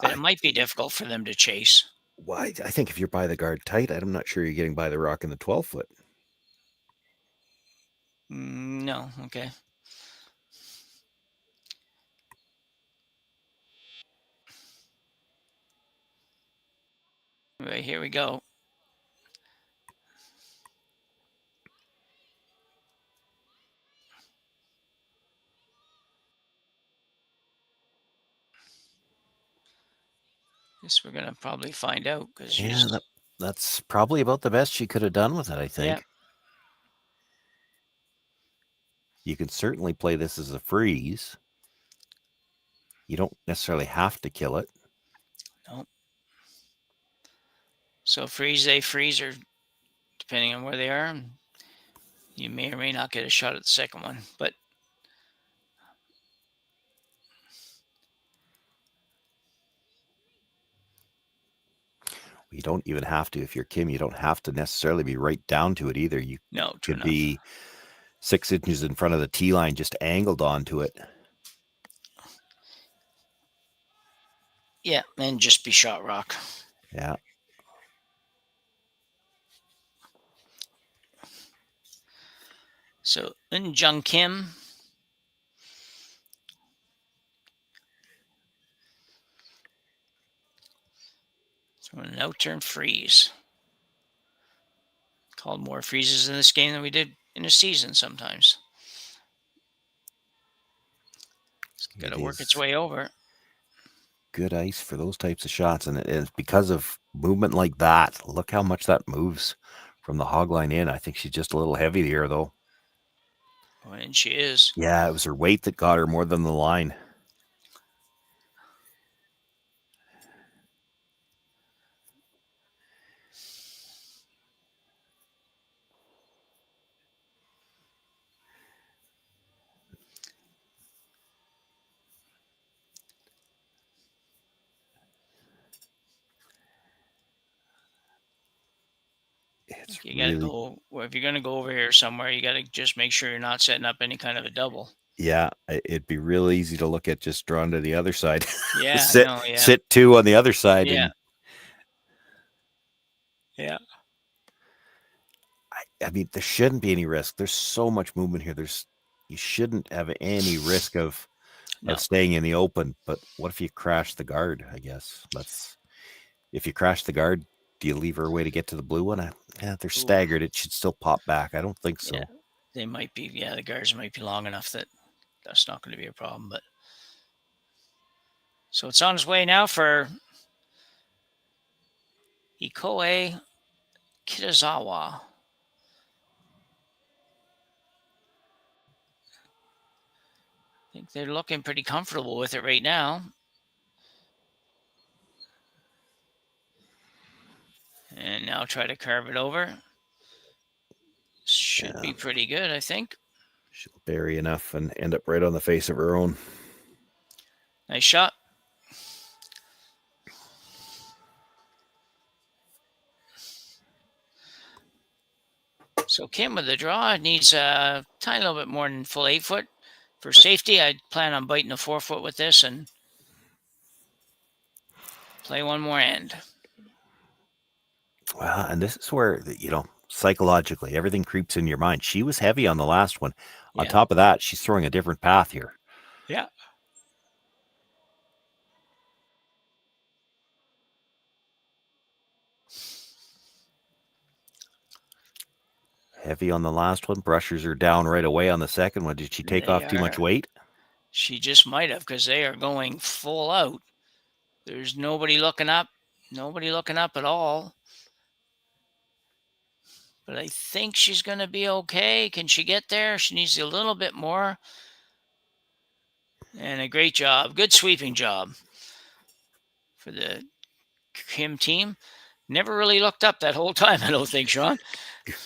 then it might be difficult for them to chase. Well, I think if you're by the guard tight, I'm not sure you're getting by the rock in the 12 foot. No. Okay. Right, here we go. Guess we're gonna probably find out because that's probably about the best she could have done with it, I think. Yeah. You can certainly play this as a freeze. You don't necessarily have to kill it. Nope. So freeze, they freeze, or depending on where they are, you may or may not get a shot at the second one. But you don't even have to. If you're Kim, you don't have to necessarily be right down to it either. You could be 6 inches in front of the tee line, just angled onto it. Yeah, and just be shot rock. Yeah. So Eunjung Kim. So an out-turn freeze. Called more freezes in this game than we did in a season sometimes. It's got to work its way over. Good ice for those types of shots. And it's because of movement like that. Look how much that moves from the hog line in. I think she's just a little heavy here, though. Oh, and she is. Yeah, it was her weight that got her more than the line. You got to go, well, if you're going to go over here somewhere, you got to just make sure you're not setting up any kind of a double. Yeah, it'd be real easy to look at just drawn to the other side. Yeah, sit 2 on the other side. Yeah. And Yeah. I mean, there shouldn't be any risk. There's so much movement here. You shouldn't have any risk of staying in the open. But what if you crash the guard? I guess if you crash the guard, do you leave her a way to get to the blue one? They're staggered. It should still pop back. I don't think so. Yeah, they might be. Yeah, the guards might be long enough that that's not going to be a problem. But so it's on its way now for Ikue Kitazawa. I think they're looking pretty comfortable with it right now. And now try to carve it over. Should be pretty good, I think. She'll bury enough and end up right on the face of her own. Nice shot. So Kim with the draw needs a tiny little bit more than full 8 foot. For safety, I plan on biting a 4 foot with this and play one more end. Well, and this is where, psychologically, everything creeps in your mind. She was heavy on the last one. Yeah. On top of that, she's throwing a different path here. Yeah. Heavy on the last one. Brushers are down right away on the second one. Did she take off too much weight? She just might have, because they are going full out. There's nobody looking up. Nobody looking up at all. But I think she's going to be okay. Can she get there? She needs a little bit more. And a great job. Good sweeping job for the Kim team. Never really looked up that whole time, I don't think, Sean.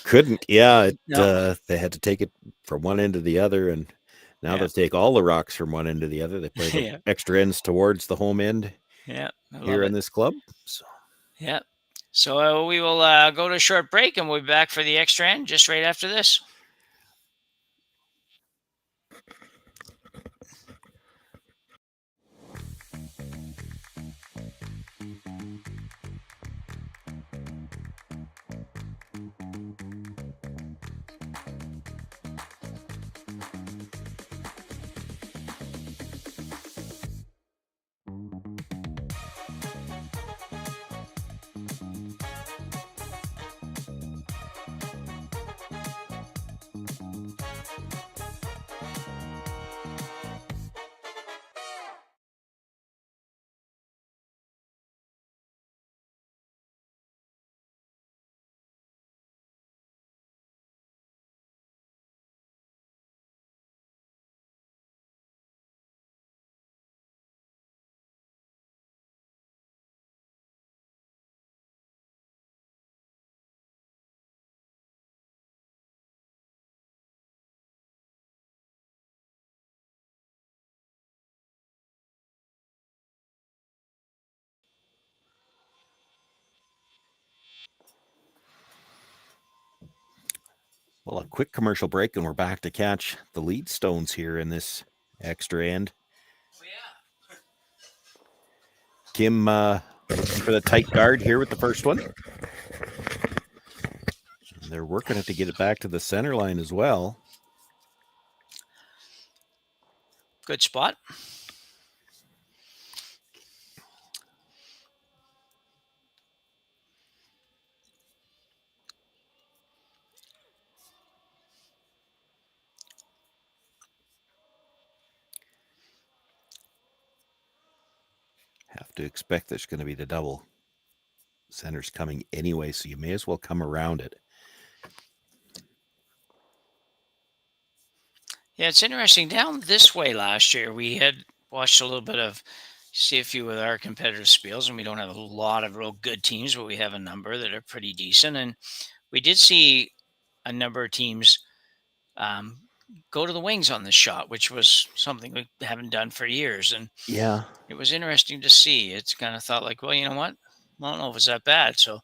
Couldn't. Yeah. They had to take it from one end to the other. And now they take all the rocks from one end to the other. They play the extra ends towards the home end here in this club. So. Yeah. So we will go to a short break, and we'll be back for the extra end just right after this. Well, a quick commercial break, and we're back to catch the lead stones here in this extra end. Oh, yeah. Kim looking for the tight guard here with the first one. And they're working it to get it back to the center line as well. Good spot. Have to expect there's going to be the double. Center's coming anyway, so you may as well come around it. Yeah, it's interesting. Down this way last year, we had watched a little bit of, see a few of our competitive spiels, and we don't have a lot of real good teams, but we have a number that are pretty decent. And we did see a number of teams go to the wings on this shot, which was something we haven't done for years. And yeah, it was interesting to see. It's kind of thought like, well, you know what? I don't know if it's that bad. So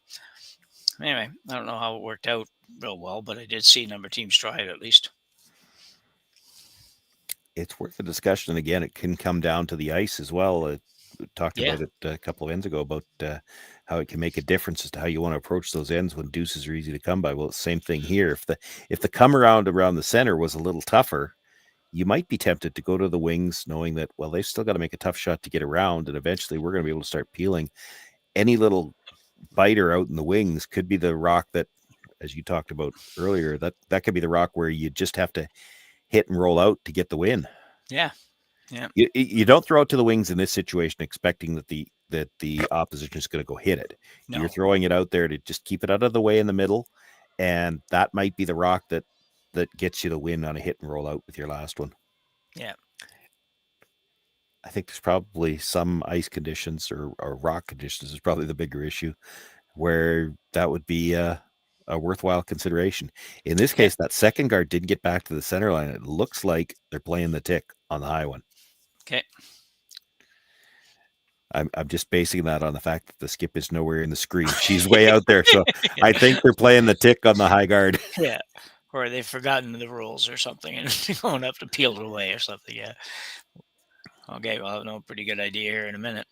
anyway, I don't know how it worked out real well, but I did see a number of teams try it at least. It's worth a discussion. And again, it can come down to the ice as well. talked Yeah. about it a couple of ends ago about how it can make a difference as to how you want to approach those ends when deuces are easy to come by. Well, same thing here. If the come around the center was a little tougher, you might be tempted to go to the wings, knowing that, well, they've still got to make a tough shot to get around, and eventually we're going to be able to start peeling. Any little biter out in the wings could be the rock that, as you talked about earlier, that could be the rock where you just have to hit and roll out to get the win. Yeah. Yeah. You don't throw it to the wings in this situation expecting that the opposition is going to go hit it. No. You're throwing it out there to just keep it out of the way in the middle, and that might be the rock that gets you the win on a hit and roll out with your last one. Yeah. I think there's probably some ice conditions or rock conditions is probably the bigger issue where that would be a worthwhile consideration. In this case, that second guard didn't get back to the center line. It looks like they're playing the tick on the high one. Okay. I'm just basing that on the fact that the skip is nowhere in the screen. She's way out there. So I think they're playing the tick on the high guard. Yeah. Or they've forgotten the rules or something and going up to peel it away or something. Yeah. Okay. Well, I'll know a pretty good idea here in a minute.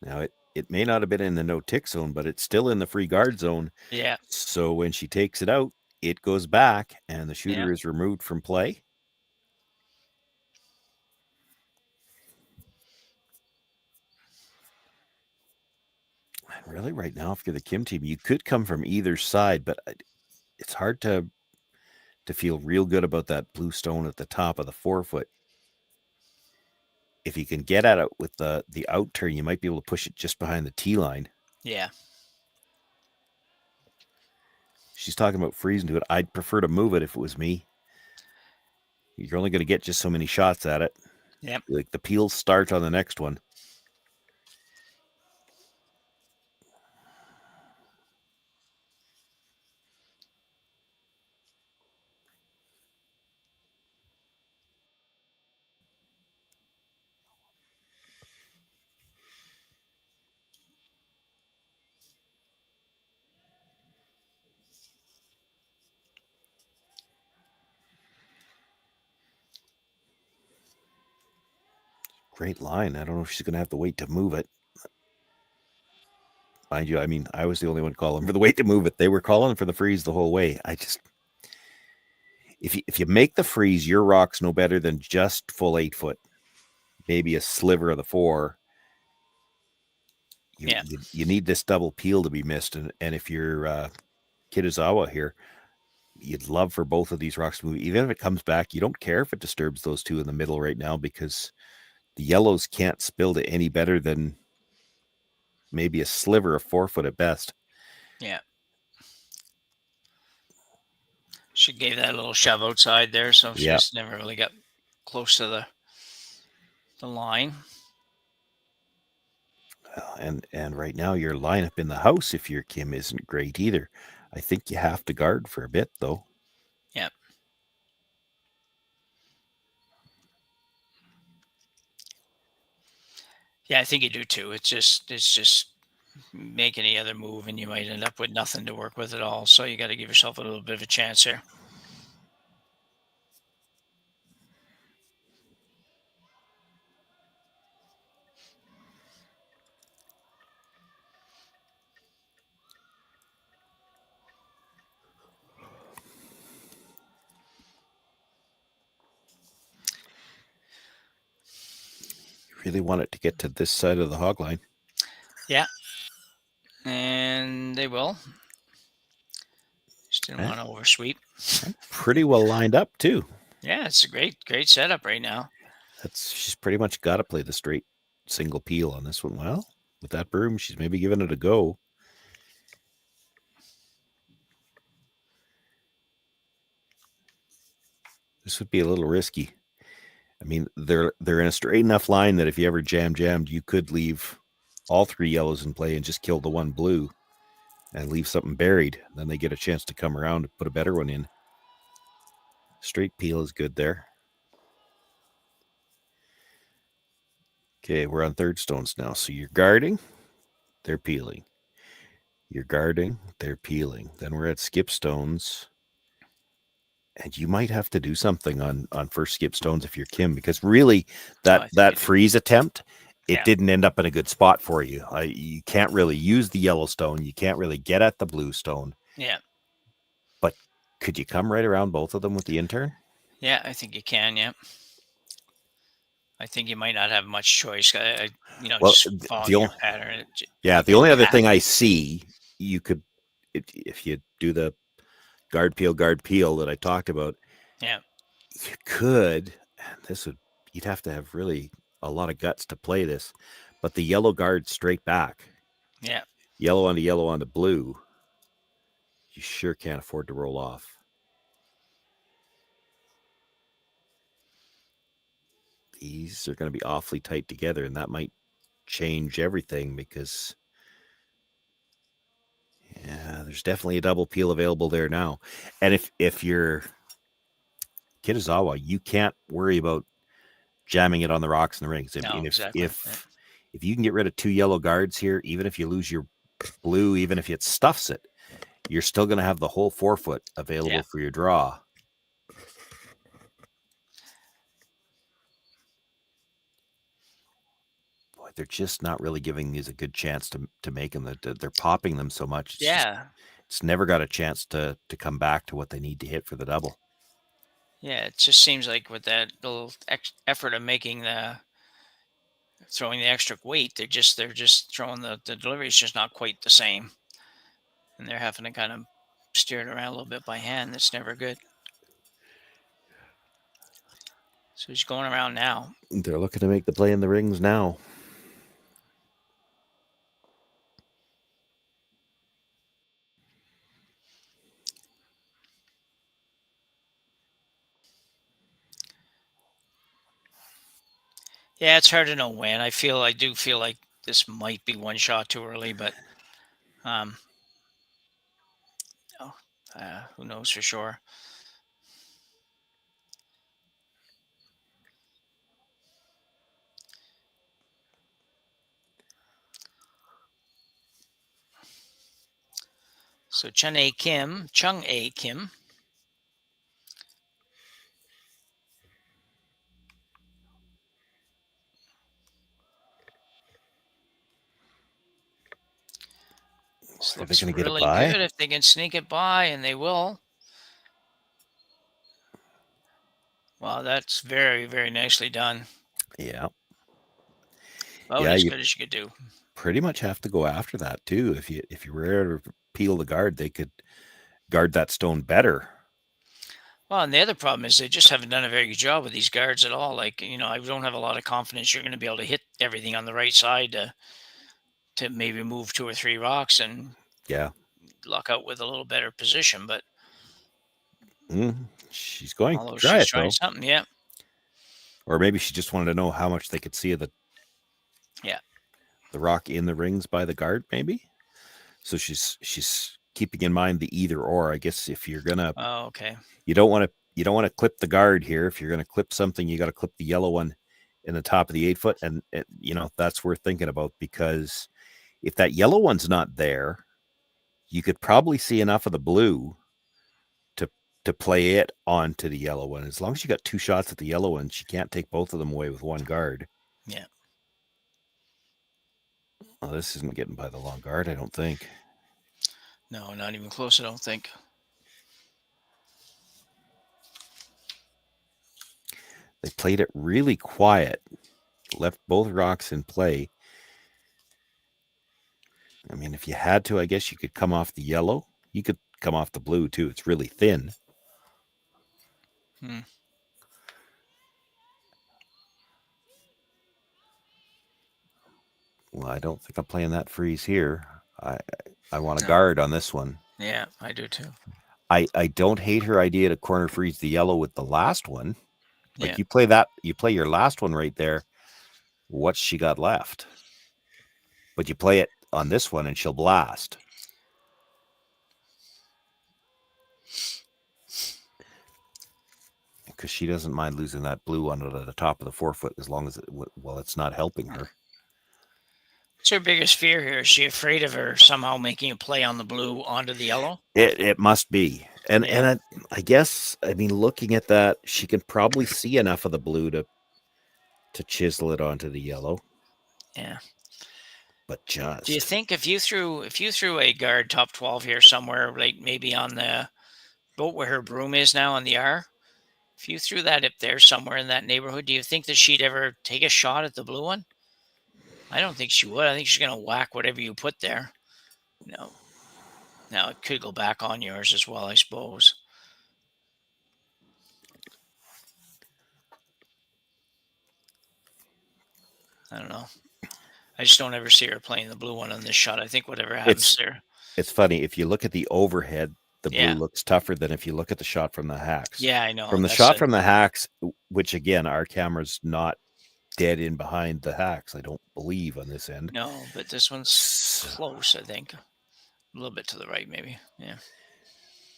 Now, it may not have been in the no-tick zone, but it's still in the free guard zone. Yeah. So when she takes it out, it goes back, and the shooter is removed from play. And really, right now, if you're the Kim team, you could come from either side, but it's hard to feel real good about that blue stone at the top of the 4-foot. If you can get at it with the out turn, you might be able to push it just behind the tee line. Yeah. She's talking about freezing to it. I'd prefer to move it if it was me. You're only going to get just so many shots at it. Yep. Like the peels start on the next one. Great line. I don't know if she's going to have to wait to move it. Mind you, I mean, I was the only one calling for the wait to move it. They were calling for the freeze the whole way. If you make the freeze, your rock's no better than just full 8-foot, maybe a sliver of the 4. You need this double peel to be missed. And if you're Kitazawa here, you'd love for both of these rocks to move. Even if it comes back, you don't care if it disturbs those two in the middle right now because the yellows can't spill to any better than maybe a sliver of 4-foot at best. Yeah. She gave that a little shove outside there, so she just never really got close to the line. And right now your lineup in the house, if you're Kim, isn't great either. I think you have to guard for a bit, though. Yeah. Yeah, I think you do too. It's just make any other move and you might end up with nothing to work with at all. So you got to give yourself a little bit of a chance here. Really want it to get to this side of the hog line. Yeah. And they will. Just didn't want to oversweep. Pretty well lined up, too. Yeah, it's a great setup right now. She's pretty much got to play the straight single peel on this one. Well, with that broom, she's maybe giving it a go. This would be a little risky. I mean, they're in a straight enough line that if you ever jammed, you could leave all 3 yellows in play and just kill the 1 blue and leave something buried. Then they get a chance to come around and put a better one in. Straight peel is good there. Okay, we're on third stones now. So you're guarding. they're peeling. You're guarding, they're peeling. Then we're at skip stones. And you might have to do something on first skip stones if you're Kim, because really that freeze attempt, it didn't end up in a good spot for you. You can't really use the yellow stone. You can't really get at the blue stone. Yeah. But could you come right around both of them with the intern? Yeah, I think you can. Yeah. I think you might not have much choice. Well, just following your pattern. Yeah, the only other thing I see, you could, if you do the guard peel that I talked about. Yeah. You could, you'd have to have really a lot of guts to play this, but the yellow guard straight back. Yeah. Yellow onto blue. You sure can't afford to roll off. These are going to be awfully tight together, and that might change everything because there's definitely a double peel available there now. And if you're Kitazawa, you can't worry about jamming it on the rocks and the rings. If you can get rid of 2 yellow guards here, even if you lose your blue, even if it stuffs it, you're still going to have the whole 4-foot available for your draw. Boy, they're just not really giving these a good chance to make them. They're popping them so much. It's never got a chance to come back to what they need to hit for the double. Yeah, it just seems like with that little effort of throwing the extra weight, they're just throwing the delivery is just not quite the same, and they're having to kind of steer it around a little bit by hand. That's never good. So he's going around now. They're looking to make the play in the rings now. Yeah, it's hard to know when. I do feel like this might be one shot too early, but who knows for sure. So Chung A. Kim. This looks really good if they can sneak it by, and they will. Wow, that's very, very nicely done. Yeah. About as good as you could do. Pretty much have to go after that too. If you were to peel the guard, they could guard that stone better. Well, and the other problem is they just haven't done a very good job with these guards at all. Like, I don't have a lot of confidence you're going to be able to hit everything on the right side to maybe move 2 or 3 rocks and luck out with a little better position. But she's going to try something, yeah. Or maybe she just wanted to know how much they could see of the rock in the rings by the guard, maybe. So she's keeping in mind the either or. I guess if you're gonna, you don't want to clip the guard here. If you're gonna clip something, you got to clip the yellow one in the top of the 8-foot, and that's worth thinking about, because if that yellow one's not there, you could probably see enough of the blue to play it onto the yellow one. As long as you got 2 shots at the yellow one, she can't take both of them away with one guard. Yeah. Oh, this isn't getting by the long guard, I don't think. No, not even close, I don't think. They played it really quiet, left both rocks in play. I mean, if you had to, I guess you could come off the yellow. You could come off the blue, too. It's really thin. Well, I don't think I'm playing that freeze here. I want a guard on this one. Yeah, I do too. I don't hate her idea to corner freeze the yellow with the last one. Like you play your last one right there. What's she got left? But you play it on this one and she'll blast. Because she doesn't mind losing that blue one at the top of the 4-foot as long as it's not helping her. What's her biggest fear here? Is she afraid of her somehow making a play on the blue onto the yellow? It must be. And Yeah. I guess, I mean, looking at that, she can probably see enough of the blue to chisel it onto the yellow. Yeah. But just. Do you think if you threw a guard top 12 here somewhere, like maybe on the boat where her broom is now on the R, if you threw that up there somewhere in that neighborhood, do you think that she'd ever take a shot at the blue one? I don't think she would. I think she's going to whack whatever you put there. No. Now, it could go back on yours as well, I suppose. I don't know. I just don't ever see her playing the blue one on this shot. I think whatever happens there. It's funny. If you look at the overhead, the blue Yeah. looks tougher than if you look at the shot from the hacks. Yeah, I know. From the That's shot it. from the hacks, which again, our camera's not dead in behind the hacks, I don't believe, on this end. No, but this one's close, I think. A little bit to the right, maybe. Yeah.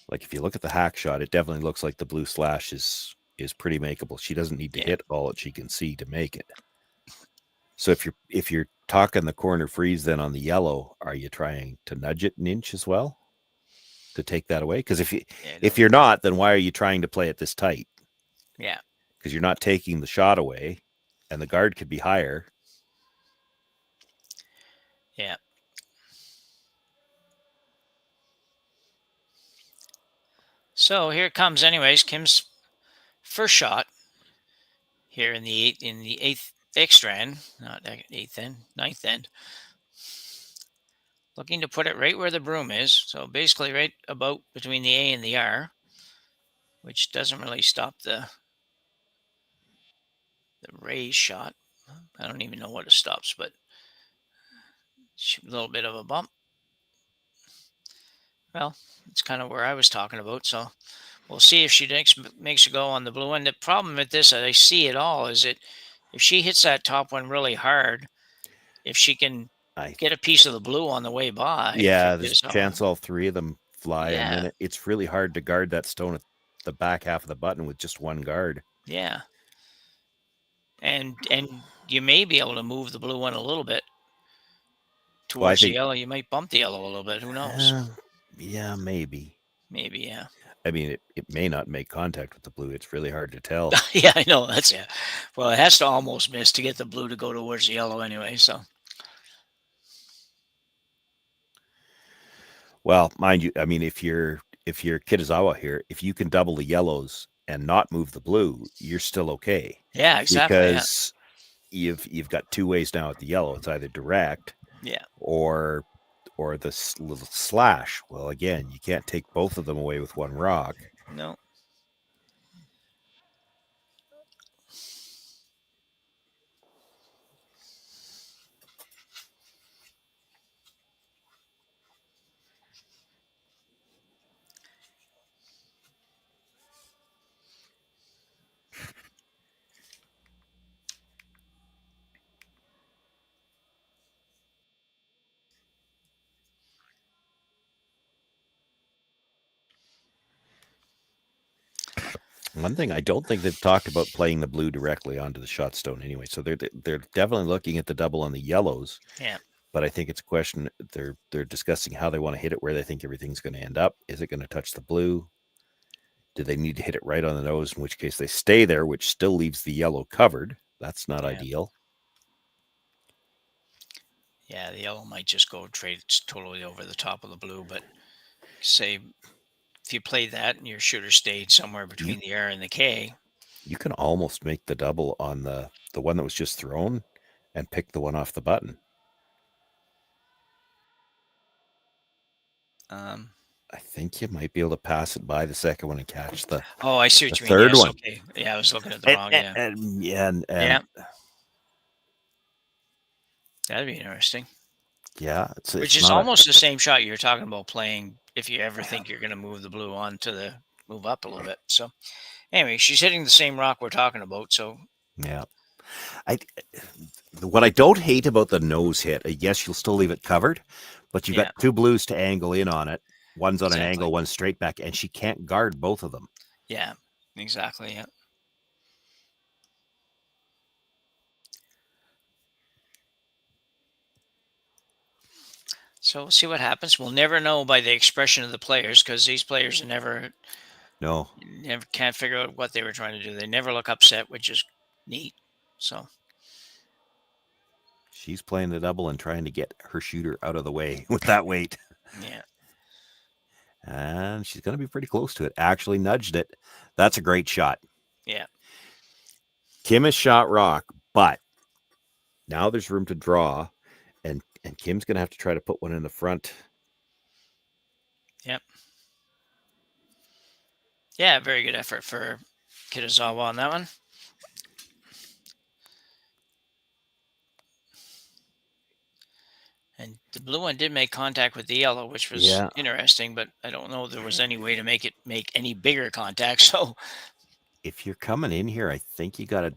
Like if you look at the hack shot, it definitely looks like the blue slash is pretty makeable. She doesn't need to hit all that she can see to make it. So if you're talking the corner freeze then on the yellow, are you trying to nudge it an inch as well to take that away? Because if you're not, then why are you trying to play it this tight? Yeah. Because you're not taking the shot away, and the guard could be higher. Yeah. So here it comes anyways. Kim's first shot here in the eighth extra end, not eighth end, ninth end. Looking to put it right where the broom is. So basically right about between the A and the R, which doesn't really stop the raise shot. I don't even know what it stops, but a little bit of a bump. Well, it's kind of where I was talking about. So we'll see if she makes a go on the blue one. The problem with this, I see it all, is that if she hits that top one really hard, if she can get a piece of the blue on the way by. Yeah, there's a chance all three of them fly. Yeah. And then it's really hard to guard that stone at the back half of the button with just one guard. Yeah. And you may be able to move the blue one a little bit towards the yellow. You might bump the yellow a little bit. Who knows? Yeah, maybe. Maybe, yeah. I mean, it may not make contact with the blue. It's really hard to tell. Yeah, I know. Well, it has to almost miss to get the blue to go towards the yellow anyway, so. Well, mind you, I mean, if you're Kitazawa here, if you can double the yellows and not move the blue, you're still okay. Yeah, exactly. Because you've got two ways now at the yellow. It's either direct, or the little slash. Well, again, you can't take both of them away with one rock. No. One thing I don't think they've talked about playing the blue directly onto the shot stone anyway. So they're definitely looking at the double on the yellows. Yeah. But I think it's a question they're discussing how they want to hit it, where they think everything's going to end up. Is it going to touch the blue? Do they need to hit it right on the nose? In which case they stay there, which still leaves the yellow covered. That's not ideal. Yeah, the yellow might just go totally over the top of the blue. But say if you played that and your shooter stayed somewhere between the R and the K, you can almost make the double on the one that was just thrown and pick the one off the button. I think you might be able to pass it by the second one and catch the. Oh, I see what you mean. Third one. Okay. Yeah, I was looking at the wrong. Yeah. That'd be interesting. Yeah, which is almost the same shot you're talking about playing if you ever think you're going to move the blue on to move up a little bit. So anyway, she's hitting the same rock we're talking about. So yeah, what I don't hate about the nose hit, yes, you'll still leave it covered, but you've got two blues to angle in on it. One's on an angle, one's straight back, and she can't guard both of them. Yeah, exactly. Yeah. So we'll see what happens. We'll never know by the expression of the players because these players are never can't figure out what they were trying to do. They never look upset, which is neat. So she's playing the double and trying to get her shooter out of the way with that weight. Yeah. And she's going to be pretty close to it. Actually nudged it. That's a great shot. Yeah. Kim has shot rock, but now there's room to draw, and Kim's going to have to try to put one in the front. Yep. Yeah, very good effort for Kitazawa on that one. And the blue one did make contact with the yellow, which was interesting, but I don't know if there was any way to make it make any bigger contact. So if you're coming in here, I think you got to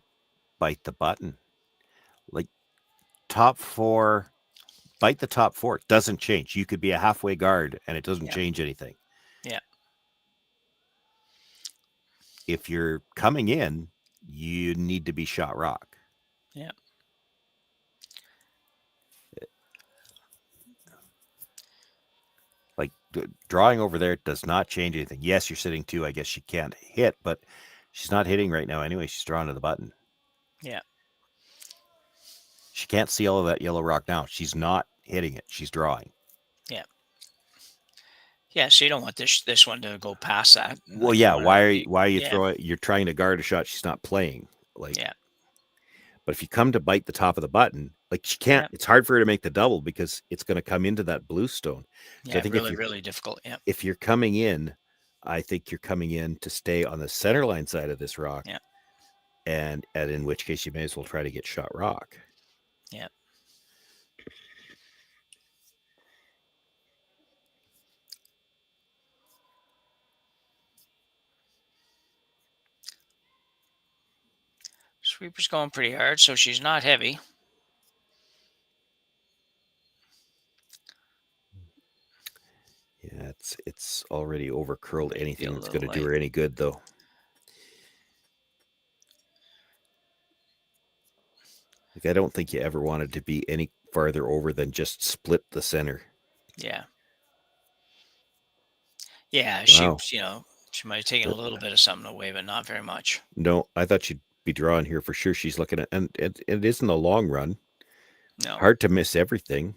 bite the button. Like top four, bite the top four. It doesn't change. You could be a halfway guard and it doesn't change anything. Yeah. If you're coming in, you need to be shot rock. Yeah. Like drawing over there does not change anything. Yes, you're sitting two. I guess she can't hit, but she's not hitting right now anyway. She's drawing to the button. Yeah. She can't see all of that yellow rock now. She's not hitting it. She's drawing. Yeah. Yeah, so you don't want this one to go past that. Well, yeah. Why are you throwing? You're trying to guard a shot she's not playing. Like, yeah. But if you come to bite the top of the button, like she can't. It's hard for her to make the double because it's going to come into that blue stone. So Yeah, I think really difficult. Yeah. If you're coming in, I think you're coming in to stay on the center line side of this rock. Yeah. And in which case you may as well try to get shot rock. Yeah. Sweeper's going pretty hard, so she's not heavy. Yeah, it's already over curled anything that's going to do her any good, though. Like, I don't think you ever wanted to be any farther over than just split the center. Yeah. Yeah, Wow. she might have taken a little bit of something away, but not very much. No, I thought she'd be drawing here for sure. She's looking at, and it isn't a long run. No. Hard to miss everything.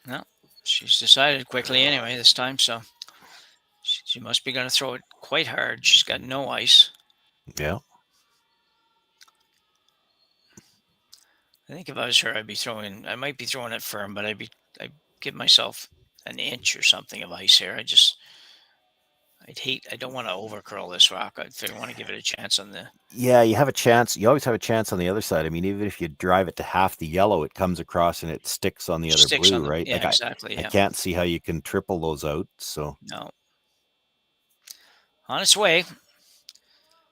No, she's decided quickly anyway this time, so she must be going to throw it quite hard. She's got no ice. Yeah. I think if I was her, I might be throwing it firm, but I'd give myself an inch or something of ice here. I don't want to overcurl this rock. I want to give it a chance on the... Yeah, you have a chance. You always have a chance on the other side. I mean, even if you drive it to half the yellow, it comes across and it sticks on the other blue, right? Yeah, like exactly. I can't see how you can triple those out, so... No. On its way.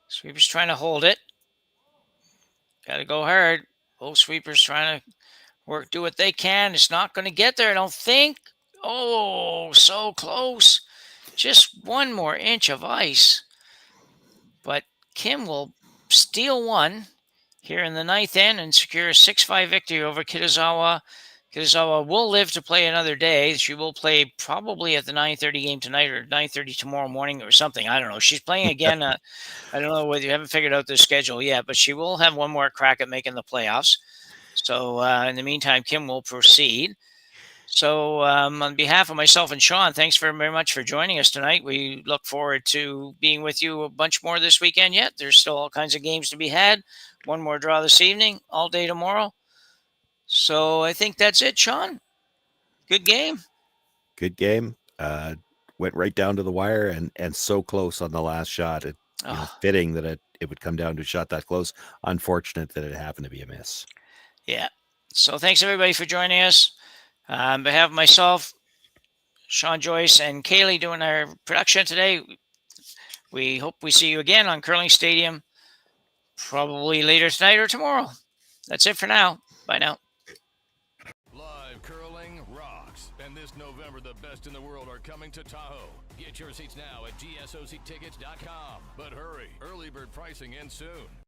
Sweeper's trying to hold it. Got to go hard. Both sweepers trying to do what they can. It's not going to get there, I don't think. Oh, so close. Just one more inch of ice. But Kim will steal one here in the ninth end and secure a 6-5 victory over Kitazawa. Kitazawa will live to play another day. She will play probably at the 9:30 game tonight or 9:30 tomorrow morning or something. I don't know. She's playing again. I don't know whether you haven't figured out the schedule yet, but she will have one more crack at making the playoffs. So in the meantime, Kim will proceed. So on behalf of myself and Sean, thanks very much for joining us tonight. We look forward to being with you a bunch more this weekend yet. There's still all kinds of games to be had. One more draw this evening, all day tomorrow. So I think that's it, Sean. Good game. Good game. Went right down to the wire and so close on the last shot. It fitting that it would come down to a shot that close. Unfortunate that it happened to be a miss. Yeah. So thanks everybody for joining us. On behalf of myself, Sean Joyce, and Kaylee doing our production today, we hope we see you again on Curling Stadium, probably later tonight or tomorrow. That's it for now. Bye now. Live curling rocks. And this November, the best in the world are coming to Tahoe. Get your seats now at gsoctickets.com. But hurry, early bird pricing ends soon.